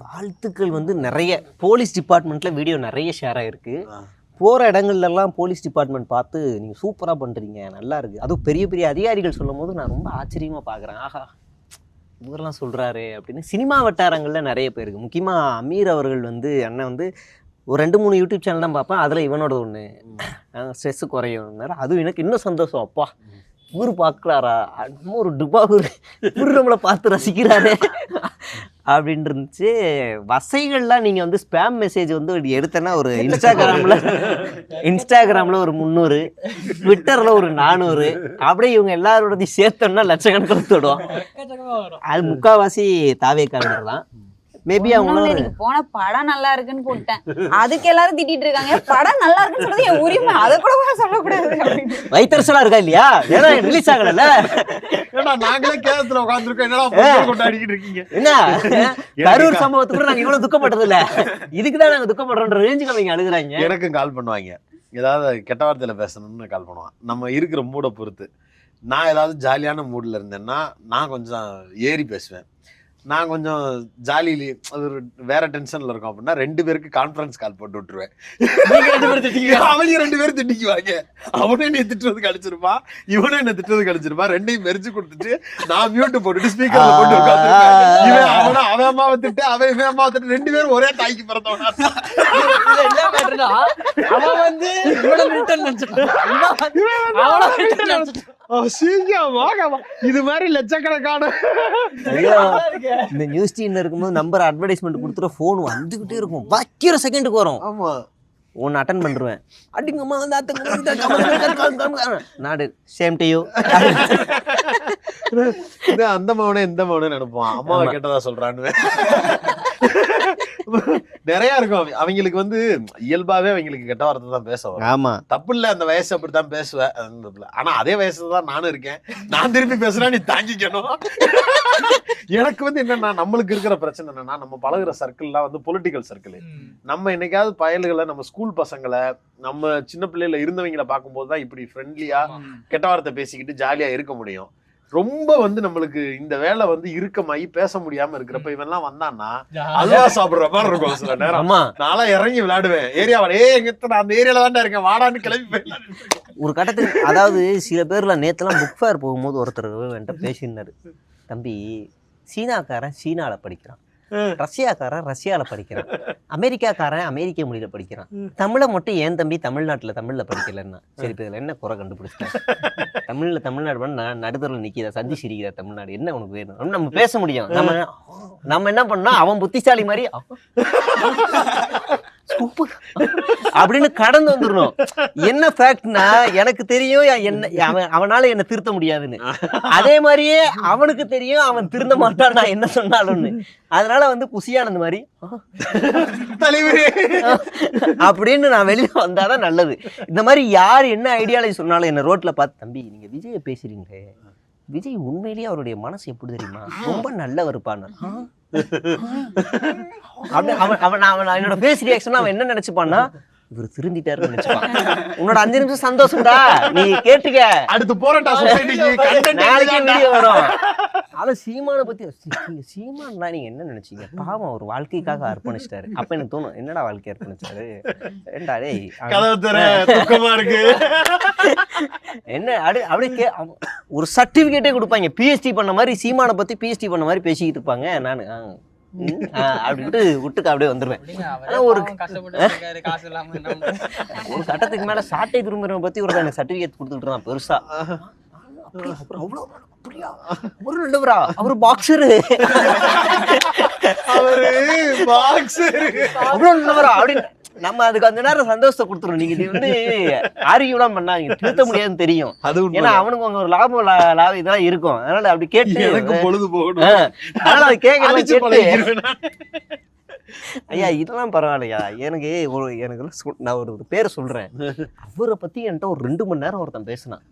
வாழ்த்துக்கள் வந்து நிறைய போலீஸ் டிபார்ட்மெண்ட்ல வீடியோ நிறைய ஷேர் ஆயிருக்கு. போகிற இடங்கள்லாம் போலீஸ் டிபார்ட்மெண்ட் பார்த்து நீங்கள் சூப்பராக பண்ணுறீங்க, நல்லா இருக்குது, அதுவும் பெரிய பெரிய அதிகாரிகள் சொல்லும் போது நான் ரொம்ப ஆச்சரியமாக பார்க்குறேன். ஆஹா இவரெல்லாம் சொல்கிறாரு அப்படின்னு. சினிமா வட்டாரங்களில் நிறைய பேருக்கு, முக்கியமாக அமீர் அவர்கள் வந்து அண்ணன் வந்து ஒரு 2-3 யூடியூப் சேனல் தான் பார்ப்பேன், அதில் இவனோட ஒன்று ஸ்ட்ரெஸ்ஸு குறையும்னாரு. அதுவும் எனக்கு இன்னும் சந்தோஷம், அப்பா இவர் பார்க்குறாரா, நம்ம ஒரு டுபாகூர் இவர் நம்மளை பார்த்து ரசிக்கிறாரே அப்படின்னு இருந்துச்சு. வசைகள்லாம் நீங்கள் வந்து ஸ்பேம் மெசேஜ் வந்து எடுத்தேன்னா ஒரு இன்ஸ்டாகிராமில் ஒரு 300, ட்விட்டரில் ஒரு 400, அப்படியே இவங்க எல்லாரோடதையும் சேர்த்தோம்னா லட்சக்கணக்கில் தொடும். அது முக்கால்வாசி தாவேக்காரங்க தான். மேபி அவங்க போன படம் நல்லா இருக்குன்னு போட்டேன், அதுக்கு எல்லாரும் திட்டிட்டு இருக்காங்க. படம் நல்லா இருக்குன்னு சொல்றது என் உரிமை, அதை கூட சொல்லக்கூடாது. வைத்தரசலா இருக்கா இல்லையா, ஏன்னா ரிலீஸ் ஆகல. நாங்களே கேரளத்துல உட்காந்துருக்கோம், என்னடா கொண்டாடிக்கிட்டு இருக்கீங்க? என்ன கரூர் சம்பவத்துக்கு கூட நாங்க இவ்வளவு துக்கப்பட்டது இல்ல, இதுக்குதான் நாங்க துக்கப்படுறோன்ற ரேஞ்சுக்கு அவங்க அழுகுறாங்க. எனக்கும் கால் பண்ணுவாங்க, ஏதாவது கெட்ட வார்த்தையில பேசணும்னு கால் பண்ணுவான். நம்ம இருக்கிற மூடை பொறுத்து. நான் ஏதாவது ஜாலியான மூட்ல இருந்தேன்னா நான் கொஞ்சம் ஏறி பேசுவேன். நான் கொஞ்சம் ஜாலியிலே அது ஒரு வேற டென்ஷன்ல இருக்கும் அப்படின்னா 2 பேருக்கு கான்ஃபரன்ஸ் கால் போட்டு விட்டுருவேன். அவங்க 2 பேரும் திட்டிக்குவாங்க. அவனே என்ன திட்டுறதுக்கு அடிச்சிருப்பான், இவனே என்ன திட்டுறதுக்கு அடிச்சிருப்பான். 2ஐயும் மெரிச்சு கொடுத்துட்டு நான் மியூட் போட்டுட்டு ஸ்பீக்கர்ல போட்டு உட்காந்துருப்பேன். இவன் அவன் அம்மாவை திட்டு, அவன் இவன் அம்மாவை திட்டு, 2 பேரும் ஒரே தாய்க்கு பிறந்தவனா. அவன் வந்து இது மாதிரி லட்சக்கணக்கான இந்த நியூஸ் டீம்ல இருக்கும்போது நம்பர் அட்வர்டைஸ்மெண்ட் கொடுத்துற போன் வந்துகிட்டே இருக்கும், வைக்கிற செகண்டுக்கு வரும். ஆமா, ஒன்னு அட்டன் பண்ணுவேன், அடிங்கம்மா நாடு சேம் டு யூ. அந்த மவனே இந்த மவனே நினைப்பான், அம்மாவை கேட்டதா சொல்றான்னு. நிறைய இருக்கும். அவங்களுக்கு வந்து இயல்பாவே அவங்களுக்கு கெட்ட வார்த்தை தான் பேச வரும். ஆமா, தப்பு இல்ல, அந்த வயசு அப்படித்தான் பேசுவேன். ஆனா அதே வயசுல தான் நானும் இருக்கேன். நான் திருப்பி பேசுறேன், நீ தாங்கிக்கணும். எனக்கு வந்து என்னன்னா, நம்மளுக்கு இருக்கிற பிரச்சனை என்னன்னா, நம்ம பழகுற சர்க்கிள்லாம் வந்து பொலிட்டிக்கல் சர்க்கிள். நம்ம என்னைக்காவது பயல்களை, நம்ம ஸ்கூல் பசங்களை, நம்ம சின்ன பிள்ளைல இருந்தவங்களை பார்க்கும்போது தான் இப்படி ஃப்ரெண்ட்லியா கெட்ட வார்த்தை பேசிக்கிட்டு ஜாலியா இருக்க முடியும். ரொம்ப வந்து நம்மளுக்கு இந்த வேலை வந்து இறுக்கமாயி பேச முடியாம இருக்கிறப்ப இவன்லாம் வந்தான்னா அல்வா சாப்பிடுற மாதிரி இருக்கும். சில நேரம் நான்லாம் இறங்கி விளையாடுவேன் ஏரியாவில், எங்க அந்த ஏரியால தான்டா இருக்கேன், வாடான்னு கிளம்பி போயிடலாம். ஒரு கட்டத்துக்கு அதாவது சில பேர்ல நேத்தெல்லாம் புக் ஃபேர் போகும்போது ஒருத்தர் என்கிட்ட பேசினாரு, தம்பி சீனாக்காரன் சீனால படிக்கிறான், ரஷ்யாக்காரன் ரஷ்யால படிக்கிறான், அமெரிக்காக்காரன் அமெரிக்க மொழியில படிக்கிறான், தமிழை மட்டும் ஏன் தம்பி தமிழ்ல படிக்கலன்னா. சரி, இப்போ இதுல என்ன குறை கண்டுபிடிச்சிட்டேன்? தமிழ்நாடு பண்ண நடுத்தரில் நிற்கிதா, சந்தி சிரிக்கிறா தமிழ்நாடு, என்ன உனக்கு வேணும்? நம்ம பேச முடியும். நம்ம என்ன பண்ணோம், அவன் புத்திசாலி மாதிரி அப்படின்னு கடந்து வந்துடணும். என்ன ஃபேக்ட்னா, எனக்கு தெரியும் அவனால என்ன திருத்த முடியாதுன்னு, அதே மாதிரியே அவனுக்கு தெரியும் அவன் திருந்த மாட்டான் நான் என்ன சொன்னாலும்னு. அதனால வந்து குசியானது மாதிரி அப்படின்னு நான் வெளியே வந்தாதான் நல்லது. இந்த மாதிரி யார் என்ன ஐடியாலஜி சொன்னாலும் என்ன ரோட்ல பார்த்து, தம்பி நீங்க விஜய பேசுறீங்களே, விஜய் உண்மையிலேயே அவருடைய மனசு எப்படி தெரியுமா, ரொம்ப நல்லவர் பான்னு. என்னோட ஃபேஸ் ரியாக்ஷன் அவன் என்ன நினைச்சுப்பான்னா, இவர் திருந்திட்டாருன்னு நினைச்சுப்பான். உன்னோட 5 நிமிஷம் சந்தோஷம்டா, நீ கேட்டுக்க, அடுத்து போராட்டா நாளைக்கே வீடியோ வரும். அதான் சீமானை பத்தி, சீமானா நீங்க என்ன நினைச்சீங்க, பாவம் ஒரு வாழ்க்கைக்காக அர்ப்பணிச்சிட்டாரு. அப்ப எனக்கு தோணும், என்னடா வாழ்க்கை அர்ப்பணிச்சாரு, ஏண்டா டேய் என்ன அப்படியே ஒரு சர்டிபிகேட்டே கொடுப்பாங்க, பிஹெச்டி பண்ண மாதிரி, சீமானை பத்தி பிஹெச்டி பண்ண மாதிரி பேசிக்கிட்டு இருப்பாங்க. நானு அப்படின்ட்டு விட்டுக்கு அப்படியே வந்துருவேன். ஒரு கட்டத்துக்கு மேல சாட்டை திரும்புறவ பத்தி ஒரு எனக்கு சர்டிபிகேட் கொடுத்துட்டு இருந்தான் பெருசா. ஒரு நல்லவரா, அவரு பாக்ஸரு, அவ்வளவு நல்லவரா அப்படின்னு நம்ம அதுக்கு அந்த நேரம் சந்தோஷத்தை கொடுத்துரும். நீங்க இது வந்து ஆர்கியூலாம் பண்ணாங்க, திருத்த முடியாதுன்னு தெரியும். ஏன்னா அவனுக்கு அங்க ஒரு லாபம் இதெல்லாம் இருக்கும். அதனால அப்படி கேட்டு எனக்கு பொழுது போகணும், அதனால அது கேட்க ஐயா இதெல்லாம் பரவாயில்லையா. எனக்கு நான் ஒரு பேரை சொல்றேன். அவரை பத்தி என்கிட்ட ஒரு 2 மணி நேரம் ஒருத்தன் பேசினான்.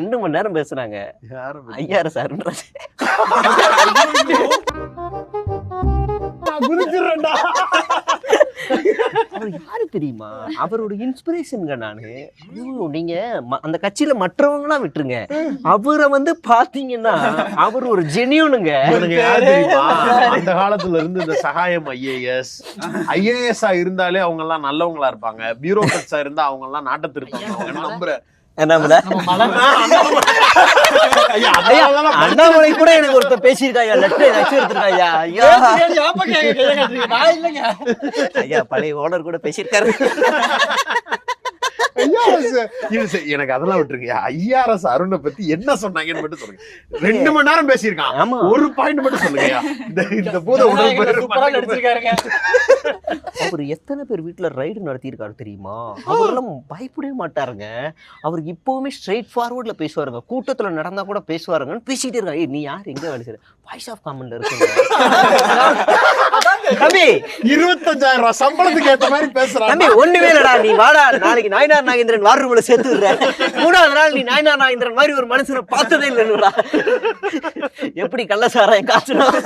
2 மணி நேரம் பேசுனாங்க. ஐயாயிரம் சார் யாரு தெரியுமா? அவரோட இன்ஸ்பிரேஷனுங்க நானு. நீங்க அந்த கட்சியில மற்றவங்களாம் விட்டுருங்க, அவரை வந்து பாத்தீங்கன்னா அவர் ஒரு ஜெனியூனுங்க. அந்த காலத்துல இருந்து இந்த சகாயம் ஐஏஎஸ் இருந்தாலே அவங்க எல்லாம் நல்லவங்களா இருப்பாங்க. பியூரோக்ராட்ஸா இருந்தா அவங்க எல்லாம் நாட்டை திருப்பாங்க நம்புறேன். அண்ணாமலை கூட எனக்கு ஒருத்தர் பேசியிருக்காயா, லெட்டர் வச்சிருக்காயா. ஐயா பழைய ஓனர் கூட பேசியிருக்காரு. எனக்கு அதெல்லாம் விட்டுருங்க. ஐஆர்எஸ் அருணை பத்தி என்ன சொன்னாங்கன்னு மட்டும் சொல்லுங்க. 2 மணி நேரம் பேசியிருக்கான், ஒரு பாயிண்ட் மட்டும் சொல்லுங்க. இந்த பூத அவர் எத்தனை பேர் வீட்டுல ரைடு நடத்தியிருக்காரு தெரியுமா? அவரெல்லாம் பயப்படவே மாட்டாருங்க. அவருக்கு இப்பவுமே ஸ்ட்ரெயிட் ஃபார்வர்ட்ல பேசுவாருங்க. கூட்டத்துல நடந்தா கூட பேசுவாருங்கன்னு பேசிட்டே இருக்காங்க. நீ யார், எங்க வேலை செய்யற? வாய்ஸ் ஆஃப் காமன்ல இருக்கு. 25,000 சம்பளத்துக்கு ஏத்த மாதிரி பேசுறாங்க. ஒண்ணுமே இல்லடா, நீ வாடா, நாளைக்கு நாயனார் நாகேந்திரன் வார் ரூம்ல சேர்த்து விடுறேன். 3வது நாள் நீ நாயனார் நாகேந்திரன் மாதிரி ஒரு மனுஷனை பார்த்ததே இல்லைன்னுடா. எப்படி கள்ளசாராயம் காய்ச்சணும்,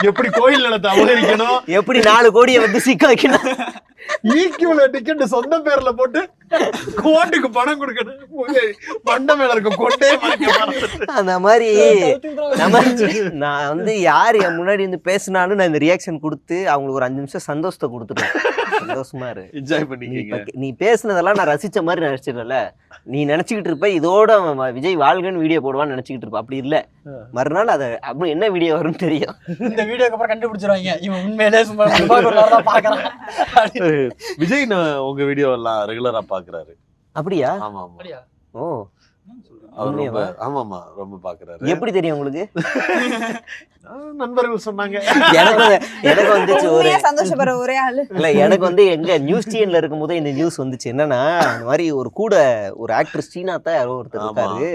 எப்படி கோயில் நிலத்தை அபகரிக்கணும், எப்படி 4 கோடியை வந்து சிக்க வைக்கணும், ஈக்யூல டிக்கெட் சொந்த பேர்ல போட்டு கோட்டுக்கு பணம் கொடுக்கணும், மண்ட மேல இருக்க கொண்டே அந்த மாதிரி. நான் வந்து யார் என் முன்னாடி வந்து பேசினாலும் நான் இந்த ரியாக்ஷன் கொடுத்து அவங்களுக்கு ஒரு 5 நிமிஷம் சந்தோஷத்தை கொடுத்துருவேன். சந்தோஷமா இரு, என்ஜாய் பண்ணிக்கீங்க. நீ பேசுனதெல்லாம் நான் ரசிச்ச மாதிரி நினைச்சிடல. நீ நினைச்சுக்கிட்டு இருப்ப இதோட விஜய் வாழ்கன்னு வீடியோ போடுவான்னு நினைச்சுக்கிட்டு இருப்ப. அப்படி இல்ல, மறுநாள் அதை அப்படி என்ன வீடியோ வரும்னு தெரியும். இந்த வீடியோக்கு அப்புறம் கண்டுபிடிச்சிருவாங்க இவன் உண்மையிலே சும்மா பாக்குறான். விஜய் உங்க வீடியோ எல்லாம் ரெகுலரா பாக்குறாரு. அப்படியா? ஆமா அப்படியா? ஓ ஆமாமா, ரொம்ப பாக்குறாரு. எப்படி தெரியும் உங்களுக்கு? நண்பர்கள் சொன்னாங்க. எனக்கு வந்துச்சு ஒரு சந்தோஷப்படுற ஒரே ஆளு இல்ல. எனக்கு வந்து எங்க நியூஸ் டிஎன்ல இருக்கும் போதே இந்த நியூஸ் வந்துச்சு. என்னன்னா, இந்த மாதிரி ஒரு ஆக்டர் ஸ்ரீநாத்தா யாரோ ஒருத்தர் இருக்காரு,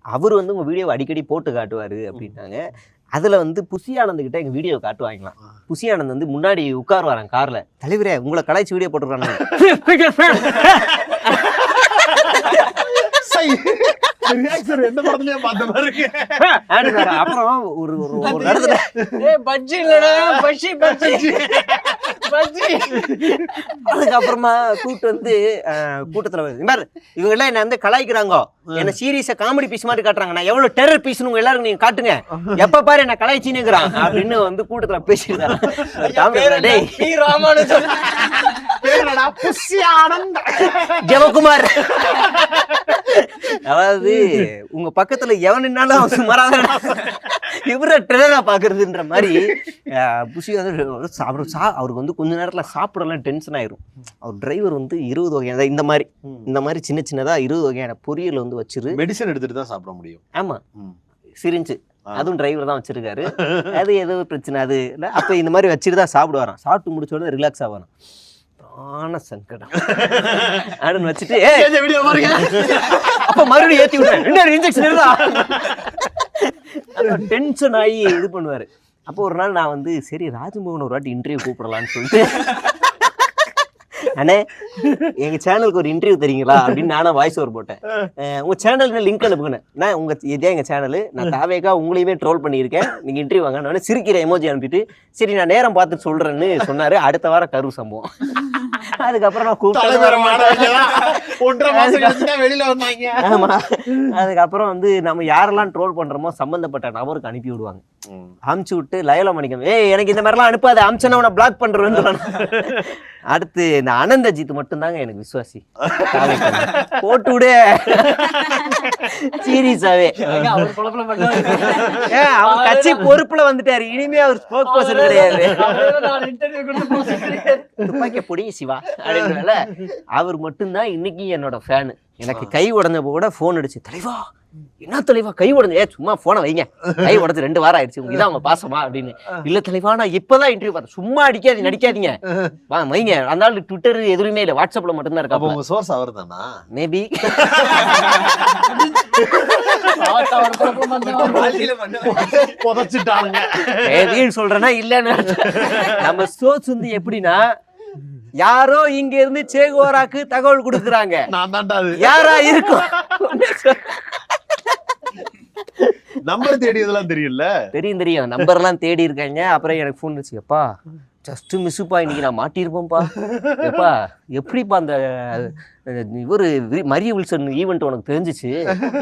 அவர் வந்து உங்க வீடியோ அடிக்கடி போட்டு காட்டுவாரு அப்படின்னாங்க. அதுல வந்து புசி ஆனந்த் கிட்ட எங்க வீடியோ காட்டுவாங்களாம். புசி ஆனந்த் வந்து முன்னாடி உட்காருவாரான் கார்ல. தலைவரே உங்களை கலாய்ச்சி வீடியோ போட்டுருக்காங்க. அப்புறம் ஒரு இடத்துல அதுக்கப்புறமா கூட்டத்துல இவங்க எல்லாம் என்ன வந்து கலாய்க்கிறாங்க, என்ன சீரியஸா காமெடி பீஸ் மாதிரி காட்டுறாங்க, நான் எவ்வளவு டெரர் பீஸ்னு உங்க எல்லாரும் நீங்க காட்டுங்க, எப்ப பாரு என்ன கலாய்ச்சின்னுக்குறான் அப்படின்னு வந்து கூட்டத்துல பேசிருக்காங்க. ஜெவகுமார், அதாவது உங்க பக்கத்துல எவன் நின்னாலும் அவன் சுமாராக இவர ட்ரெயினா பாக்குறதுன்ற மாதிரி. புஷி வந்து அவருக்கு வந்து கொஞ்ச நேரத்துல சாப்பிடலாம் டென்ஷன் ஆயிரும். அவர் டிரைவர் வந்து 20 வகையான இந்த மாதிரி சின்ன சின்னதா 20 வகையான பொரியல் வந்து வச்சிரு, மெடிசன் எடுத்துட்டு தான் சாப்பிட முடியும். ஆமா, சிரிஞ்சு அதுவும் டிரைவர் தான் வச்சிருக்காரு. அது ஏதோ பிரச்சனை அது இல்லை. அப்ப இந்த மாதிரி வச்சுட்டு தான் சாப்பிடுவாராம். சாப்பிட்டு முடிச்ச உடனே ரிலாக்ஸ் ஆவாராம். சங்கடம் அப்படின்னு வச்சுட்டு அப்ப மறுபடியும் ஏத்தி விடுறேன், இன்ஜெக்ஷன் டென்ஷன் ஆகி இது பண்ணுவாரு. அப்போ ஒரு நாள் நான் வந்து சரி ராஜ்மோகன் ஒரு வாட்டி இன்டர்வியூ கூப்பிடலான்னு சொல்லிட்டு, அண்ணே எங்க சேனலுக்கு ஒரு இன்டர்வியூ தெரியுங்களா அப்படின்னு நானும் வாய்ஸ் ஓவர் போட்டேன். உங்க சேனலுக்கு லிங்க் அனுப்புங்க, நான் இதே எங்க சேனல், நான் தாவேக்கா உங்களையுமே ட்ரோல் பண்ணியிருக்கேன், நீங்க இன்டர்வியூ வாங்க. நான் சிரிக்கிற எமோஜி அனுப்பிட்டு சரி நான் நேரம் பார்த்து சொல்றேன்னு சொன்னாரு. அடுத்த வாரம் கரு சம்பவம். அதுக்கப்புறம் நான் கூப்பிட்டு ஆமா, அதுக்கப்புறம் வந்து நம்ம யாரெல்லாம் ட்ரோல் பண்றோமோ சம்பந்தப்பட்ட நபருக்கு அனுப்பி விடுவாங்க. அமுச்சு விட்டு லயலா மணிக்கம், எனக்கு இந்த மாதிரிலாம் அனுப்பாது, அமிச்சனா உன பிளாக் பண்றேன்னு. அடுத்து இந்த அனந்த அஜித் மட்டும் தாங்க எனக்கு விசுவாசி. போட்டு விடு சீரியஸாவே. அவர் கட்சி பொறுப்புல வந்துட்டாரு, இனிமே அவர் ஸ்போக் பர்சன் கிடையாது. துப்பாக்கிய பொடிய சிவா அப்படின்றனால அவர் மட்டும்தான் இன்னைக்கு என்னோட ஃபேனு. எனக்கு கை உடஞ்சப்போ கூட போன் அடிச்சு, தலைவா என்ன தலைவா கை உடஞ்சு சும்மா போனை வைங்க, கை உடஞ்சு 2 வாரம் ஆயிடுச்சு, இதான் அவங்க பாசமா அப்படின்னு. இல்ல தலைவா நான் இப்பதான் இன்டர்வியூ பார்த்தேன், சும்மா நடிக்காதீங்க வா வைங்க. அதனால ட்விட்டர் எதுவுமே இல்லை, வாட்ஸ்அப்ல மட்டும்தான் இருக்கா. உங்க சோர்ஸ் அவர் தானா? மேபி புதைச்சிட்டானுங்க மேபின்னு சொல்றேன்னா இல்லன்னு. நம்ம சோர்ஸ் வந்து எப்படின்னா, யாரோ இங்க இருந்து சேகோராக்கு தகவல் கொடுக்குறாங்க, நான் தான்டா அது. யாரா இருக்கும் நம்பர் தேடியதெல்லாம் தெரியும்ல? தெரியும் நம்பர் எல்லாம் தேடி இருக்காங்க. அப்புறம் எனக்கு ஃபோன் வச்சு, எப்பா ஜஸ்ட் மிஸ்ஸுப்பா, இன்னைக்கு நான் மாட்டியிருப்பேன்ப்பா, எப்பா எப்படிப்பா அந்த இவர் மரிய வில்சன் ஈவெண்ட் உனக்கு தெரிஞ்சிச்சு,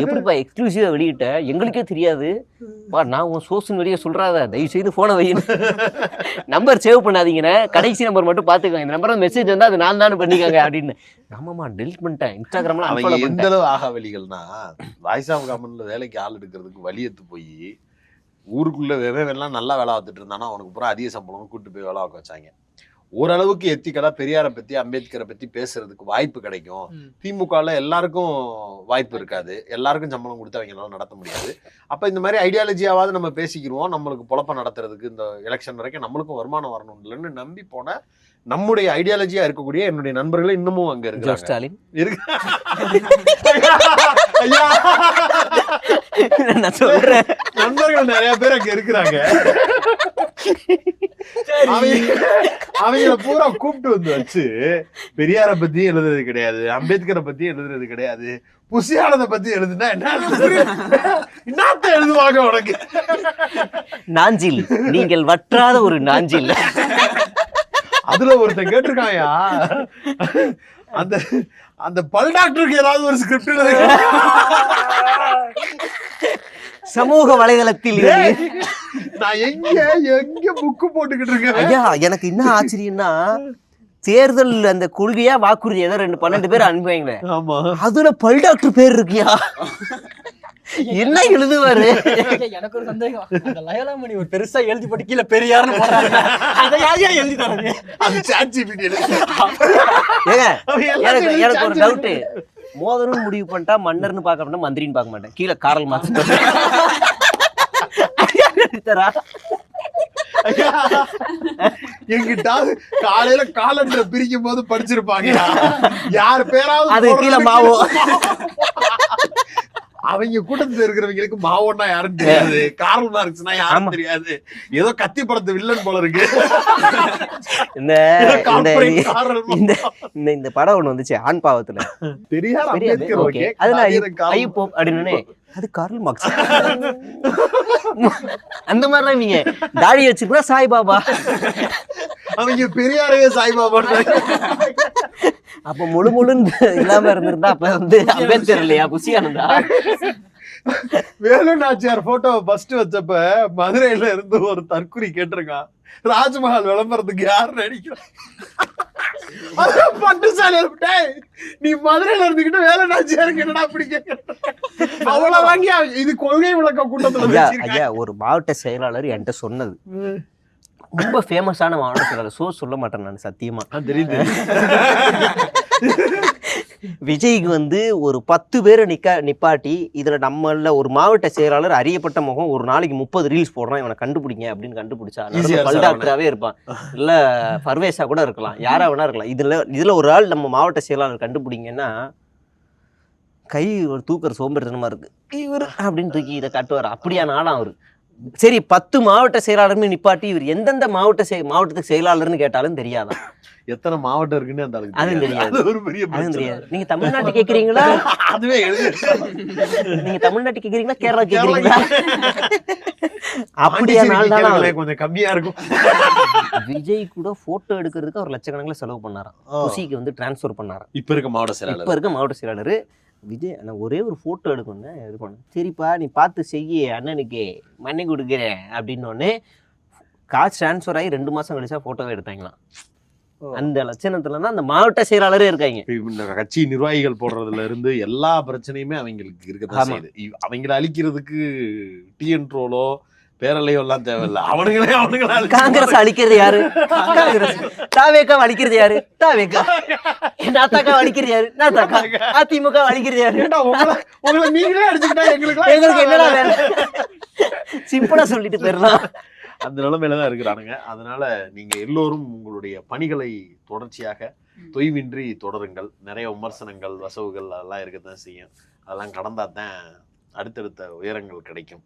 எப்படிப்பா எக்ஸ்க்ளூசிவாக வெளியிட்ட, எங்களுக்கே தெரியாது பா, நான் உன் சோர்ஸ்னு வெளியே சொல்கிறாத, தயவு செய்து ஃபோனை வையின்னு. நம்பர் சேவ் பண்ணாதீங்கண்ணே, கடைசி நம்பர் மட்டும் பார்த்துக்கோங்க, இந்த நம்பர் மெசேஜ் வந்தால் அது நான் தானே பண்ணிக்கோங்க அப்படின்னு. ஆமாம்மா டெலிட் பண்ணிட்டேன், இன்ஸ்டாகிராம்லாம் அவங்க எந்த அளவு ஆகா வழிகள்னா, வாய்ஸ் ஆஃப் காமன்ல வேலைக்கு ஆள் எடுக்கிறதுக்கு வழி எடுத்து போய் ஊருக்குள்ள வெவ்வேறெல்லாம் நல்லா வேலை பார்த்துட்டு இருந்தானா அவனுக்கு பூரா அதிக சம்பளம் கூட்டு போய் வேலை பார்க்க வச்சாங்க. ஓரளவுக்கு எத்திக்கலா பெரியாரை பத்தி அம்பேத்கரை பத்தி பேசுறதுக்கு வாய்ப்பு கிடைக்கும். திமுகல எல்லாருக்கும் வாய்ப்பு இருக்காது, எல்லாருக்கும் சம்பளம் கொடுத்து அவங்களால நடத்த முடியாது. அப்ப இந்த மாதிரி ஐடியாலஜியாவது நம்ம பேசிக்கிடுவோம், நம்மளுக்கு பொழப்ப நடத்துறதுக்கு இந்த எலெக்ஷன் வரைக்கும் நம்மளுக்கும் வருமானம் வரணும் இல்லைன்னு நம்பி போன நம்முடைய ஐடியாலஜியா இருக்கக்கூடிய என்னுடைய நண்பர்கள் இன்னமும் அங்க இருக்கு. ஸ்டாலின் இருக்கு, நான் சொல்றேன், நண்பர்கள் நிறைய பேர் அங்க இருக்கிறாங்க. அவங்கள பூரா கூப்பிட்டு வந்து வச்சு பெரியார பத்தி எழுதுறது கிடையாது, அம்பேத்கரை பத்தி எழுதுறது கிடையாது, புசியானதை பத்தி எழுதுனா என்னத்த எழுதுவாங்க உனக்கு? நாஞ்சில், நீங்கள் வற்றாத ஒரு நாஞ்சில். அதுல ஒருத்தன் கேட்டிருக்காயா, அந்த அந்த பல் டாக்டருக்கு ஏதாவது ஒரு ஸ்கிரிப்ட் எழுது. சமூக வலைதளத்தில் நான் எங்க புக்கு போட்டுக்கிட்டு இருக்கேன். ஐயா எனக்கு என்ன ஆச்சரியம்னா, தேர்தல் அந்த கொள்கையா வாக்குறுதி ஏதோ 12 பேர் அனுப்புவாங்களே, அதுல பல் டாக்டர் பேர் இருக்கியா? என்ன எழுதுவாரு? எனக்கு ஒரு சந்தேகம், அந்த லயலாமணி ஒரு பெருசா எழுதி போட்டு கீழே பெரியார்னு போறாங்க, அதை யாரையா எழுதி தரது? அது ChatGPT. எனக்கு ஒரு டவுட், மோதனும் முடிவு பண்ணிட்டா மன்னர்னு பார்க்க மாட்டேன், மந்திரின்னு பார்க்க மாட்டேன், கீழே காரல் மார்க்ஸ் எங்கிட்ட காலையில காலண்டர் பிரிக்கும் போது படிச்சிருப்பாங்க, யார் பேராவது அது கீழே மாவோ. அவங்க கூட்டத்துல இருக்கிறவங்களுக்கு மாவோன்னா யாரும் தெரியாது, கார்ல் மார்க்ஸ்னா யாரும் தெரியாது, ஏதோ கத்தி படத்து வில்லன் போல இருக்கு. இந்த படம் ஒண்ணு வந்துச்சு ஆண் பாவத்துல, பெரியார் அம்பேத்கர், ஓகே அதுல ஐயப்போ அப்படின்னு, அது கார்ல் மார்க்ஸ். அந்த மாதிரிலாம் நீங்க தாடி வச்சுக்கூட சாய்பாபா, அவங்க பெரியாரையே சாய்பாபா. அப்ப முழுன்னு இல்லாம இருந்திருந்தா அப்ப வந்து அம்பேத்கர் இல்லையா, புசியானந்தா? வேலு நாச்சியார் போட்டோவை ஃபர்ஸ்ட் வச்சப்ப மதுரையில இருந்து ஒரு தற்குறி கேட்டிருக்கான், ராஜ்மஹால் விளம்பரத்துக்கு யாரு நடிக்கிறா? பட்டுசாலை நீ மதுரையில இருந்துகிட்டு வேலு நாச்சியாருக்கு என்னடா அப்படி கேட்க? அவ்வளவு வாங்கி இது கொள்கை விளக்க கூட்டத்துல. ஐயா ஒரு மாவட்ட செயலாளர் என்கிட்ட சொன்னது, ரொம்ப ஃபேமஸான மாவட்ட செயலாளர், சொல்ல மாட்டேன் நான் சத்தியமா, தெரியுது. விஜய்க்கு வந்து ஒரு 10 பேரை நிப்பாட்டி இதுல நம்மள ஒரு மாவட்ட செயலாளர் அறியப்பட்ட முகம் ஒரு நாளைக்கு 30 ரீல்ஸ் போடுறான், இவனை கண்டுபிடிங்க அப்படின்னு கண்டுபிடிச்சா பல் டாக்டராகவே இருப்பான், இல்ல பர்வேஷா கூட இருக்கலாம், யாரா வேணா இருக்கலாம். இதுல ஒரு ஆள் நம்ம மாவட்ட செயலாளர் கண்டுபிடிங்கன்னா, கை ஒரு தூக்குற சோம்பேறித்தனமா இருக்கு இவர் அப்படின்னு தூக்கி இதை காட்டுவார். அப்படியான ஆளாம் அவரு. சரி 10 மாவட்ட செயலாளர்னு நிப்பாட்டி இவர் எந்தெந்த மாவட்டத்துக்கு செயலாளர்னு கேட்டாலும் தெரியாதான். எத்தனை மாவட்டம் இருக்குன்னு அந்த அதுவும் தெரியாது, ஒரு பெரிய தெரியாது. நீங்க தமிழ்நாட்டு கேக்குறீங்களா? அதுவே நீங்க தமிழ்நாட்டு கேக்குறீங்களா கேரளா கேக்குறீங்களா? அப்படியே கொஞ்சம் கம்மியா இருக்கும். விஜய் கூட போட்டோ எடுக்கிறதுக்கு ஒரு லட்சக்கணக்கில் செலவு பண்ணாராம், குசிக்கு வந்து டிரான்ஸ்ஃபர் பண்ணாராம். இப்ப இருக்க மாவட்ட செயலாளர் விஜய் நான் ஒரே ஒரு போட்டோ எடுக்கணும் இது பண்ண, சரிப்பா நீ பார்த்து செய்ய அண்ணனுக்கு மண்ணி கொடுக்குறேன் அப்படின்னு காசு டிரான்ஸ்ஃபர் ஆகி 2 மாசம் கழிச்சா போட்டோவே எடுத்தாங்களாம். அந்த லட்சணத்துல தான் அந்த மாவட்ட செயலாளரே இருக்காங்க. இந்த கட்சி நிர்வாகிகள் போடுறதுல இருந்து எல்லா பிரச்சனையுமே அவங்களுக்கு இருக்கதான் செய்யுது. அவங்களை அழிக்கிறதுக்கு டிஎன் ட்ரோலோ பேரலையும் எல்லாம் தேவையில்லை, அவனுங்களே காங்கிரஸ் அழிக்கிறது யாரு? காங்கிரஸ். தாவேக்கா அழிக்கிறது யாரு? தாவேக்கா. நாத்தாக்கா அழிக்கிறது யாரு? நாத்தாக்கா. அதிமுக அழிக்கிறது யாரு? உங்களை நீங்களே அடிச்சுக்கிட்டா எங்களுக்கு என்னடா வேலை? சிம்பிளா சொல்லிட்டு போயிடலாம். அந்த நிலைமையில தான் இருக்கிறானுங்க. அதனால நீங்க எல்லோரும் உங்களுடைய பணிகளை தொடர்ச்சியாக தொய்வின்றி தொடருங்கள். நிறைய விமர்சனங்கள், வசவுகள் அதெல்லாம் இருக்கத்தான் செய்யும். அதெல்லாம் கடந்தா தான் அடுத்தடுத்த உயரங்கள் கிடைக்கும்.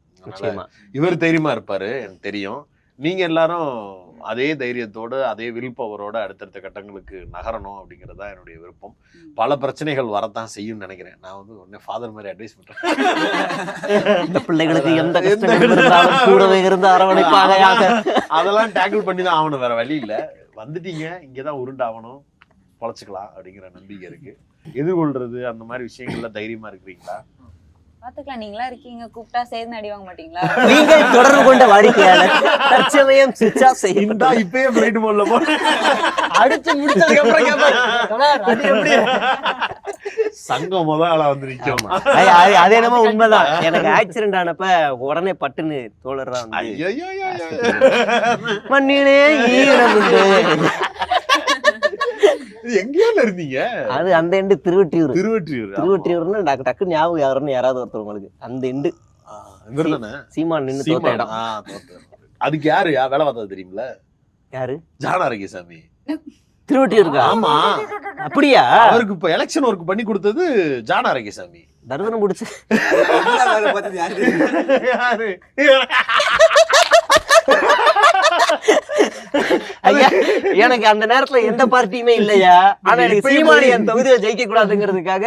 இவர் தைரியமா இருப்பாரு, எனக்கு தெரியும். நீங்க எல்லாரும் அதே தைரியத்தோடு அதே வில் பவரோட அடுத்தடுத்த கட்டங்களுக்கு நகரணும் அப்படிங்கிறது தான் என்னுடைய விருப்பம். பல பிரச்சனைகள் வரத்தான் செய்யும் நினைக்கிறேன். நான் வந்து உடனே ஃபாதர் மாதிரி அட்வைஸ் பண்றேன். இந்த பிள்ளைகளுக்கு எந்த கஷ்டங்கள் இருந்தாலும் கூடவே இருந்து அரவணைப்பாக அதெல்லாம் டேக்கிள் பண்ணி தான் ஆகணும், வேற வழி இல்லை. வந்துட்டீங்க, இங்கதான் உருண்டாகணும், பொழைச்சிக்கலாம் அப்படிங்கிற நம்பிக்கை இருக்கு. எதிர்கொள்றது அந்த மாதிரி விஷயங்கள்ல தைரியமா இருக்கிறீங்களா? பாத்துக்கலாம், நீங்களா இருக்கீங்க, கூப்பிட்டா சேர்ந்து அடி வாங்க மாட்டீங்களா? நீங்கள் தொடர்பு கொண்ட வாடிக்கையாளர் தற்சமயம் சுவிட்ச் ஆஃப் செய்யப்பட்டா இப்பயே பிளைட் மோட்ல போ அடிச்சு முடிச்சதுக்கு அப்புறம் கேட்பாரு சங்கம் முதல் ஆளா வந்து நிக்கும். அது என்னமோ உண்மைதான். எனக்கு ஆக்சிடென்ட் ஆனப்ப உடனே பட்டுன்னு தோழர்தான் மண்ணிலே ஈரமுண்டு. எங்கேயோ இருந்தீங்க? அது அந்த எண்டு திருவொற்றியூர். திருவொற்றியூர்னா டக்கு ஞாபகம் யாருன்னு யாராவது ஒருத்தர் உங்களுக்கு அந்த எண்டு சீமான் நின்று தோத்த இடம். அதுக்கு யாரு வேலை பார்த்தது தெரியுமில? யாரு? ஜான் ஆரோக்கியசாமி. திருவொற்றியூருக்கு? ஆமா. அப்படியா? அவருக்கு இப்ப எலெக்ஷன் ஒர்க் பண்ணி கொடுத்தது ஜான் ஆரோக்கியசாமி. தருதனம் முடிச்சு ஐயா, எனக்கு அந்த நேரத்துல எந்த பார்ட்டியுமே இல்லையா. ஆனா எனக்கு சீமானி என் தொகுதியை ஜெயிக்க கூடாதுங்கிறதுக்காக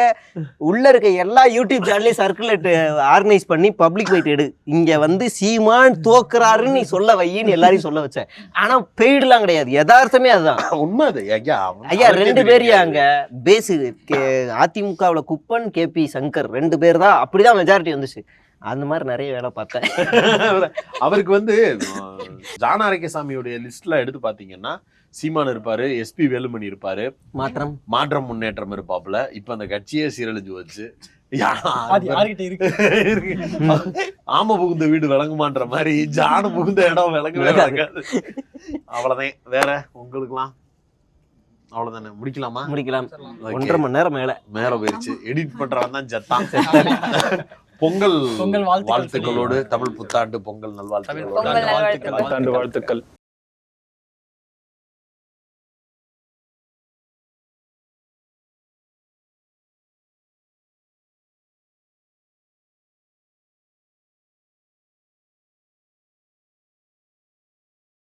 உள்ள இருக்க எல்லா யூடியூப் சேனலையும் சர்க்குலேட் ஆர்கனைஸ் பண்ணி பப்ளிக் வெயிட் எடு, இங்க வந்து சீமான் தோக்குறாருன்னு நீ சொல்ல வையின்னு எல்லாரையும் சொல்ல வச்சேன். ஆனா பெய்டுலாம் கிடையாது, யதார்த்தமே அதுதான் உண்மை. ஐயா 2 பேரையா அங்க பேசு, அதிமுகவுல குப்பன், KP சங்கர் 2 பேர் தான், அப்படிதான் மெஜாரிட்டி வந்துச்சு. அந்த மாதிரி நிறைய வேலை பார்த்தேன். அவருக்கு வந்து ஜான் ஆரோக்கியசாமியோடைய லிஸ்ட்ல எடுத்து பாத்தீங்கன்னா சீமான் இருப்பாரு, SP வேலுமணி இருப்பாரு, மாற்றம் முன்னேற்றம் இருப்பாப்புல. இப்ப அந்த கட்சியே சீரழிஞ்சு வச்சு ஆம புகுந்த வீடு விளங்குமான்ற மாதிரி ஜானு புகுந்த இடம் விளங்கவே விளங்காது. அவ்வளவுதான். வேற உங்களுக்குலாம் அவ்வளவுதானே? முடிக்கலாமா? முடிக்கலாம். 1.5 மணி நேரம் மேல போயிருச்சு. எடிட் பண்றவன் தான் ஜத்தான். பொங்கல் வாழ்த்துக்களோடு, தமிழ் புத்தாண்டு பொங்கல் நல்வாழ்த்துக்களோடு வாழ்த்துக்கள்.